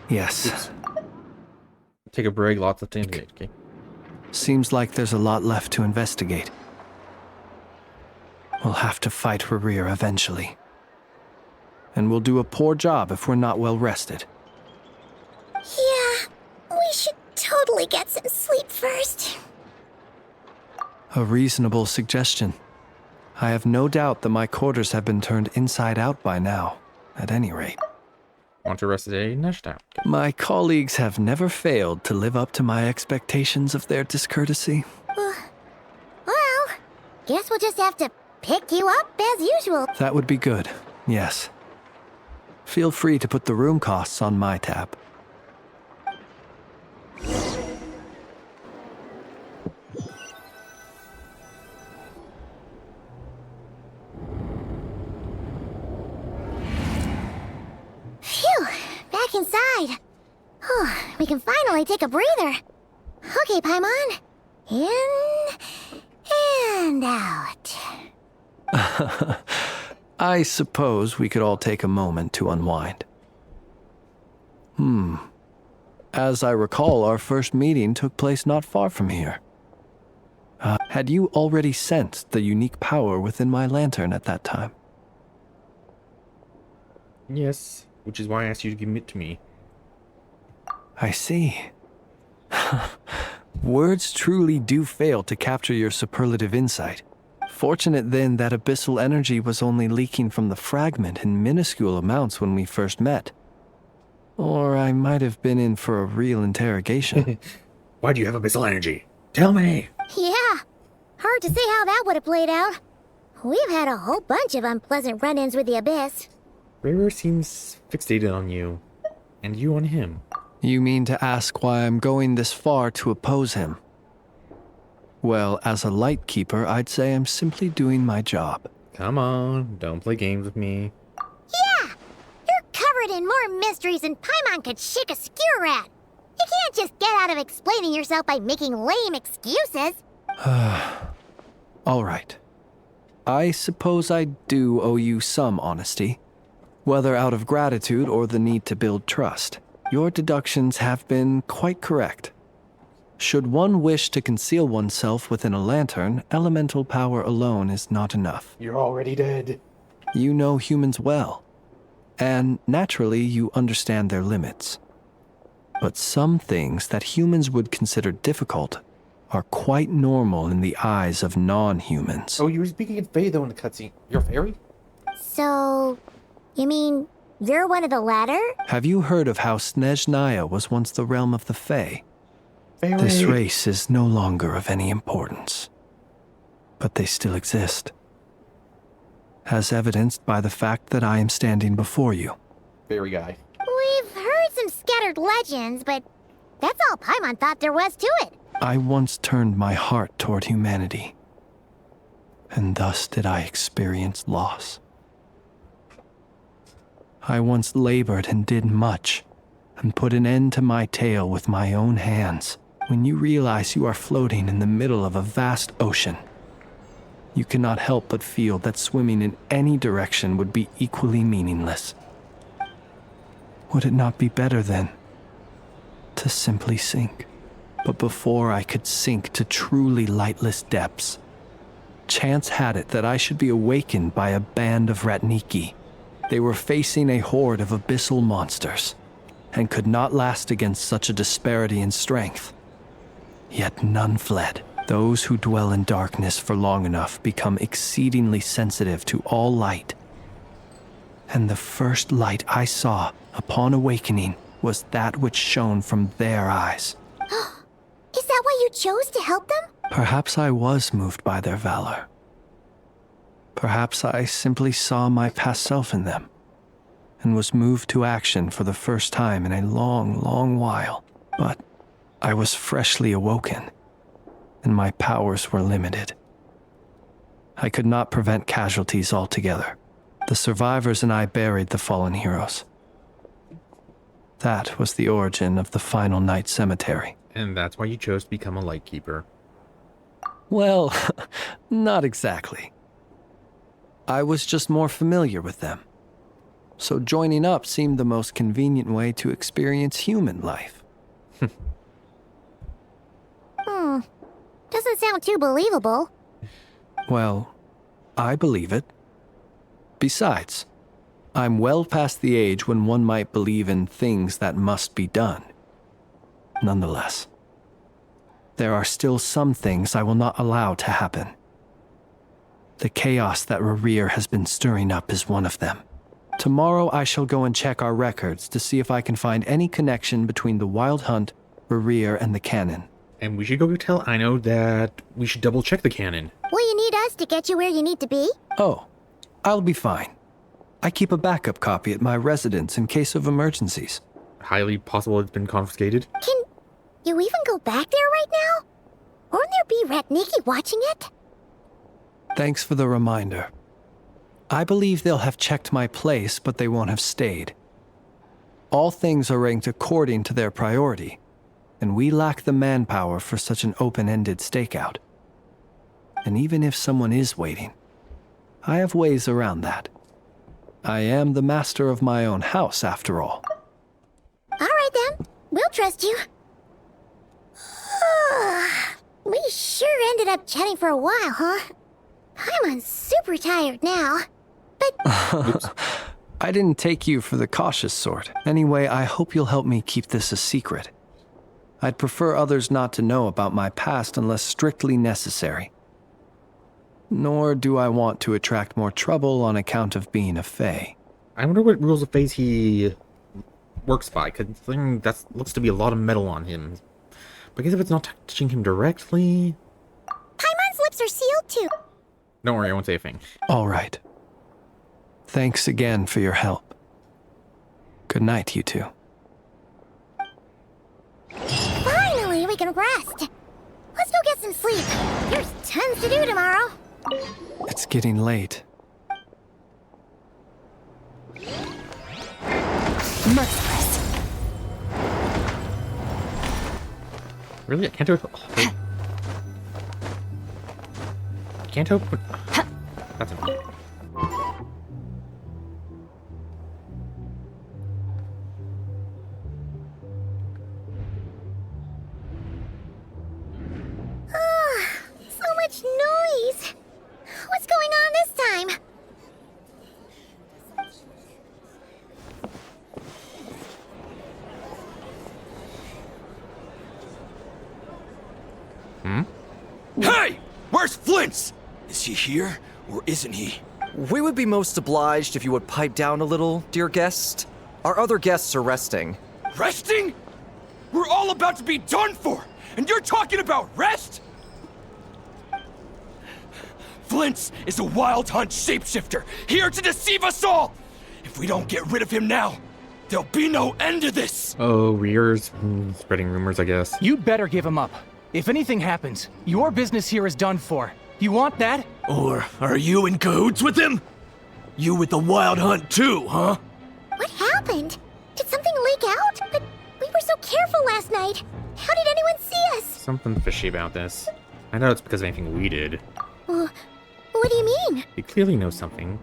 Yes. Take a break, lots of things. Okay. Seems like there's a lot left to investigate. We'll have to fight for rear eventually. And we'll do a poor job if we're not well rested. Yeah, we should totally get some sleep first. A reasonable suggestion. I have no doubt that my quarters have been turned inside out by now, at any rate. Want to rest today? Next out. My colleagues have never failed to live up to my expectations of their discourtesy. Well, guess we'll just have to pick you up as usual. That would be good, yes. Feel free to put the room costs on my tab. Phew, back inside. We can finally take a breather. Okay, Paimon. In and out. I suppose we could all take a moment to unwind. As I recall, our first meeting took place not far from here. Had you already sensed the unique power within my lantern at that time? Yes, which is why I asked you to give it to me. I see. Words truly do fail to capture your superlative insight. Fortunate then that abyssal energy was only leaking from the fragment in minuscule amounts when we first met. Or I might have been in for a real interrogation. Why do you have abyssal energy? Tell me! Yeah, hard to say how that would have played out. We've had a whole bunch of unpleasant run-ins with the Abyss. Raywer seems fixated on you, and you on him. You mean to ask why I'm going this far to oppose him? Well, as a light keeper, I'd say I'm simply doing my job. Come on, don't play games with me. Yeah! You're covered in more mysteries than Paimon could shake a skewer at. You can't just get out of explaining yourself by making lame excuses. All right. I suppose I do owe you some honesty. Whether out of gratitude or the need to build trust, your deductions have been quite correct. Should one wish to conceal oneself within a lantern, elemental power alone is not enough. You're already dead. You know humans well, and naturally you understand their limits. But some things that humans would consider difficult are quite normal in the eyes of non-humans. Oh, you were speaking in Fae though in the cutscene. You're a fairy? So, you mean you're one of the latter? Have you heard of how Snezhnaya was once the realm of the Fae? Fairy. This race is no longer of any importance, but they still exist, as evidenced by the fact that I am standing before you. Fairy guy. We've heard some scattered legends, but that's all Paimon thought there was to it. I once turned my heart toward humanity, and thus did I experience loss. I once labored and did much, and put an end to my tale with my own hands. When you realize you are floating in the middle of a vast ocean, you cannot help but feel that swimming in any direction would be equally meaningless. Would it not be better, then, to simply sink? But before I could sink to truly lightless depths, chance had it that I should be awakened by a band of Ratniki. They were facing a horde of abyssal monsters, and could not last against such a disparity in strength. Yet none fled. Those who dwell in darkness for long enough become exceedingly sensitive to all light. And the first light I saw upon awakening was that which shone from their eyes. Is that why you chose to help them? Perhaps I was moved by their valor. Perhaps I simply saw my past self in them, and was moved to action for the first time in a long, long while. But I was freshly awoken, and my powers were limited. I could not prevent casualties altogether. The survivors and I buried the fallen heroes. That was the origin of the final night cemetery. And that's why you chose to become a Lightkeeper. Well, not exactly. I was just more familiar with them. So joining up seemed the most convenient way to experience human life. Doesn't sound too believable. Well, I believe it. Besides, I'm well past the age when one might believe in things that must be done. Nonetheless, there are still some things I will not allow to happen. The chaos that Rerir has been stirring up is one of them. Tomorrow I shall go and check our records to see if I can find any connection between the Wild Hunt, Rerir, and the canon. And we should go tell Aino that we should double check the canon. Will you need us to get you where you need to be? Oh, I'll be fine. I keep a backup copy at my residence in case of emergencies. Highly possible it's been confiscated. Can you even go back there right now? Won't there be Rat Nikki watching it? Thanks for the reminder. I believe they'll have checked my place, but they won't have stayed. All things are ranked according to their priority, and we lack the manpower for such an open-ended stakeout. And even if someone is waiting, I have ways around that. I am the master of my own house, after all. All right then, we'll trust you. We sure ended up chatting for a while, huh? I'm super tired now. But I didn't take you for the cautious sort. Anyway, I hope you'll help me keep this a secret. I'd prefer others not to know about my past unless strictly necessary. Nor do I want to attract more trouble on account of being a Fae. I wonder what rules of phase he works by, considering that looks to be a lot of metal on him. But I guess if it's not touching him directly... Paimon's lips are sealed too. Don't worry, I won't say a thing. All right. Thanks again for your help. Good night, you two. Finally, we can rest. Let's go get some sleep. There's tons to do tomorrow. It's getting late. Merciless. Really? I can't do it. Oh, I can't open. That's enough. So much noise. What's going on this time? Hey! Where's Flint's? Is he here, or isn't he? We would be most obliged if you would pipe down a little, dear guest. Our other guests are resting. Resting? We're all about to be done for, and you're talking about rest? Flint's is a Wild Hunt shapeshifter, here to deceive us all! If we don't get rid of him now, there'll be no end to this! Oh, Rear's spreading rumors, I guess. You better give him up. If anything happens, your business here is done for. You want that? Or are you in cahoots with him? You with the Wild Hunt too, huh? What happened? Did something leak out? But we were so careful last night. How did anyone see us? Something fishy about this. I know it's because of anything we did. What do you mean? He clearly knows something.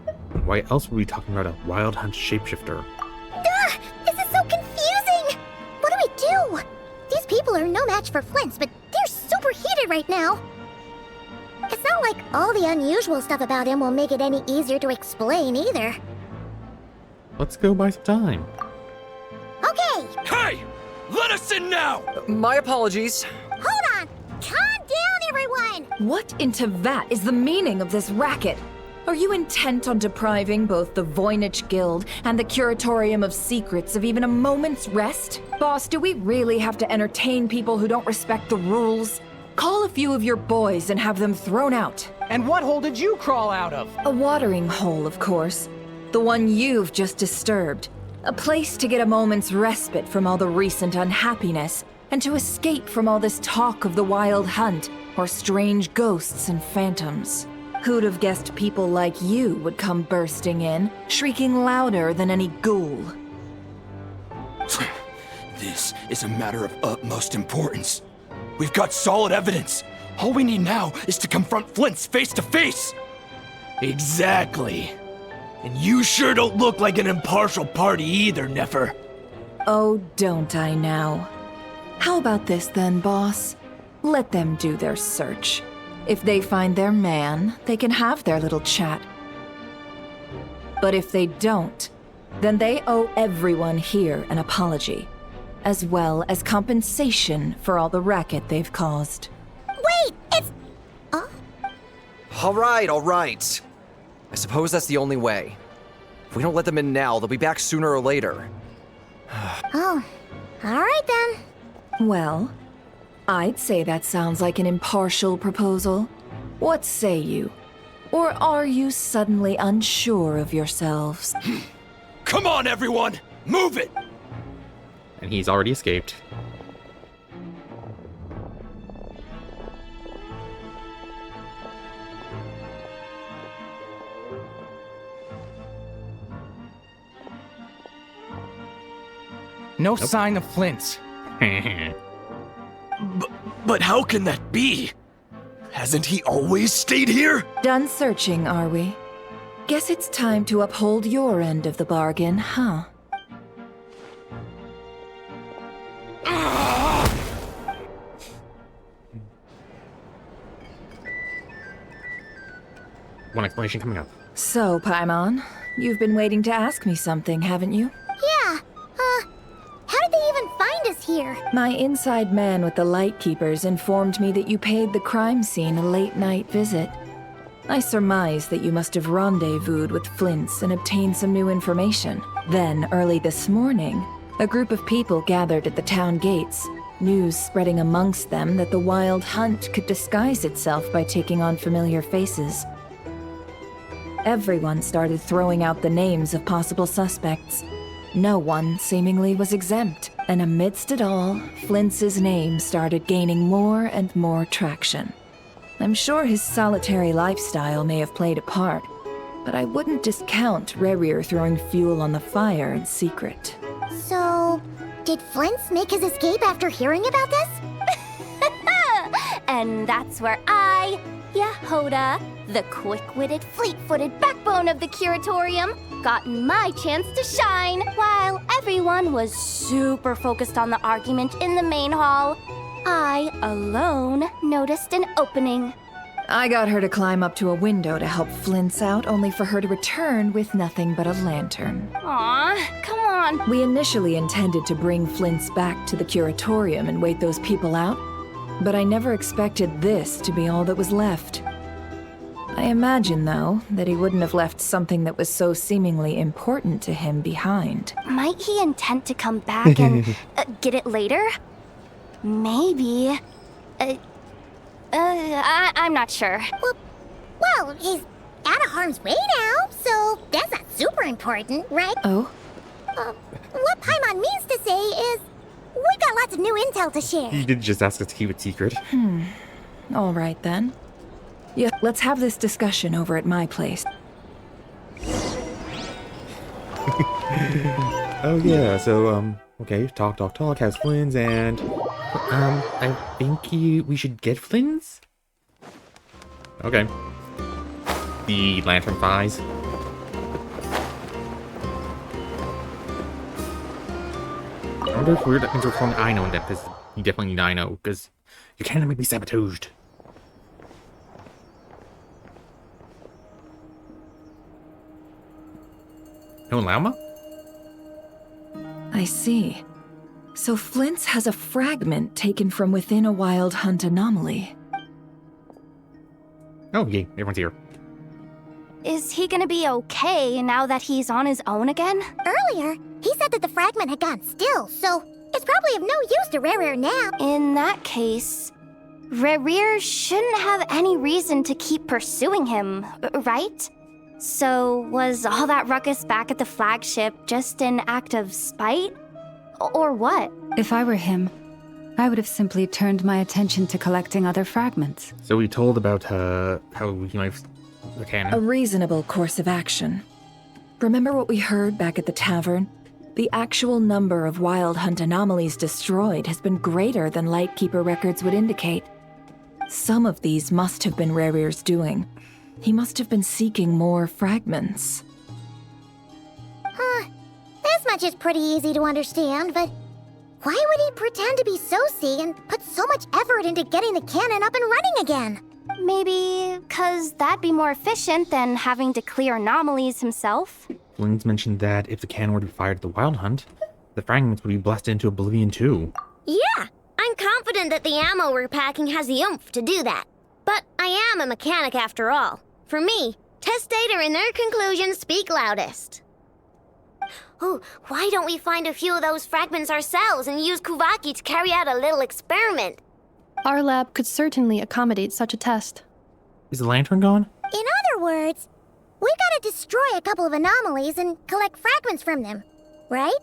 Why else would we be talking about a Wild Hunt shapeshifter? This is so confusing! What do we do? These people are no match for Flint's, but they're super heated right now. It's not like all the unusual stuff about him will make it any easier to explain either. Let's go buy some time. Okay! Hey! Let us in now! My apologies. Hold on! Calm down, everyone! What in Tevat is the meaning of this racket? Are you intent on depriving both the Voynich Guild and the Curatorium of Secrets of even a moment's rest? Boss, do we really have to entertain people who don't respect the rules? Call a few of your boys and have them thrown out. And what hole did you crawl out of? A watering hole, of course. The one you've just disturbed. A place to get a moment's respite from all the recent unhappiness and to escape from all this talk of the Wild Hunt or strange ghosts and phantoms. Who'd have guessed people like you would come bursting in, shrieking louder than any ghoul? This is a matter of utmost importance. We've got solid evidence. All we need now is to confront Flint's face to face. Exactly. And you sure don't look like an impartial party either, Nefer. Oh, don't I now? How about this then, boss? Let them do their search. If they find their man, they can have their little chat. But if they don't, then they owe everyone here an apology, as well as compensation for all the racket they've caused. Wait, it's... All right. I suppose that's the only way. If we don't let them in now, they'll be back sooner or later. Oh, all right then. Well, I'd say that sounds like an impartial proposal. What say you? Or are you suddenly unsure of yourselves? Come on, everyone! Move it! And he's already escaped. No sign of Flint's. But how can that be? Hasn't he always stayed here? Done searching, are we? Guess it's time to uphold your end of the bargain, huh? One explanation coming up. So, Paimon, you've been waiting to ask me something, haven't you? Yeah, how did they even find us here? My inside man with the Lightkeepers informed me that you paid the crime scene a late-night visit. I surmise that you must have rendezvoused with Flint's and obtained some new information. Then, early this morning, a group of people gathered at the town gates, news spreading amongst them that the Wild Hunt could disguise itself by taking on familiar faces. Everyone started throwing out the names of possible suspects. No one seemingly was exempt, and amidst it all, Flint's name started gaining more and more traction. I'm sure his solitary lifestyle may have played a part, but I wouldn't discount Rerir throwing fuel on the fire in secret. So, did Flint's make his escape after hearing about this? And that's where I, Yehoda, the quick-witted, fleet-footed backbone of the Curatorium, got my chance to shine. While everyone was super focused on the argument in the main hall, I alone noticed an opening. I got her to climb up to a window to help Flint's out, only for her to return with nothing but a lantern. Aw, come on. We initially intended to bring Flint's back to the Curatorium and wait those people out, but I never expected this to be all that was left. I imagine, though, that he wouldn't have left something that was so seemingly important to him behind. Might he intend to come back and get it later? Maybe. I'm not sure. Well, he's out of harm's way now, so that's not super important, right? Oh? What Paimon means to say is, we've got lots of new intel to share. You did just ask us to keep it secret. All right, then. Yeah, let's have this discussion over at my place. Oh yeah, so okay, talk, has Flynn's, and I think we should get Flynn's? Okay. The lantern flies. I wonder if that means we're calling Ino in that, because you definitely need Ino, because you can't make me sabotaged. No llama? I see. So Flint's has a fragment taken from within a Wild Hunt anomaly. Oh, yay, everyone's here. Is he gonna be okay now that he's on his own again? Earlier, he said that the fragment had gone still, so it's probably of no use to Rerir now. In that case, Rerir shouldn't have any reason to keep pursuing him, right? So, was all that ruckus back at the flagship just an act of spite? Or what? If I were him, I would have simply turned my attention to collecting other fragments. So we told about how he might the cannon. A reasonable course of action. Remember what we heard back at the tavern? The actual number of Wild Hunt anomalies destroyed has been greater than Lightkeeper records would indicate. Some of these must have been Rarir's doing. He must have been seeking more fragments. This much is pretty easy to understand, but why would he pretend to be Soci and put so much effort into getting the cannon up and running again? Maybe because that'd be more efficient than having to clear anomalies himself. Flynns mentioned that if the cannon were to be fired at the Wild Hunt, the fragments would be blasted into oblivion too. Yeah, I'm confident that the ammo we're packing has the oomph to do that. But I am a mechanic after all. For me, test data and their conclusions speak loudest. Oh, why don't we find a few of those fragments ourselves and use Kuvaki to carry out a little experiment? Our lab could certainly accommodate such a test. Is the lantern gone? In other words, we gotta destroy a couple of anomalies and collect fragments from them, right?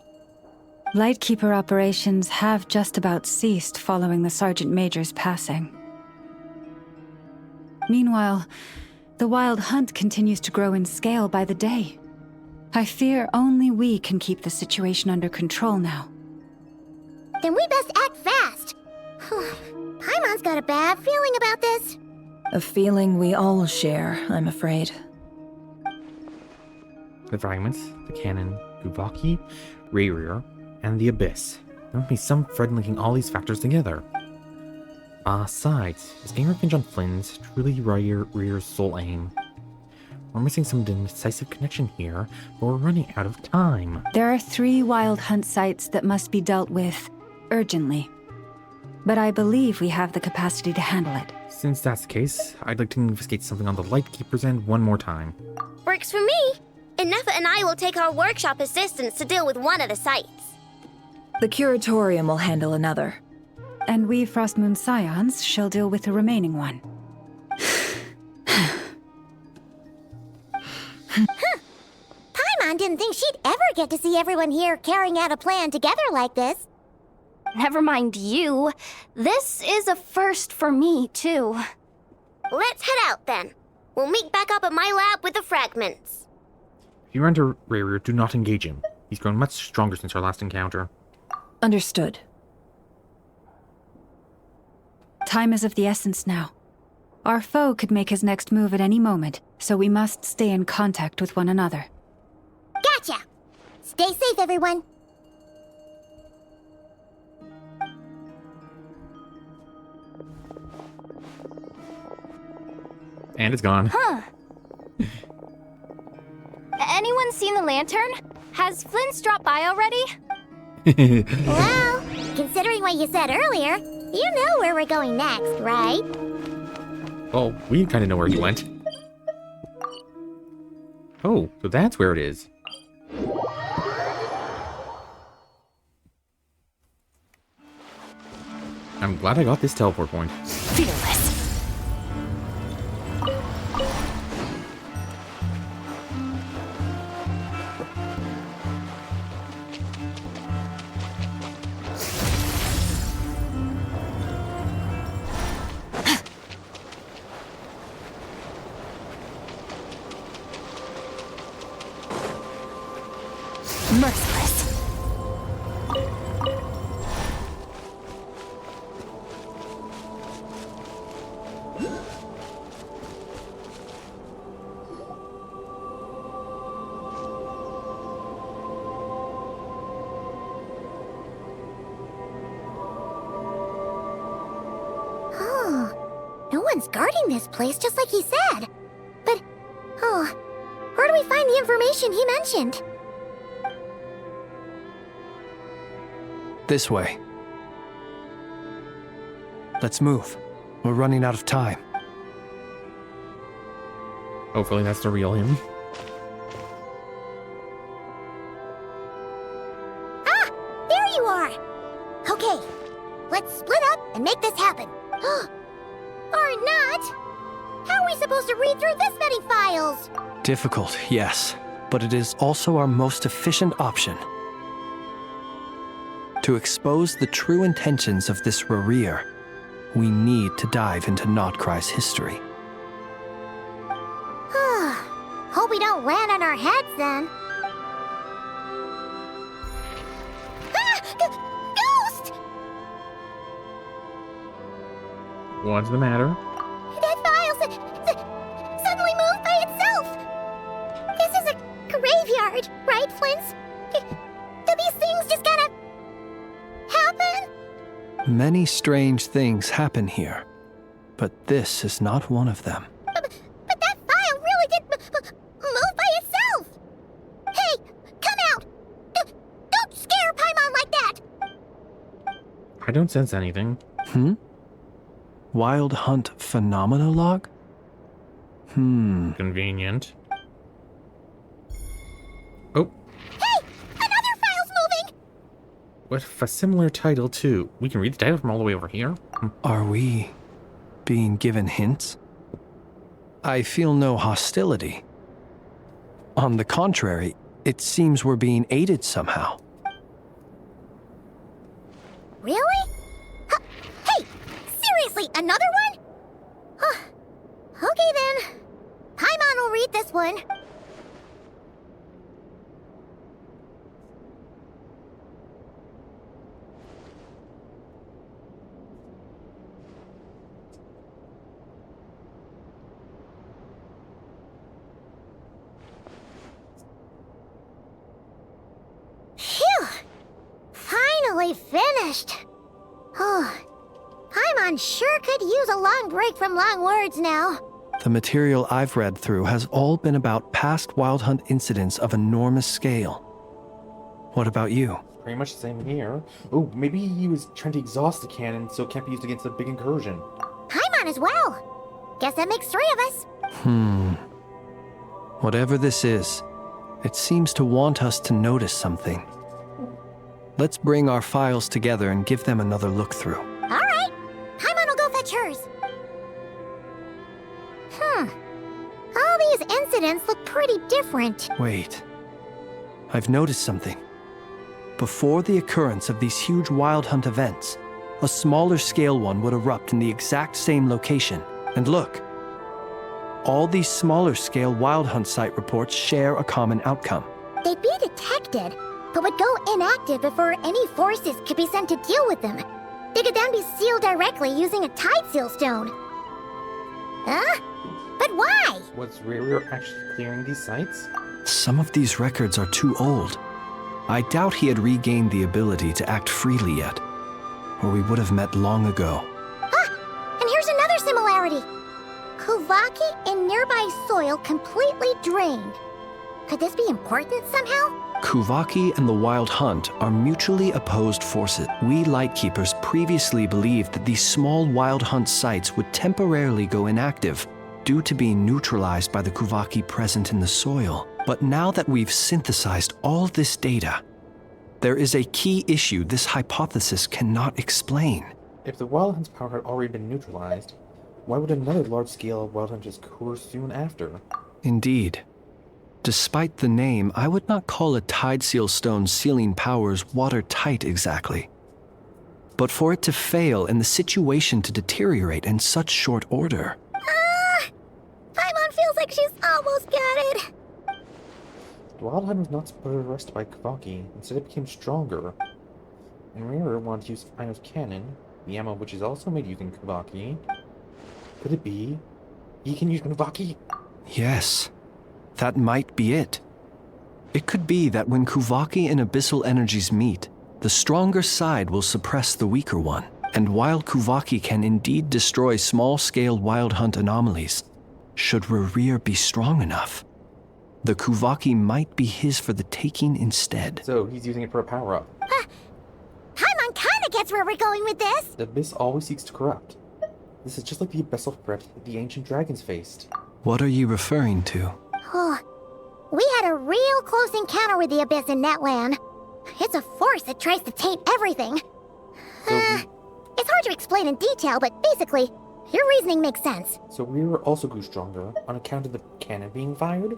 Lightkeeper operations have just about ceased following the Sergeant Major's passing. Meanwhile, the Wild Hunt continues to grow in scale by the day. I fear only we can keep the situation under control now. Then we best act fast. Paimon's got a bad feeling about this. A feeling we all share, I'm afraid. The fragments, the cannon, Kuvaki, Rarir, and the Abyss. There must be some thread linking all these factors together. Besides, is getting revenge on Flynns truly Rarir's sole aim? We're missing some decisive connection here, but we're running out of time. There are 3 Wild Hunt sites that must be dealt with urgently. But I believe we have the capacity to handle it. Since that's the case, I'd like to investigate something on the Lightkeeper's end one more time. Works for me. Nefa and I will take our workshop assistants to deal with one of the sites. The Curatorium will handle another. And we Frostmoon Scions shall deal with the remaining one. Paimon didn't think she'd ever get to see everyone here carrying out a plan together like this. Never mind you. This is a first for me, too. Let's head out, then. We'll meet back up at my lab with the fragments. If you run into Rarir, do not engage him. He's grown much stronger since our last encounter. Understood. Time is of the essence now. Our foe could make his next move at any moment, so we must stay in contact with one another. Gotcha! Stay safe, everyone. And it's gone. Huh. Anyone seen the lantern? Has Flynn dropped by already? Well, considering what you said earlier, you know where we're going next, right? Well, we kind of know where he went. Oh, so that's where it is. I'm glad I got this teleport point. Fearless. Merciless. No one's guarding this place just like he said. But, where do we find the information he mentioned? This way. Let's move. We're running out of time. Hopefully that's the real him. Ah! There you are! Okay, let's split up and make this happen. Or not! How are we supposed to read through this many files? Difficult, yes, but it is also our most efficient option. To expose the true intentions of this Rerir, we need to dive into Krai's history. Hope we don't land on our heads then. Ghost! What's the matter? That file suddenly moved by itself. This is a graveyard, right, Flint's? Do these things just kind of happen? Many strange things happen here, but this is not one of them. But that file really did move by itself. Hey, come out! Don't scare Paimon like that! I don't sense anything. Wild Hunt Phenomenolog? Convenient. Oh. Hey! Another file's moving! With a similar title, too. We can read the title from all the way over here. Are we being given hints? I feel no hostility. On the contrary, it seems we're being aided somehow. Really? Hey! Seriously, another one? Okay then. Paimon will read this one. Phew! Finally finished. Oh, Paimon sure could use a long break from long words now. The material I've read through has all been about past Wild Hunt incidents of enormous scale. What about you? Pretty much the same here. Oh, maybe he was trying to exhaust the cannon so it can't be used against a big incursion. Paimon as well. Guess that makes 3 of us. Whatever this is, it seems to want us to notice something. Let's bring our files together and give them another look through. All right. Paimon will go fetch hers. All these incidents look pretty different. Wait. I've noticed something. Before the occurrence of these huge Wild Hunt events, a smaller scale one would erupt in the exact same location. And look, all these smaller scale Wild Hunt site reports share a common outcome. They'd be detected, but would go inactive before any forces could be sent to deal with them. They could then be sealed directly using a tide seal stone. Huh? But why? Was Rerir actually clearing these sites? Some of these records are too old. I doubt he had regained the ability to act freely yet, or we would have met long ago. And here's another similarity. Kuvaki in nearby soil completely drained. Could this be important somehow? Kuvaki and the Wild Hunt are mutually opposed forces. We Lightkeepers previously believed that these small Wild Hunt sites would temporarily go inactive due to being neutralized by the Kuvaki present in the soil. But now that we've synthesized all this data, there is a key issue this hypothesis cannot explain. If the Wild Hunt's power had already been neutralized, why would another large-scale Wild Hunt just occur soon after? Indeed. Despite the name, I would not call a Tide Seal Stone's sealing powers watertight exactly. But for it to fail and the situation to deteriorate in such short order... Paimon feels like she's almost got it. The Wild Hunt was not suppressed by Kavaki, instead it became stronger. And Rerir wanted to use Aino's cannon, the ammo which is also made using Kavaki. Could it be he can use Kavaki? Yes, that might be it. It could be that when Kuvaki and Abyssal energies meet, the stronger side will suppress the weaker one. And while Kuvaki can indeed destroy small-scale Wild Hunt anomalies, should Rerir be strong enough, the Kuvaki might be his for the taking instead. So he's using it for a power-up. Paimon kinda gets where we're going with this. The Abyss always seeks to corrupt. This is just like the Abyssal threat that the ancient dragons faced. What are you referring to? We had a real close encounter with the Abyss in Netland. It's a force that tries to taint everything. It's hard to explain in detail, but basically, your reasoning makes sense. So Rerir also grew stronger on account of the cannon being fired?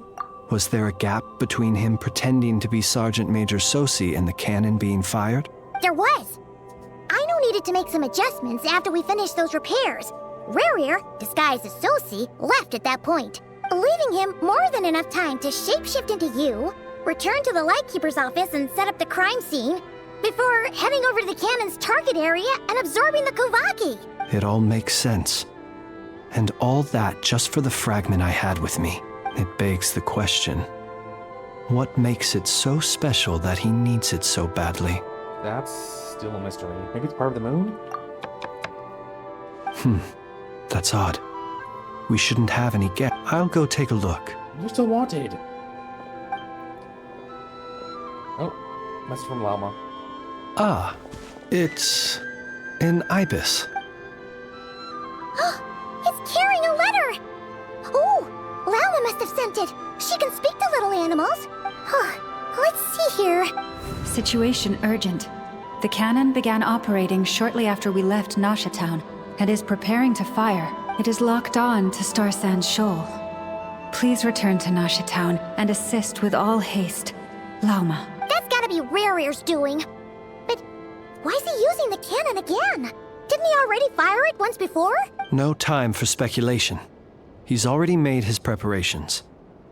Was there a gap between him pretending to be Sergeant Major Sosi and the cannon being fired? There was. Aino needed to make some adjustments after we finished those repairs. Rerir, disguised as Sosi, left at that point, leaving him more than enough time to shapeshift into you, return to the Lightkeeper's office and set up the crime scene, before heading over to the cannon's target area and absorbing the Kovaki. It all makes sense. And all that just for the fragment I had with me. It begs the question, what makes it so special that he needs it so badly? That's still a mystery. Maybe it's part of the moon? That's odd. We shouldn't have any guess. I'll go take a look. You're still wanted. Oh, message from Llama. Ah, it's an ibis. It's carrying a letter! Ooh, Lama must have sent it. She can speak to little animals. Let's see here. Situation urgent. The cannon began operating shortly after we left Nasha Town and is preparing to fire. It is locked on to Star Sand Shoal. Please return to Nasha Town and assist with all haste. Lauma. That's gotta be Rerir's doing. But why is he using the cannon again? Didn't he already fire it once before? No time for speculation. He's already made his preparations.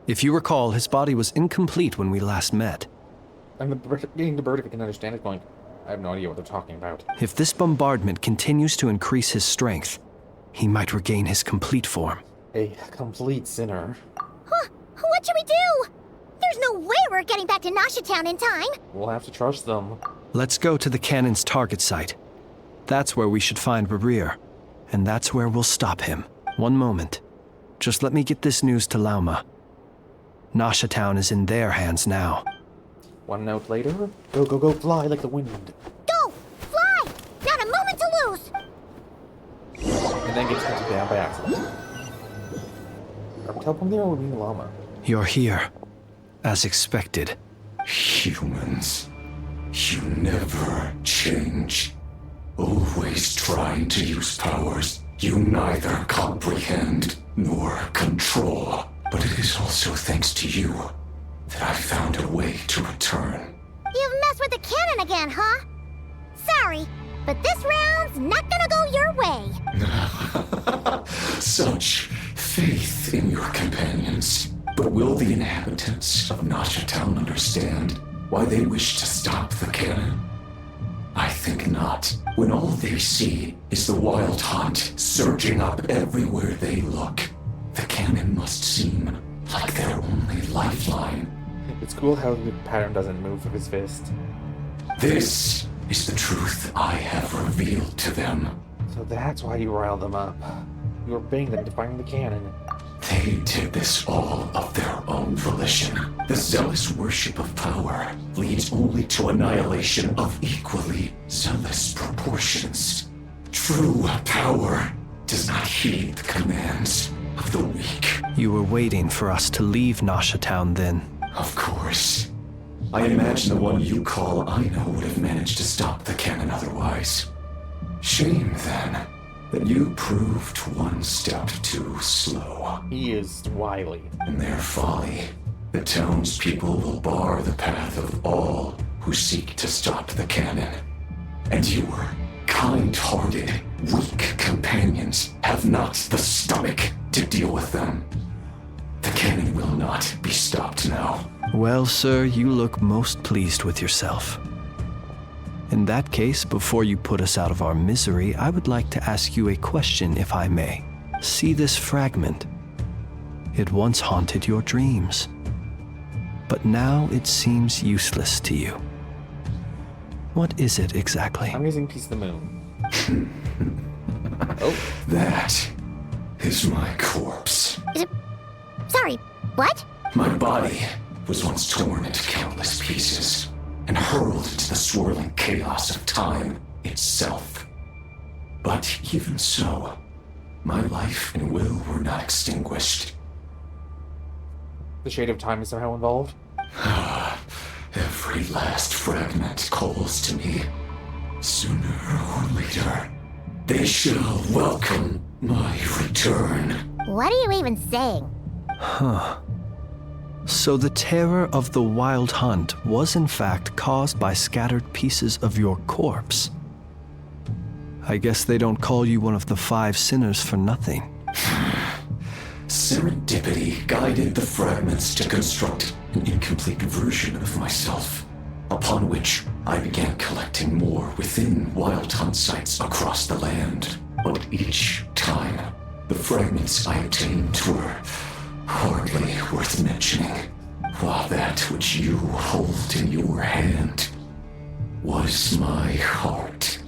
If you recall, his body was incomplete when we last met. I'm getting the bird if I can understand it going, I have no idea what they're talking about. If this bombardment continues to increase his strength, he might regain his complete form. A complete sinner. What should we do? There's no way we're getting back to Nasha Town in time. We'll have to trust them. Let's go to the cannon's target site. That's where we should find Rerir, and that's where we'll stop him. One moment. Just let me get this news to Lauma. Nasha Town is in their hands now. One note later, go, go, go, fly like the wind. Go! Fly! Not a moment to lose! And then gets hunted down by accident. Tell them there will be Llama. You're here, as expected. Humans, you never change. Always trying to use powers you neither comprehend nor control. But it is also thanks to you that I found a way to return. You've messed with the cannon again, huh? Sorry, but this round's not gonna go your way. Such faith in your companions. But will the inhabitants of Nasha Town understand why they wish to stop the cannon? I think not. When all they see is the wild hunt surging up everywhere they look, the cannon must seem like their only lifeline. It's cool how the pattern doesn't move with his fist. This is the truth I have revealed to them. So that's why you riled them up. You were begging them to find the cannon. They did this all of their own volition. The zealous worship of power leads only to annihilation of equally zealous proportions. True power does not heed the commands of the weak. You were waiting for us to leave Nasha Town then. Of course. I imagine the one you call Aino would have managed to stop the cannon otherwise. Shame, then, that you proved one step too slow. He is wily. In their folly, the townspeople will bar the path of all who seek to stop the cannon. And your kind-hearted, weak companions have not the stomach to deal with them. The cannon will not be stopped now. Well, sir, you look most pleased with yourself. In that case, before you put us out of our misery, I would like to ask you a question, if I may. See this fragment? It once haunted your dreams, but now it seems useless to you. What is it exactly? I'm using Piece of the Moon. Oh. That is my corpse. Sorry, what? My body was once torn into countless pieces and hurled into the swirling chaos of time itself. But even so, my life and will were not extinguished. The Shade of Time is somehow involved? Every last fragment calls to me. Sooner or later, they shall welcome my return. What are you even saying? Huh. So the terror of the Wild Hunt was in fact caused by scattered pieces of your corpse. I guess they don't call you one of the 5 sinners for nothing. Serendipity guided the fragments to construct an incomplete version of myself, upon which I began collecting more within Wild Hunt sites across the land. But each time, the fragments I obtained were hardly worth mentioning, while that which you hold in your hand was my heart.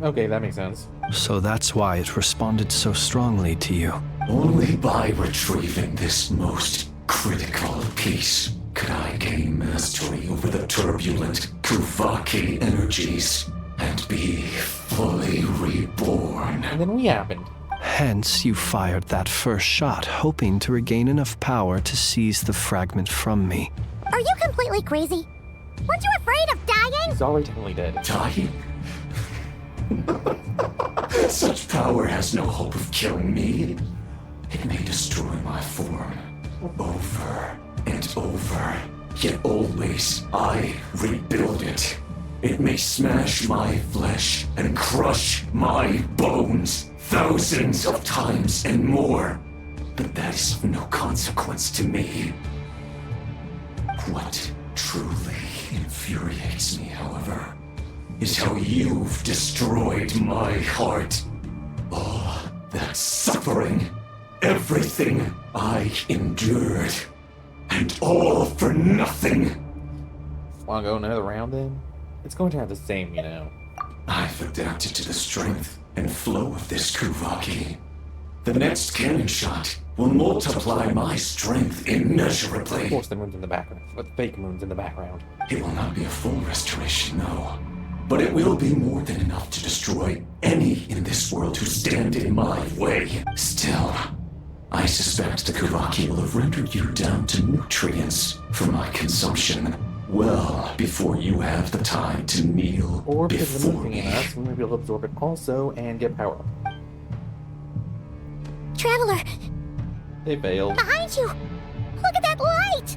Okay, that makes sense. So that's why it responded so strongly to you. Only by retrieving this most critical piece could I gain mastery over the turbulent Kuvaki energies and be fully reborn. And then we happened. Hence, you fired that first shot, hoping to regain enough power to seize the fragment from me. Are you completely crazy? Weren't you afraid of dying? He's already technically dead. Dying? Such power has no hope of killing me. It may destroy my form over and over, yet always I rebuild it. It may smash my flesh and crush my bones thousands of times and more, but that is of no consequence to me. What truly infuriates me, however, is how you've destroyed my heart. All that suffering, everything I endured, and all for nothing. Want to go another round then? It's going to have the same, you know. I've adapted to the strength and flow of this Kuvaki. The next cannon shot will multiply my strength immeasurably. Of course, the moon's in the background, but the fake moon's in the background. It will not be a full restoration, no. But it will be more than enough to destroy any in this world who stand in my way. Still, I suspect the Kuvaki will have rendered you down to nutrients for my consumption well before you have the time to kneel Or because of the before moon in me. us, we may be able to absorb it also and get power up. Traveler, They failed. behind you! Look at that light!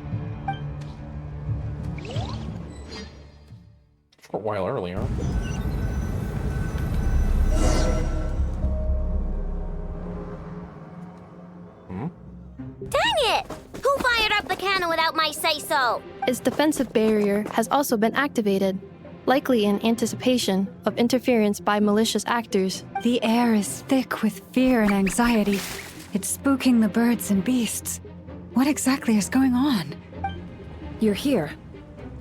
A short while earlier. Dang it! Who fired up the cannon without my say-so? Its defensive barrier has also been activated, likely in anticipation of interference by malicious actors. The air is thick with fear and anxiety. It's spooking the birds and beasts. What exactly is going on? You're here.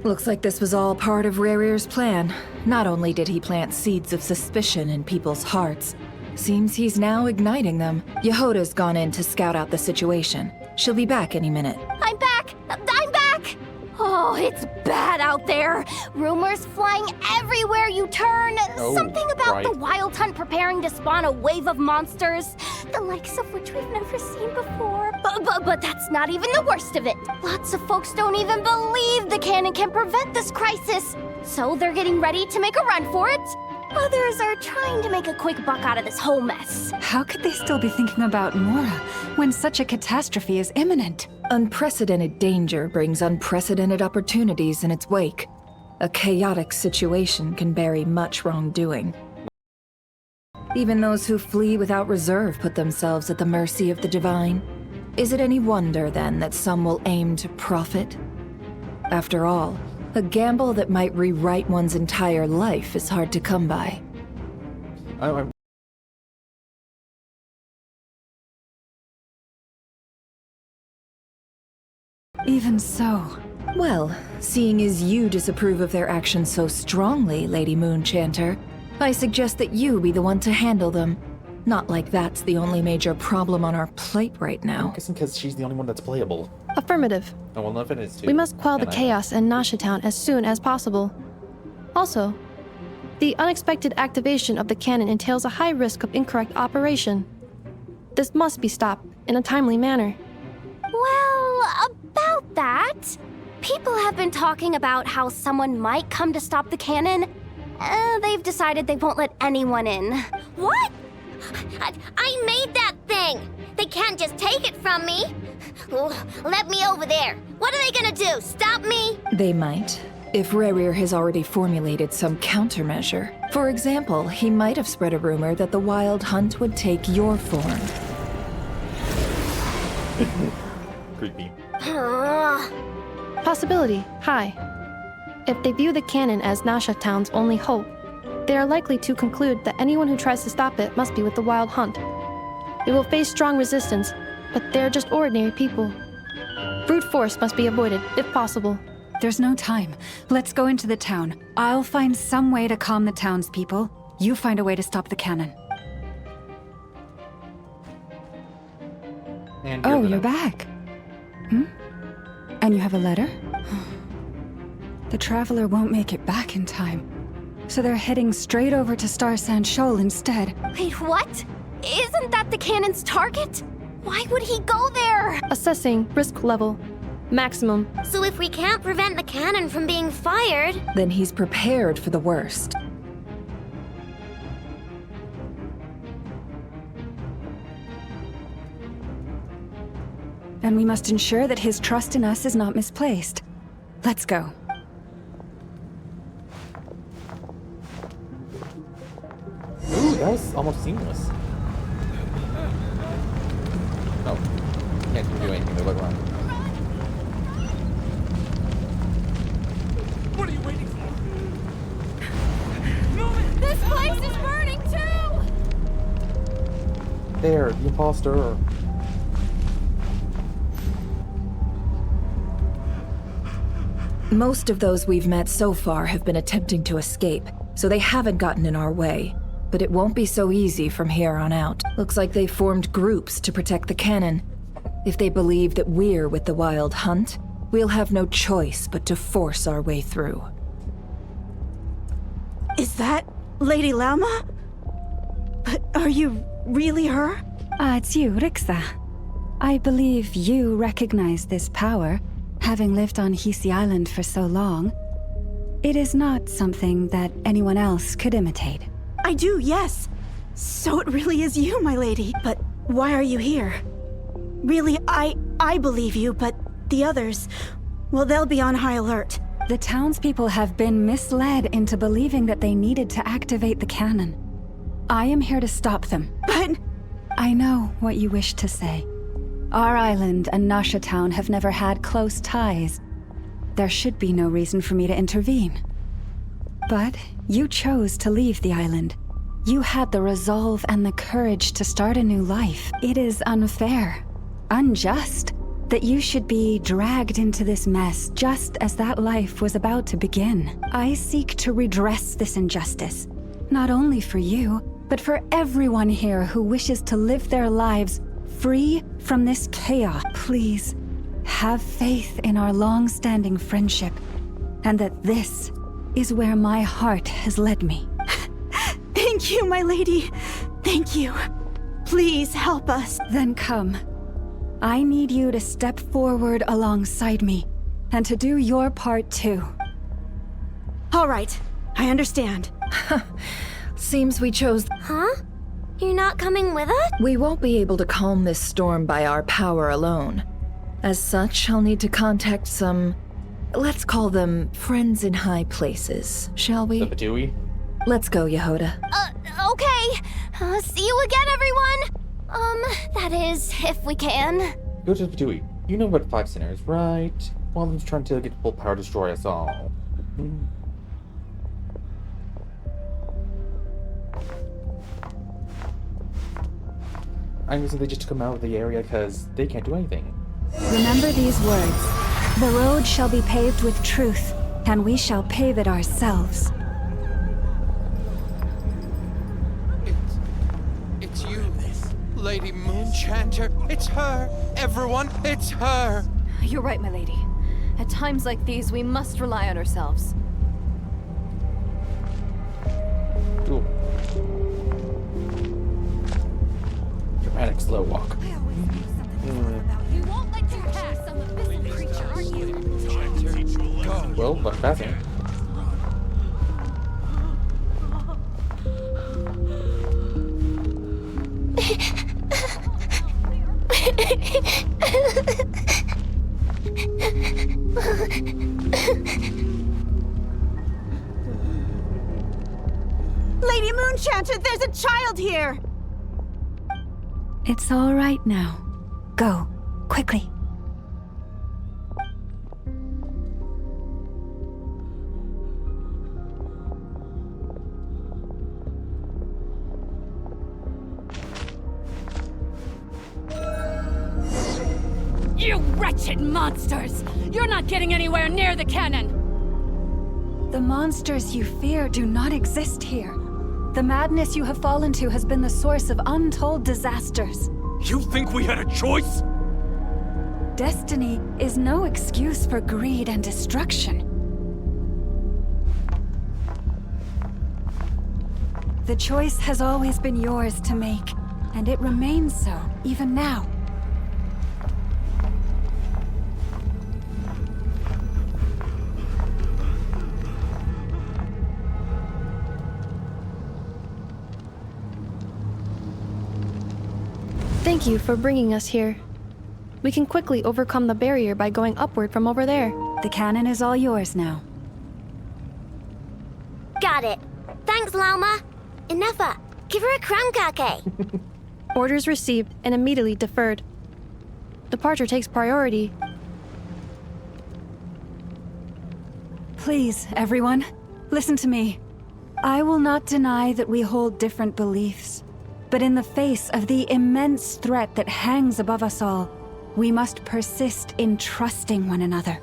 Looks like this was all part of Rarir's plan. Not only did he plant seeds of suspicion in people's hearts, seems he's now igniting them. Yehoda's gone in to scout out the situation. She'll be back any minute. I'm back! I'm back! Oh, it's bad out there. Rumors flying everywhere you turn. Oh, Something about right. the Wild Hunt preparing to spawn a wave of monsters, the likes of which we've never seen before. But that's not even the worst of it. Lots of folks don't even believe the cannon can prevent this crisis. So they're getting ready to make a run for it. Others are trying to make a quick buck out of this whole mess. How could they still be thinking about Mora when such a catastrophe is imminent? Unprecedented danger brings unprecedented opportunities in its wake. A chaotic situation can bury much wrongdoing. Even those who flee without reserve put themselves at the mercy of the divine. Is it any wonder, then, that some will aim to profit? After all, a gamble that might rewrite one's entire life is hard to come by. I'm Even so. Well, seeing as you disapprove of their actions so strongly, Lady Moonchanter, I suggest that you be the one to handle them. Not like that's the only major problem on our plate right now. I'm guessing because she's the only one that's playable. Affirmative. Oh, well, enough it is too. We must quell the And chaos in Nasha Town as soon as possible. Also, the unexpected activation of the cannon entails a high risk of incorrect operation. This must be stopped in a timely manner. Well, about that, people have been talking about how someone might come to stop the cannon. They've decided they won't let anyone in. What? I made that thing! They can't just take it from me! Let me over there. What are they gonna do? Stop me? They might, if Rerir has already formulated some countermeasure. For example, he might have spread a rumor that the Wild Hunt would take your form. Creepy. Possibility, high. If they view the cannon as Nasha Town's only hope, they are likely to conclude that anyone who tries to stop it must be with the Wild Hunt. It will face strong resistance, but they're just ordinary people. Brute force must be avoided, if possible. There's no time. Let's go into the town. I'll find some way to calm the townspeople. You find a way to stop the cannon. And Oh, you're back. And you have a letter? The Traveler won't make it back in time. So they're heading straight over to Star Sand Shoal instead. Wait, what? Isn't that the cannon's target? Why would he go there? Assessing risk level. Maximum. So if we can't prevent the cannon from being fired... Then he's prepared for the worst. And we must ensure that his trust in us is not misplaced. Let's go. Ooh, that was almost seamless. Oh, can't do anything to look around. What are you waiting for? This place is burning too! There, the imposter. Most of those we've met so far have been attempting to escape, so they haven't gotten in our way. But it won't be so easy from here on out. Looks like they formed groups to protect the cannon. If they believe that we're with the Wild Hunt, we'll have no choice but to force our way through. Is that Lady Lauma? But are you really her? It's you, Rixa. I believe you recognize this power, having lived on Hisi Island for so long. It is not something that anyone else could imitate. I do, yes. So it really is you, my lady. But why are you here? Really, I believe you, but the others, well, they'll be on high alert. The townspeople have been misled into believing that they needed to activate the cannon. I am here to stop them. But... I know what you wish to say. Our island and Nasha Town have never had close ties. There should be no reason for me to intervene. But you chose to leave the island. You had the resolve and the courage to start a new life. It is unfair, unjust, that you should be dragged into this mess just as that life was about to begin. I seek to redress this injustice, not only for you, but for everyone here who wishes to live their lives free from this chaos. Please, have faith in our long-standing friendship, and that this is where my heart has led me. Thank you, my lady. Thank you. Please help us. Then come. I need you to step forward alongside me, and to do your part too. All right, I understand. Seems we chose... Huh? You're not coming with us? We won't be able to calm this storm by our power alone. As such, I'll need to contact some... let's call them friends in high places, shall we? The Patui? Let's go, Yehoda. Okay. See you again, everyone! That is, if we can. Go to the Patui. You know about 5 sinners, right? Well, I'm trying to get full power to destroy us all. I'm guessing they just come out of the area because they can't do anything. Remember these words. The road shall be paved with truth, and we shall pave it ourselves. It's you, Lady Moonchanter. It's her. Everyone, it's her. You're right, my lady. At times like these, we must rely on ourselves. Cool. Dramatic slow walk. We won't let you pass, some abyssal creature, aren't you? Well, but passing. Lady Moonchanter, there's a child here! It's all right now. Go, quickly. You wretched monsters! You're not getting anywhere near the cannon! The monsters you fear do not exist here. The madness you have fallen to has been the source of untold disasters. You think we had a choice? Destiny is no excuse for greed and destruction. The choice has always been yours to make, and it remains so, even now. Thank you for bringing us here. We can quickly overcome the barrier by going upward from over there. The cannon is all yours now. Got it. Thanks, Lauma. Inefa, give her a crown cake. Orders received and immediately deferred. Departure takes priority. Please, everyone, listen to me. I will not deny that we hold different beliefs. But in the face of the immense threat that hangs above us all, we must persist in trusting one another.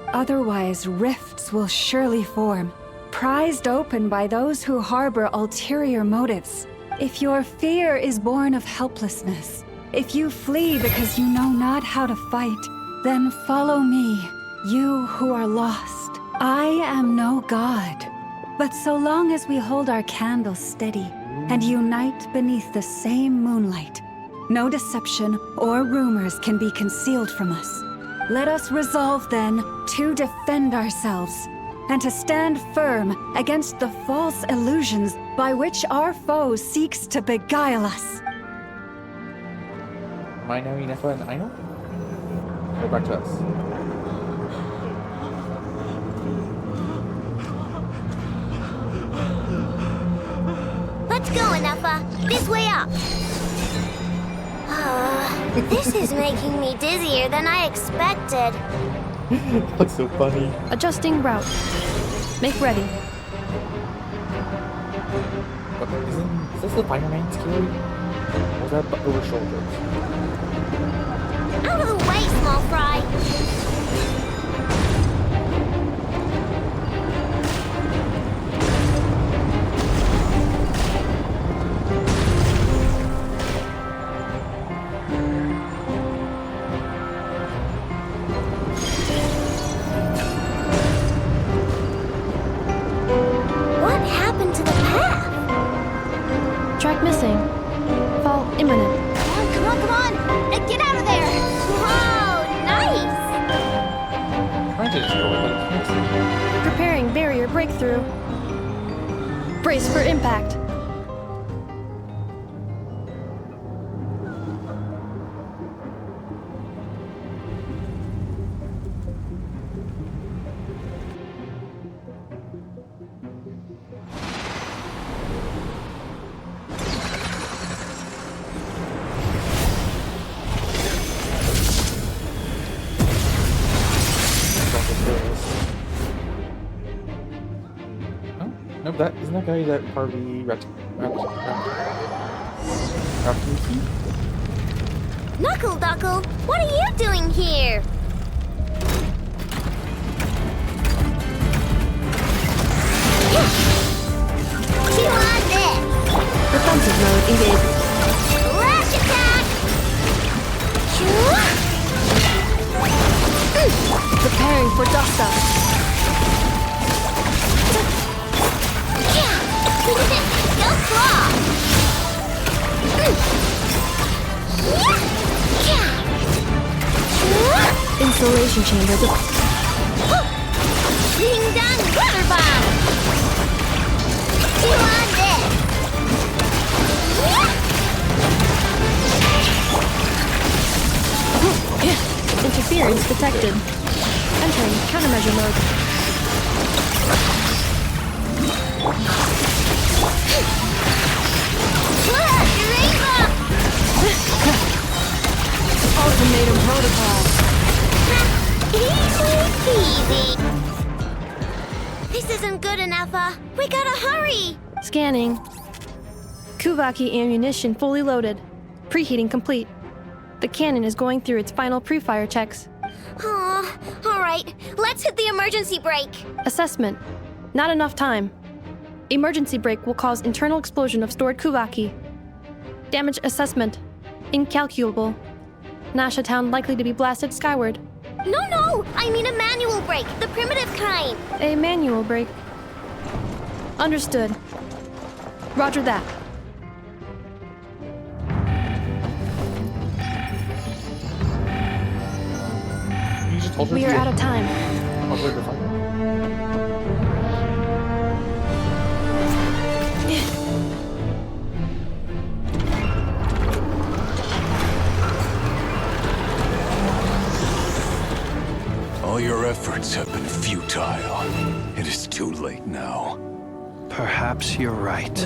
Otherwise, rifts will surely form, prized open by those who harbor ulterior motives. If your fear is born of helplessness, if you flee because you know not how to fight, then follow me, you who are lost. I am no god, but so long as we hold our candles steady, and unite beneath the same moonlight, no deception or rumors can be concealed from us. Let us resolve then to defend ourselves and to stand firm against the false illusions by which our foe seeks to beguile us. Mine now, Inefa, and Aino? Go back to us. Let's go, Inefa. This way up. This is making me dizzier than I expected. That's so funny. Adjusting route. Make ready. Is this the fireman's skill? Or is that over shoulders? Out of the way, small fry. What happened to the path? Track missing. Fall imminent. Come on, come on! Get out of there! Whoa, nice! Trying to destroy it, but I can't see. Preparing barrier breakthrough. Brace for impact. Nope, that isn't that guy that Harvey Knuckle Duckle, what are you doing here? You want this? Defensive mode engaged. Lash attack! Preparing for dust up. Go claw! Insulation chamber. Ding dong water bomb! You want this? Interference detected. Entering countermeasure mode. Ultimatum protocol. Easy. This isn't good enough, we gotta hurry. Scanning. Kuvaki ammunition fully loaded. Preheating complete. The cannon is going through its final pre-fire checks. Aw, alright, let's hit the emergency brake. Assessment. Not enough time. Emergency brake will cause internal explosion of stored Kuvaki. Damage assessment. Incalculable. Nasha Town likely to be blasted skyward. No, I mean a manual brake, the primitive kind. A manual brake. Understood. Roger that. We are out of time. All your efforts have been futile. It is too late now. Perhaps you're right.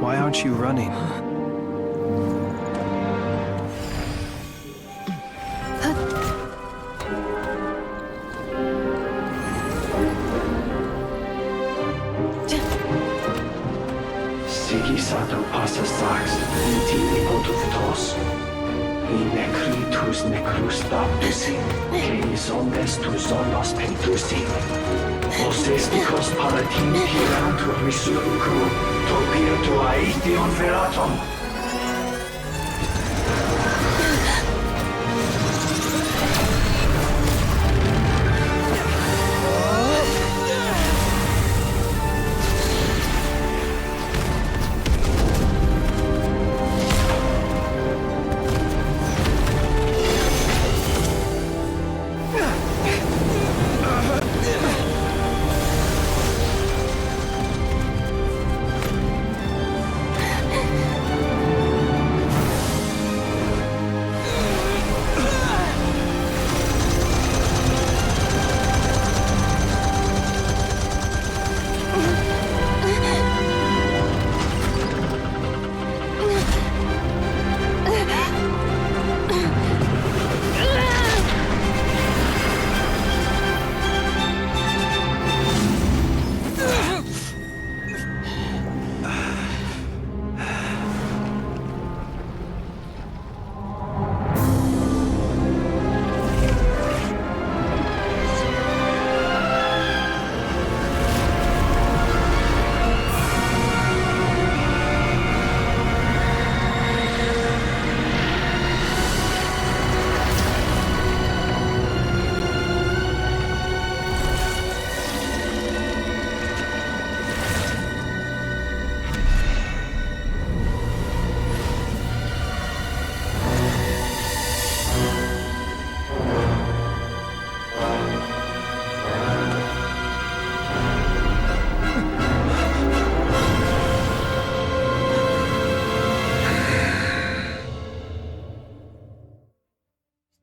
Why aren't you running? Sigisato passa sax, intimi potuftos. In necritus necrus baptusi, que omnes tu zonos pentusi. Osesticos palatin pirantur resurcu, topirtu aetion veratum.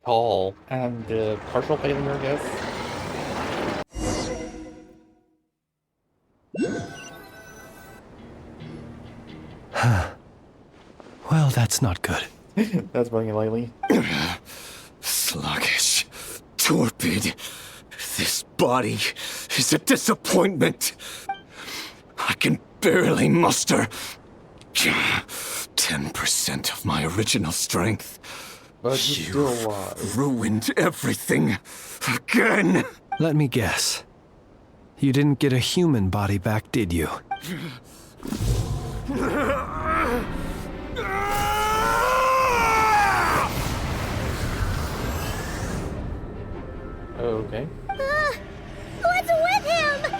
Tall and partial failure, I guess. Well, that's not good. That's putting it lightly. Sluggish. Torpid. This body is a disappointment. I can barely muster 10% of my original strength. But you're still alive. Ruined everything again. Let me guess. You didn't get a human body back, did you? Okay. What's with him?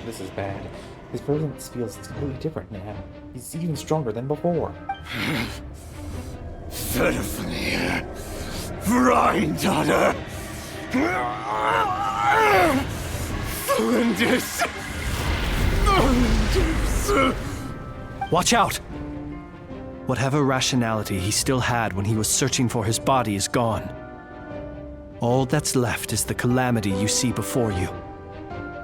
This is bad. His presence feels completely different now. He's even stronger than before. Verfnir. Rheindaughter. Flinders. Watch out! Whatever rationality he still had when he was searching for his body is gone. All that's left is the calamity you see before you.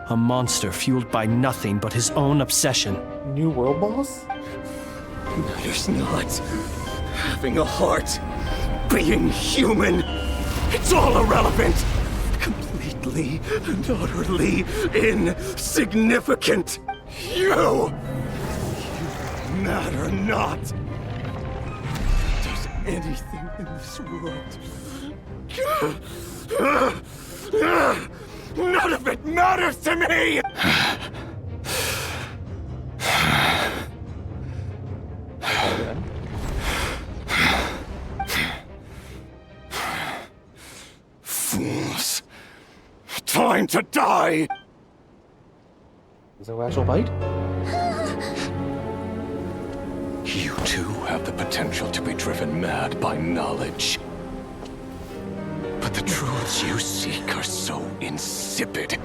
A monster fueled by nothing but his own obsession. New world boss? Matters not. Having a heart. Being human. It's all irrelevant. Completely and utterly insignificant. You matter not. Does anything in this world. None of it matters to me! Fools. Time to die! Is that an actual bite? You too have the potential to be driven mad by knowledge. But the truths you seek are so insipid,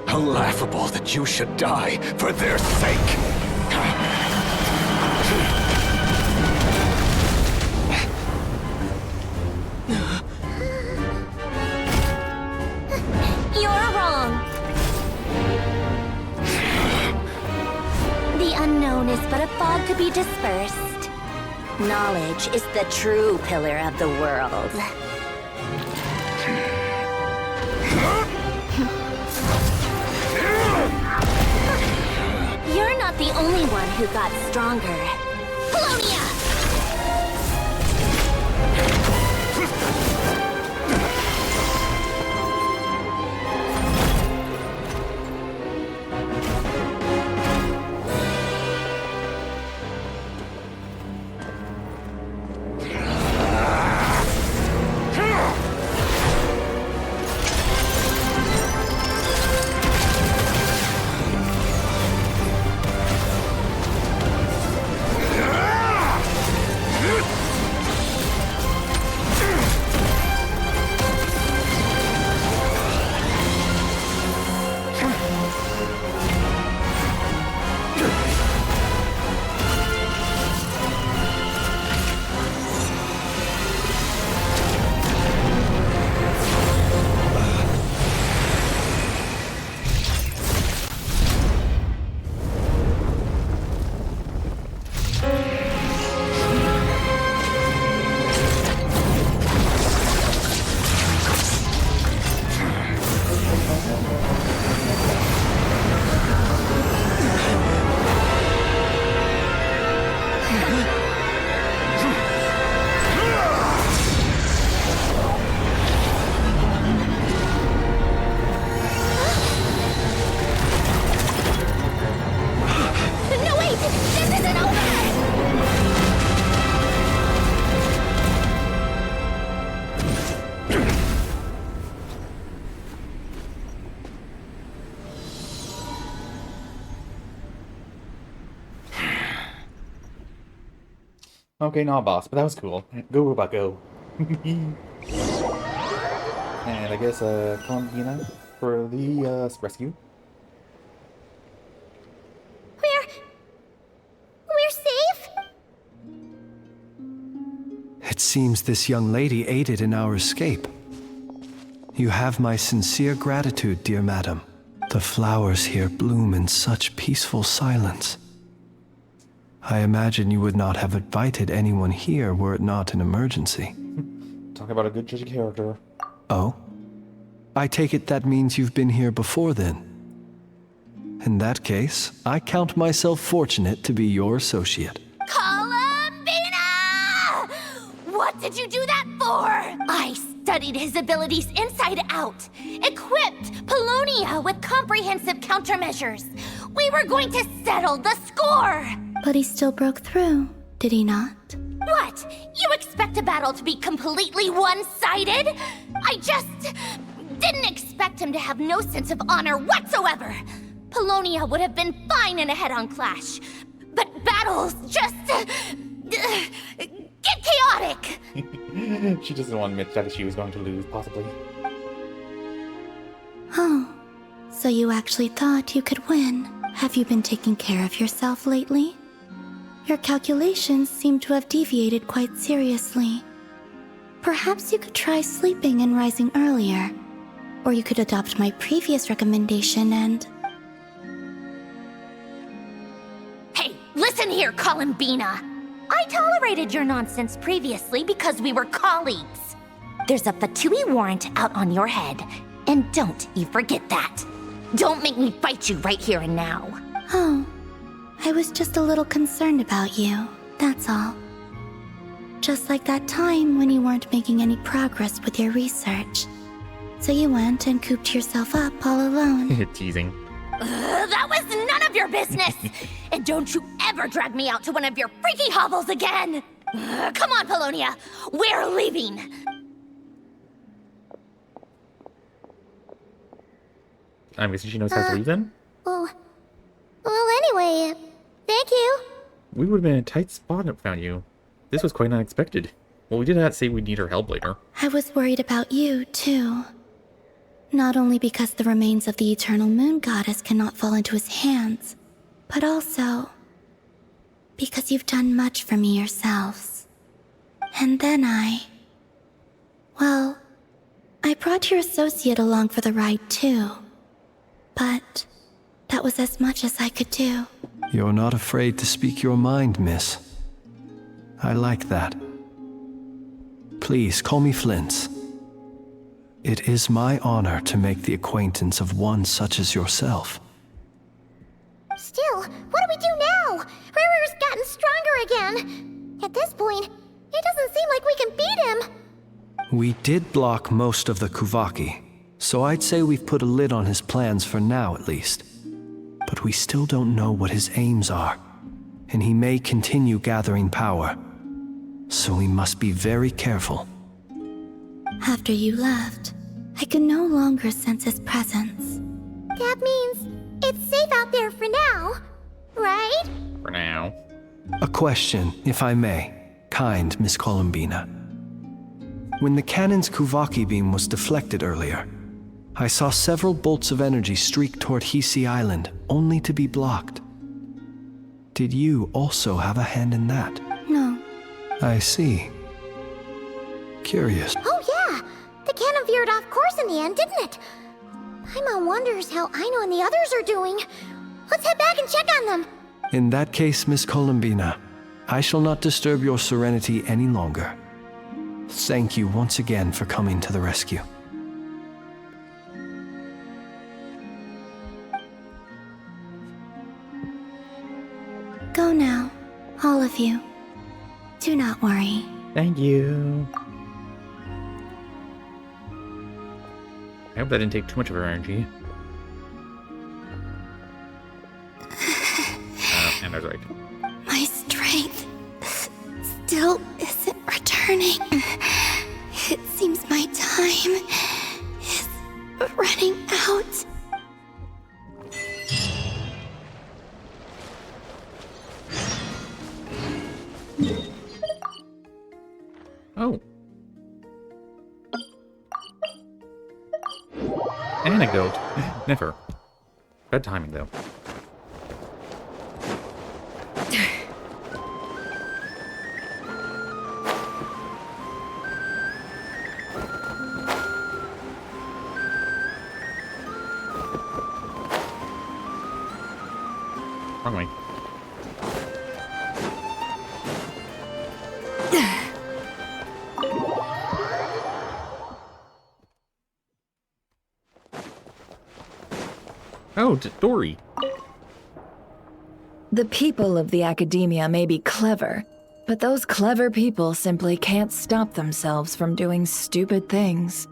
laughable that you should die for their sake. You're wrong. The unknown is but a fog to be dispersed. Knowledge is the true pillar of the world. You're not the only one who got stronger. Polonia! Okay, not boss, but that was cool. Go, robot, go. And I guess, Columbina for the, rescue. We're safe? It seems this young lady aided in our escape. You have my sincere gratitude, dear madam. The flowers here bloom in such peaceful silence. I imagine you would not have invited anyone here were it not an emergency. Talk about a good judge character. Oh? I take it that means you've been here before then. In that case, I count myself fortunate to be your associate. Columbina! What did you do that for? I studied his abilities inside out, equipped Polonia with comprehensive countermeasures. We were going to settle the score! But he still broke through, did he not? What? You expect a battle to be completely one-sided? I just didn't expect him to have no sense of honor whatsoever. Polonia would have been fine in a head-on clash, but battles just get chaotic. She doesn't want to admit that she was going to lose, possibly. Oh, so you actually thought you could win. Have you been taking care of yourself lately? Your calculations seem to have deviated quite seriously. Perhaps you could try sleeping and rising earlier. Or you could adopt my previous recommendation and... Hey, listen here, Columbina! I tolerated your nonsense previously because we were colleagues. There's a Fatui warrant out on your head, and don't you forget that. Don't make me fight you right here and now. Oh, I was just a little concerned about you, that's all. Just like that time when you weren't making any progress with your research. So you went and cooped yourself up all alone. Teasing. That was none of your business! And don't you ever drag me out to one of your freaky hovels again! Come on, Polonia! We're leaving! I'm guessing she knows how to leave then? Well, anyway, thank you. We would have been in a tight spot if found you. This was quite unexpected. Well, we did not say we'd need her help later. I was worried about you, too. Not only because the remains of the Eternal Moon Goddess cannot fall into his hands, but also because you've done much for me yourselves. And then well, I brought your associate along for the ride, too. But that was as much as I could do. You're not afraid to speak your mind, miss. I like that. Please call me Flint's. It is my honor to make the acquaintance of one such as yourself. Still, what do we do now? Rurer's gotten stronger again. At this point, it doesn't seem like we can beat him. We did block most of the Kuvaki, so I'd say we've put a lid on his plans for now at least. But we still don't know what his aims are, and he may continue gathering power. So we must be very careful. After you left, I could no longer sense his presence. That means it's safe out there for now, right? For now. A question, if I may, kind Miss Columbina. When the cannon's Kuvaki beam was deflected earlier, I saw several bolts of energy streak toward Hisi Island, only to be blocked. Did you also have a hand in that? No. I see. Curious. Oh yeah! The cannon veered off course in the end, didn't it? Paimon wonders how Aino and the others are doing. Let's head back and check on them. In that case, Miss Columbina, I shall not disturb your serenity any longer. Thank you once again for coming to the rescue. Go now, all of you. Do not worry. Thank you. I hope that didn't take too much of her energy. And I was right. My strength still isn't returning. It seems my time is running out. Oh. Anecdote. Never. Bad timing, though. Wrong way. Oh, Dory. The people of the academia may be clever, but those clever people simply can't stop themselves from doing stupid things.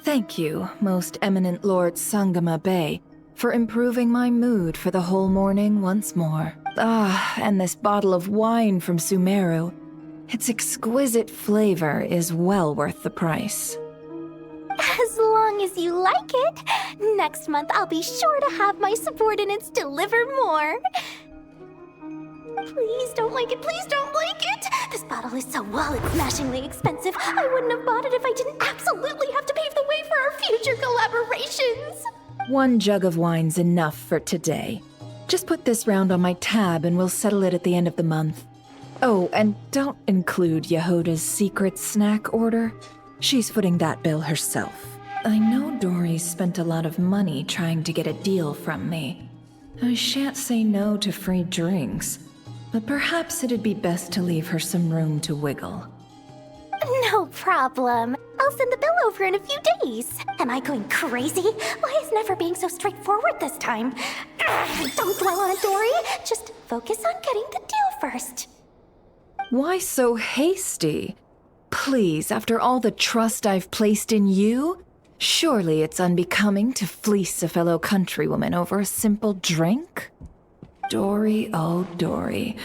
Thank you, most eminent Lord Sangama Bay, for improving my mood for the whole morning once more. Ah, and this bottle of wine from Sumeru. Its exquisite flavor is well worth the price. As long as you like it. Next month, I'll be sure to have my subordinates deliver more. Please don't like it, please don't like it! This bottle is so wallet-smashingly expensive. I wouldn't have bought it if I didn't absolutely have to pave the way for our future collaborations. One jug of wine's enough for today. Just put this round on my tab and we'll settle it at the end of the month. Oh, and don't include Yehoda's secret snack order. She's footing that bill herself. I know Dory spent a lot of money trying to get a deal from me. I shan't say no to free drinks, but perhaps it'd be best to leave her some room to wiggle. No problem. I'll send the bill over in a few days. Am I going crazy? Why is Nefer being so straightforward this time? Don't dwell on it, Dory. Just focus on getting the deal first. Why so hasty? Please, after all the trust I've placed in you, surely it's unbecoming to fleece a fellow countrywoman over a simple drink? Dory, oh Dory,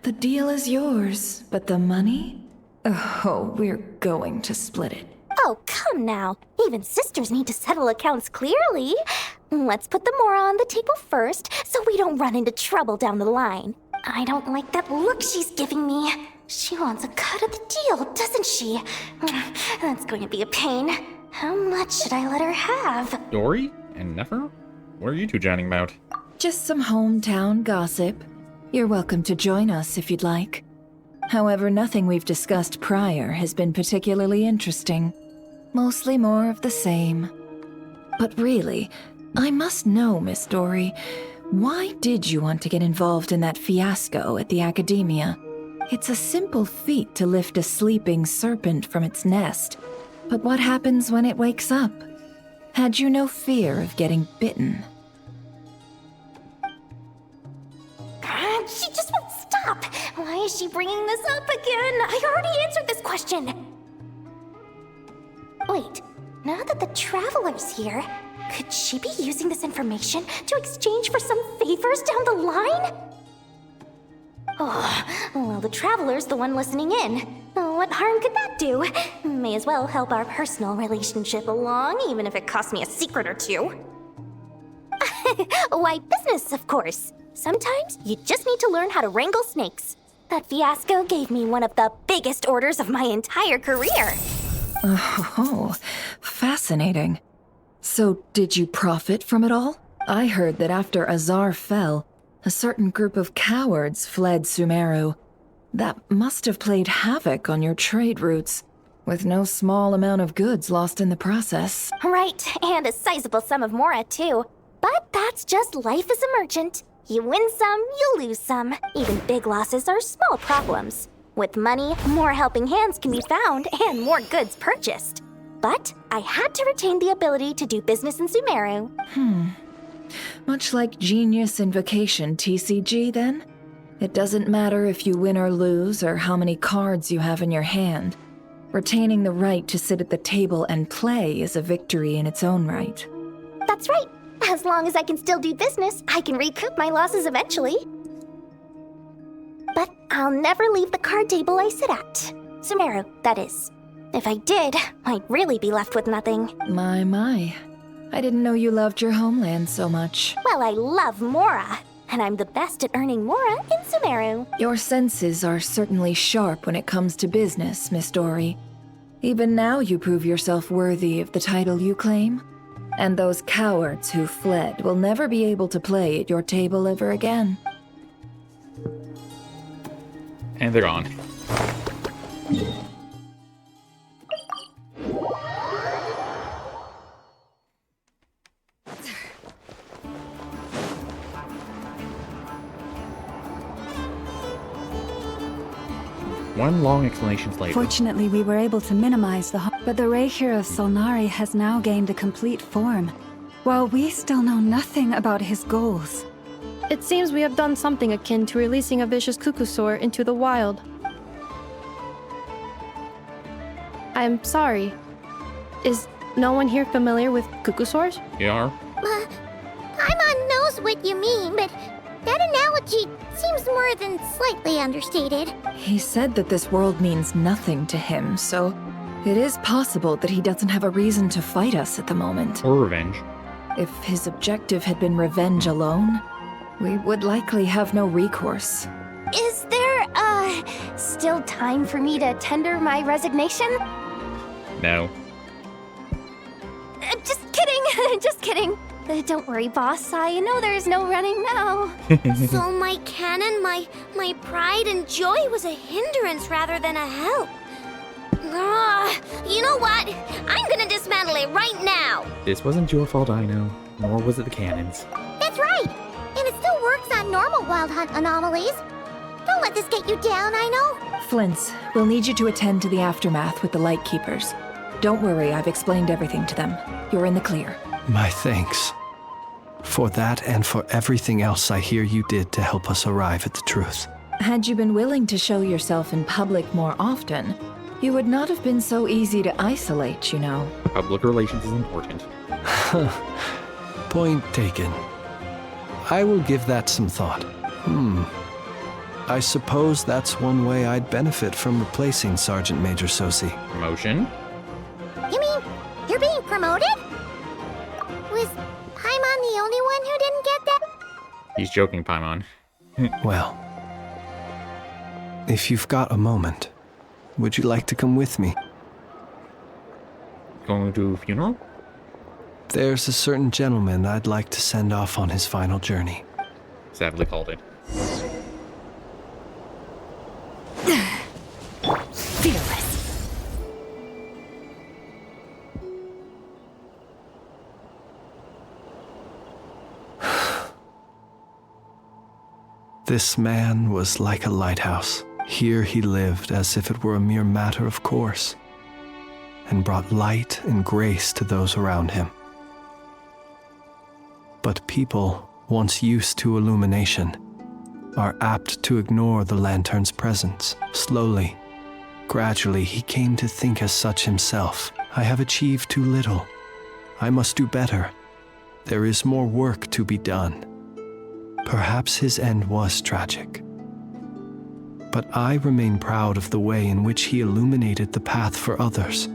the deal is yours, but the money? Oh, we're going to split it. Oh, come now. Even sisters need to settle accounts clearly. Let's put the Mora on the table first, so we don't run into trouble down the line. I don't like that look she's giving me. She wants a cut of the deal, doesn't she? That's going to be a pain. How much should I let her have? Dory and Nefer? What are you two chatting about? Just some hometown gossip. You're welcome to join us if you'd like. However, nothing we've discussed prior has been particularly interesting. Mostly more of the same. But really, I must know, Miss Dory, why did you want to get involved in that fiasco at the Academia? It's a simple feat to lift a sleeping serpent from its nest. But what happens when it wakes up? Had you no fear of getting bitten? She just won't stop. Why is she bringing this up again? I already answered this question. Wait, now that the Traveler's here, could she be using this information to exchange for some favors down the line? Oh, well, the Traveler's the one listening in. What harm could that do? May as well help our personal relationship along, even if it costs me a secret or two. Why, business, of course. Sometimes you just need to learn how to wrangle snakes. That fiasco gave me one of the biggest orders of my entire career. Oh, fascinating. So, did you profit from it all? I heard that after Azar fell, a certain group of cowards fled Sumeru. That must have played havoc on your trade routes, with no small amount of goods lost in the process. Right, and a sizable sum of Mora, too. But that's just life as a merchant. You win some, you lose some. Even big losses are small problems. With money, more helping hands can be found and more goods purchased. But I had to retain the ability to do business in Sumeru. Much like Genius Invocation TCG, then? It doesn't matter if you win or lose or how many cards you have in your hand. Retaining the right to sit at the table and play is a victory in its own right. That's right. As long as I can still do business, I can recoup my losses eventually. But I'll never leave the card table I sit at. Sumeru, that is. If I did, I'd really be left with nothing. My. I didn't know you loved your homeland so much. Well, I love Mora, and I'm the best at earning Mora in Sumeru. Your senses are certainly sharp when it comes to business, Miss Dory. Even now you prove yourself worthy of the title you claim. And those cowards who fled will never be able to play at your table ever again. And they're gone. One long explanation later. Fortunately, we were able to minimize the harm, but the Reikir of Solnari has now gained a complete form, while we still know nothing about his goals. It seems we have done something akin to releasing a vicious Kukusaur into the wild. I'm sorry. Is no one here familiar with Kukusaurs? Yeah. Paimon knows what you mean, but that analogy seems more than slightly understated. He said that this world means nothing to him, so it is possible that he doesn't have a reason to fight us at the moment. Or revenge. If his objective had been revenge alone, we would likely have no recourse. Is there, still time for me to tender my resignation? No. Just kidding, just kidding. Don't worry, boss. I know there's no running now. So my cannon, my pride and joy was a hindrance rather than a help. You know what? I'm gonna dismantle it right now. This wasn't your fault, I know. Nor was it the cannons. That's right. And it still works on normal Wild Hunt anomalies. Don't let this get you down, I know. Flint's, we'll need you to attend to the aftermath with the Light Keepers. Don't worry, I've explained everything to them. You're in the clear. My thanks. For that and for everything else I hear you did to help us arrive at the truth. Had you been willing to show yourself in public more often, you would not have been so easy to isolate, you know. Public relations is important. Point taken. I will give that some thought. I suppose that's one way I'd benefit from replacing Sergeant Major Sosi. Promotion? You mean you're being promoted? Was Paimon the only one who didn't get that? He's joking, Paimon. Well, if you've got a moment, would you like to come with me? Going to a funeral? There's a certain gentleman I'd like to send off on his final journey. Sadly called it. Fearless. This man was like a lighthouse. Here he lived as if it were a mere matter of course, and brought light and grace to those around him. But people, once used to illumination, are apt to ignore the lantern's presence. Slowly, gradually, he came to think as such himself. I have achieved too little. I must do better. There is more work to be done. Perhaps his end was tragic. But I remain proud of the way in which he illuminated the path for others.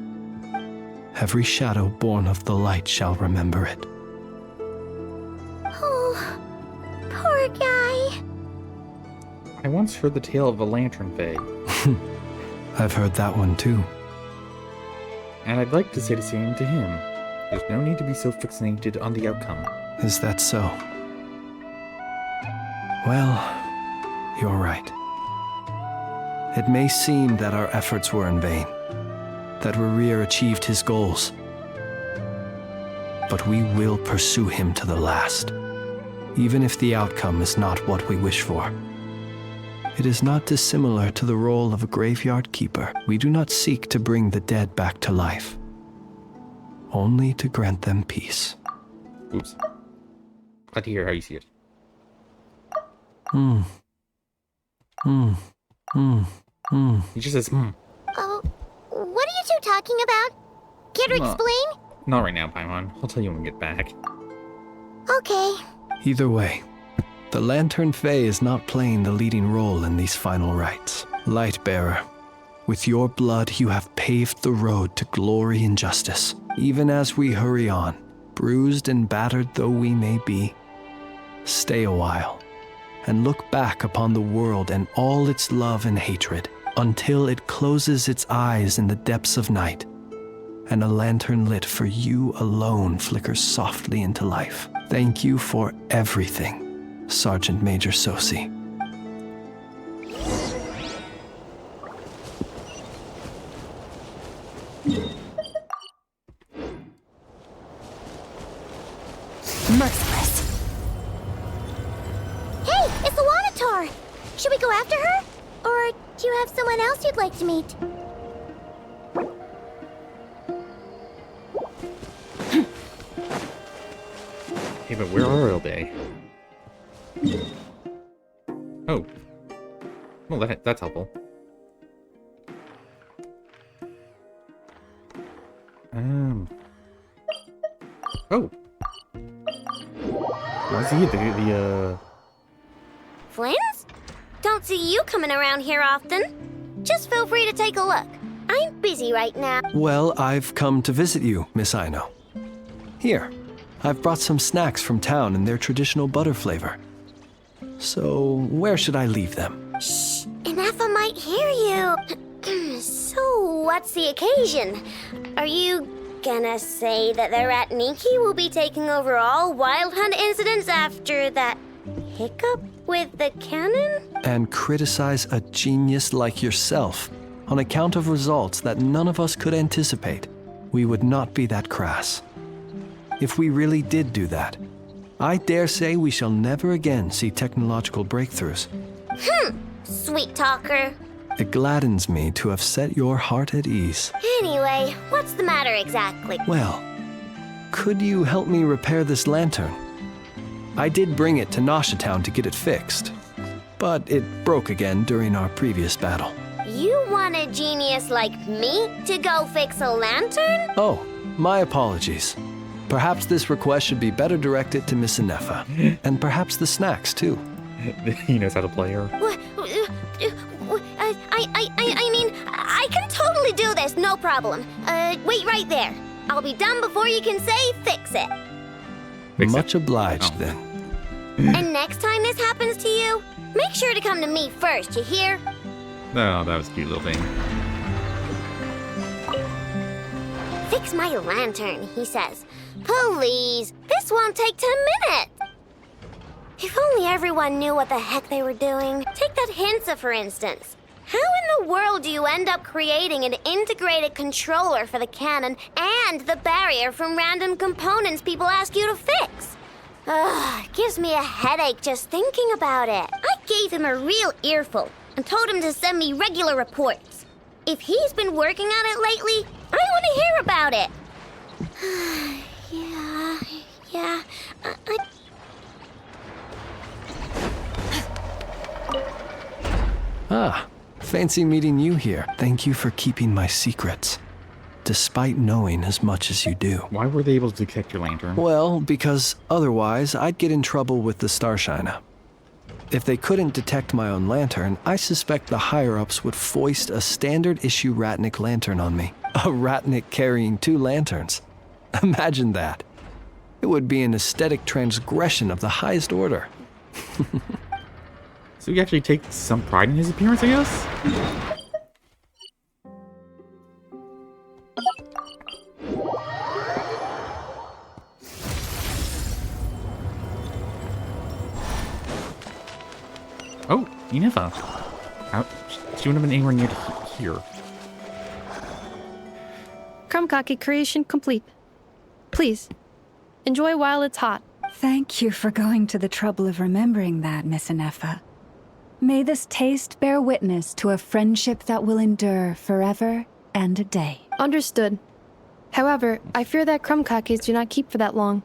Every shadow born of the light shall remember it. Oh, poor guy. I once heard the tale of a lantern fae. I've heard that one too. And I'd like to say the same to him. There's no need to be so fixated on the outcome. Is that so? Well, you're right. It may seem that our efforts were in vain, that Rerir achieved his goals. But we will pursue him to the last, even if the outcome is not what we wish for. It is not dissimilar to the role of a graveyard keeper. We do not seek to bring the dead back to life, only to grant them peace. Oops. Glad to hear how you see it. He just says, Oh, what are you two talking about? Care to explain? Not right now, Paimon. I'll tell you when we get back. Okay. Either way, the Lantern Fae is not playing the leading role in these final rites. Lightbearer, with your blood you have paved the road to glory and justice. Even as we hurry on, bruised and battered though we may be, stay a while and look back upon the world and all its love and hatred until it closes its eyes in the depths of night and a lantern lit for you alone flickers softly into life. Thank you for everything, Sergeant Major Sosi. Merciless. Hey, it's the Wanatar! Should we go after her? Or do you have someone else you'd like to meet? Hey, but where are all day? Oh. Well, that's helpful. Oh. I see the Flins? Don't see you coming around here often. Just feel free to take a look. I'm busy right now. Well, I've come to visit you, Miss Aino. Here, I've brought some snacks from town in their traditional butter flavor. So, where should I leave them? Shh, Inafa might hear you. So, what's the occasion? Are you gonna say that the Ratniki will be taking over all Wild Hunt incidents after that hiccup with the cannon? And criticize a genius like yourself on account of results that none of us could anticipate. We would not be that crass. If we really did do that, I dare say we shall never again see technological breakthroughs. Sweet talker. It gladdens me to have set your heart at ease. Anyway, what's the matter exactly? Well, could you help me repair this lantern? I did bring it to Nasha Town to get it fixed, but it broke again during our previous battle. You want a genius like me to go fix a lantern? Oh, my apologies. Perhaps this request should be better directed to Miss Inefa, and perhaps the snacks too. He knows how to play her. I mean, I can totally do this, no problem. Wait right there. I'll be done before you can say fix it. Much obliged, then. And next time this happens to you, make sure to come to me first, you hear? Oh, that was a cute little thing. Fix my lantern, he says. Please, this won't take 10 minutes. If only everyone knew what the heck they were doing. Take that Hinsa, for instance. How in the world do you end up creating an integrated controller for the cannon and the barrier from random components people ask you to fix? Ugh, gives me a headache just thinking about it. I gave him a real earful and told him to send me regular reports. If he's been working on it lately, I want to hear about it. Yeah, Ah, fancy meeting you here. Thank you for keeping my secrets, despite knowing as much as you do. Why were they able to detect your lantern? Well, because otherwise I'd get in trouble with the Starshiner. If they couldn't detect my own lantern, I suspect the higher-ups would foist a standard-issue Ratnik lantern on me. A Ratnik carrying 2 lanterns. Imagine that. It would be an aesthetic transgression of the highest order. So you actually take some pride in his appearance, I guess? Oh, Inefa. She wouldn't have been anywhere near here. Krumkake creation complete. Please, enjoy while it's hot. Thank you for going to the trouble of remembering that, Miss Inefa. May this taste bear witness to a friendship that will endure forever and a day. Understood. However, I fear that Krumkakes do not keep for that long.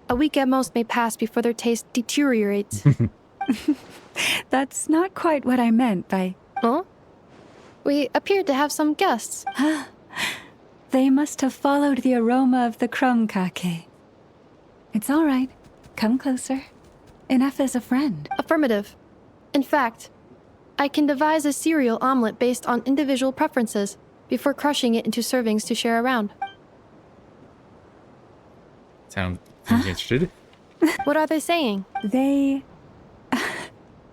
A week at most may pass before their taste deteriorates. That's not quite what I meant by... Huh? We appeared to have some guests. They must have followed the aroma of the Krumkake. It's all right. Come closer. Inefa's a friend. Affirmative. In fact, I can devise a cereal omelet based on individual preferences before crushing it into servings to share around. Sounds interested. What are they saying? They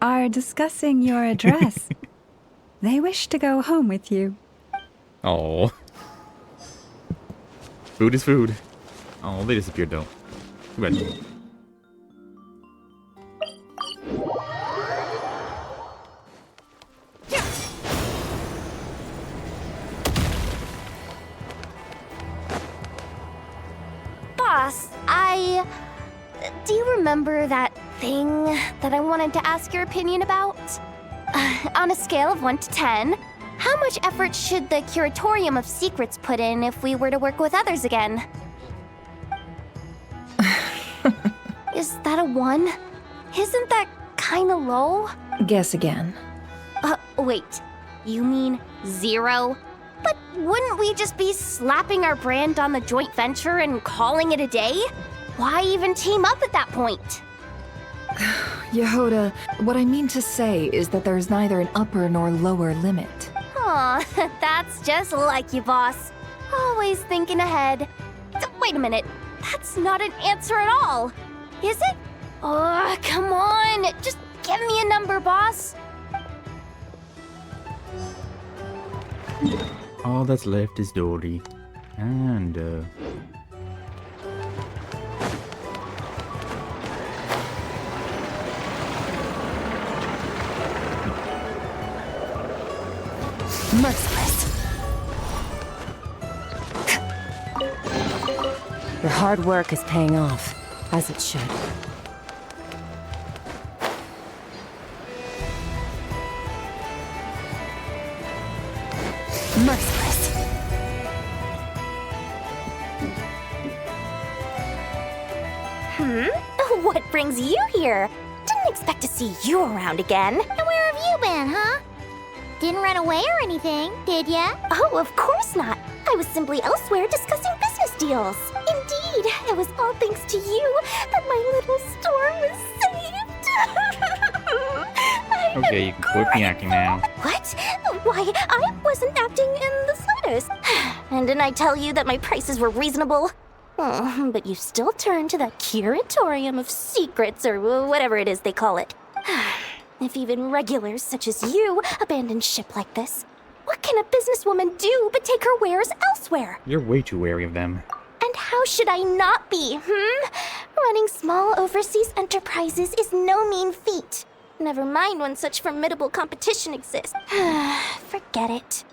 are discussing your address. They wish to go home with you. Oh. Food is food. Oh, they disappeared though. Too bad. Boss, do you remember that thing that I wanted to ask your opinion about? On a scale of 1 to 10, how much effort should the Curatorium of Secrets put in if we were to work with others again? Is that a 1? Isn't that kinda low? Guess again. Wait. You mean 0? But wouldn't we just be slapping our brand on the joint venture and calling it a day? Why even team up at that point? Yehoda, what I mean to say is that there's neither an upper nor lower limit. Aw, that's just like you, boss. Always thinking ahead. Wait a minute. That's not an answer at all. Is it? Oh, come on. Just give me a number, boss. All that's left is Dory. And, Merciless. Your hard work is paying off, as it should. Merciless. What brings you here? Didn't expect to see you around again. And where have you been, huh? Didn't run away or anything, did ya? Oh, of course not. I was simply elsewhere discussing business deals. Indeed, it was all thanks to you that my little store was saved. okay, you can quit the acting now. What? Why, I wasn't acting in the slightest. And didn't I tell you that my prices were reasonable? Oh, but you still turn to that curatorium of secrets, or whatever it is they call it. If even regulars such as you abandon ship like this, what can a businesswoman do but take her wares elsewhere? You're way too wary of them. And how should I not be, Running small overseas enterprises is no mean feat. Never mind when such formidable competition exists. Forget it.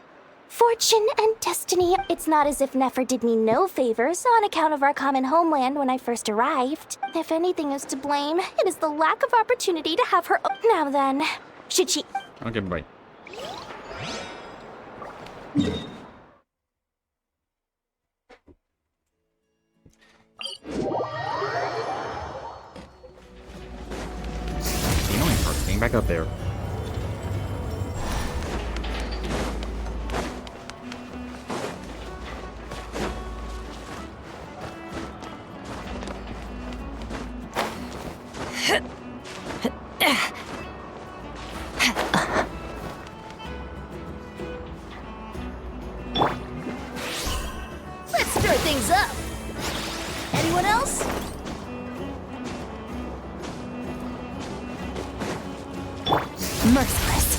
Fortune and destiny. It's not as if Nefer did me no favors on account of our common homeland when I first arrived. If anything is to blame, it is the lack of opportunity to have her. Now then, should she? Okay, bye. The annoying part, getting back up there. Let's stir things up. Anyone else? Merciless.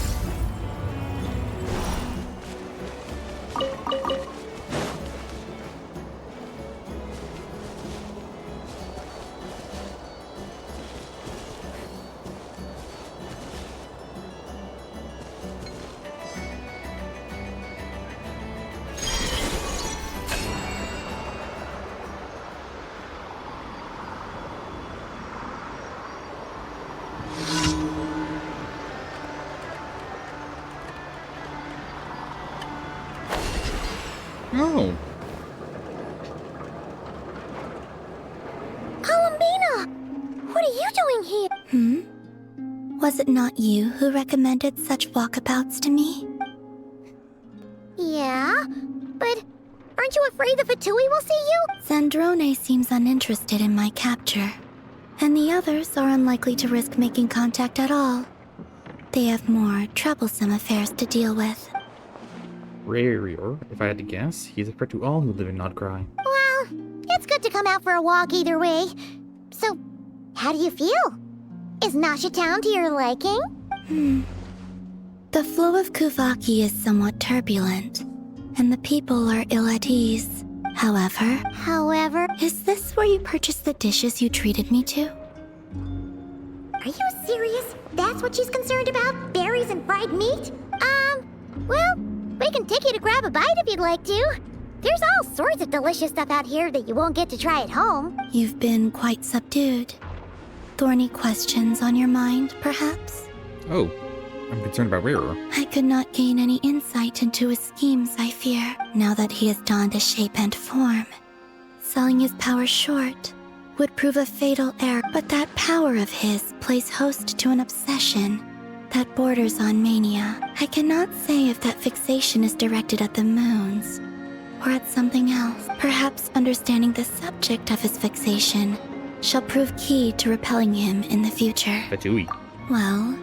Oh. Columbina! What are you doing here? Was it not you who recommended such walkabouts to me? Yeah, but aren't you afraid the Fatui will see you? Zandrone seems uninterested in my capture, and the others are unlikely to risk making contact at all. They have more troublesome affairs to deal with. Rarier, if I had to guess, he's a threat to all who live in Krai. Well, it's good to come out for a walk either way. So, how do you feel? Is Nasha Town to your liking? The flow of Kuvaki is somewhat turbulent, and the people are ill at ease. However, is this where you purchased the dishes you treated me to? Are you serious? That's what she's concerned about? Berries and fried meat? Well, we can take you to grab a bite if you'd like to. There's all sorts of delicious stuff out here that you won't get to try at home. You've been quite subdued. Thorny questions on your mind, perhaps? Oh, I'm concerned about Rarer. I could not gain any insight into his schemes, I fear, now that he has donned a shape and form. Selling his power short would prove a fatal error, but that power of his plays host to an obsession that borders on mania. I cannot say if that fixation is directed at the moons or at something else. Perhaps understanding the subject of his fixation shall prove key to repelling him in the future. Fatui. Well,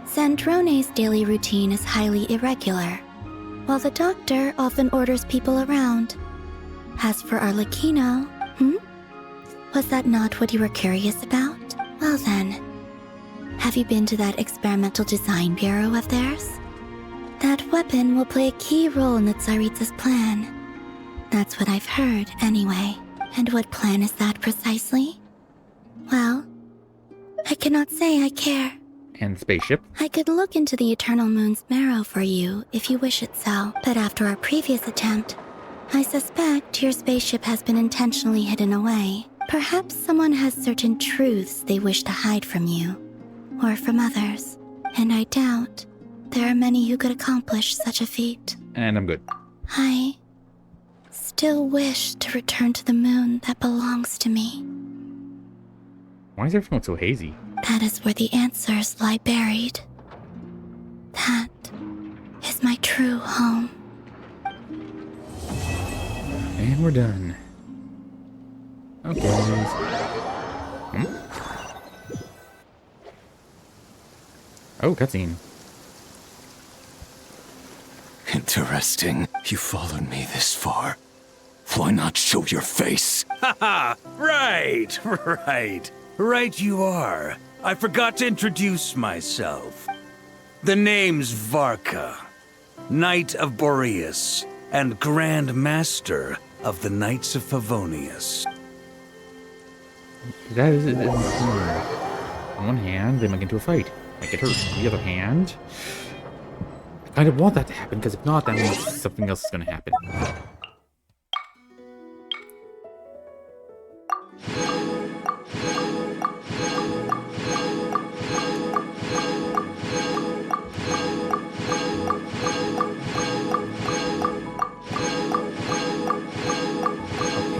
Zandrone's daily routine is highly irregular, while the doctor often orders people around. As for Arlecchino, was that not what you were curious about? Well then, have you been to that experimental design bureau of theirs? That weapon will play a key role in the Tsaritsa's plan. That's what I've heard, anyway. And what plan is that precisely? Well, I cannot say I care. And the spaceship? I could look into the Eternal Moon's marrow for you if you wish it so, but after our previous attempt, I suspect your spaceship has been intentionally hidden away. Perhaps someone has certain truths they wish to hide from you, or from others, and I doubt there are many who could accomplish such a feat. And I'm good. I still wish to return to the moon that belongs to me. Why is everyone so hazy? That is where the answers lie buried. That is my true home. And we're done. Okay. Oh, cutscene. Interesting. You followed me this far. Why not show your face? Haha! Right, right. Right you are. I forgot to introduce myself. The name's Varka, Knight of Boreas, and Grand Master of the Knights of Favonius. That is it. On one hand, they might get into a fight. Might get hurt. On the other hand, I kind of want that to happen, because if not, that means something else is going to happen.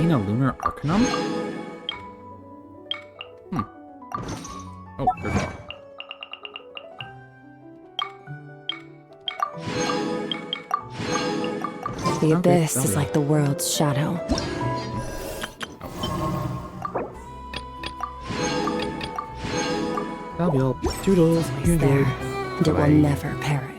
A lunar arcanum? Oh, there's more. The abyss is like the world's shadow. That'll be all. Toodles. It's there, and it will never perish.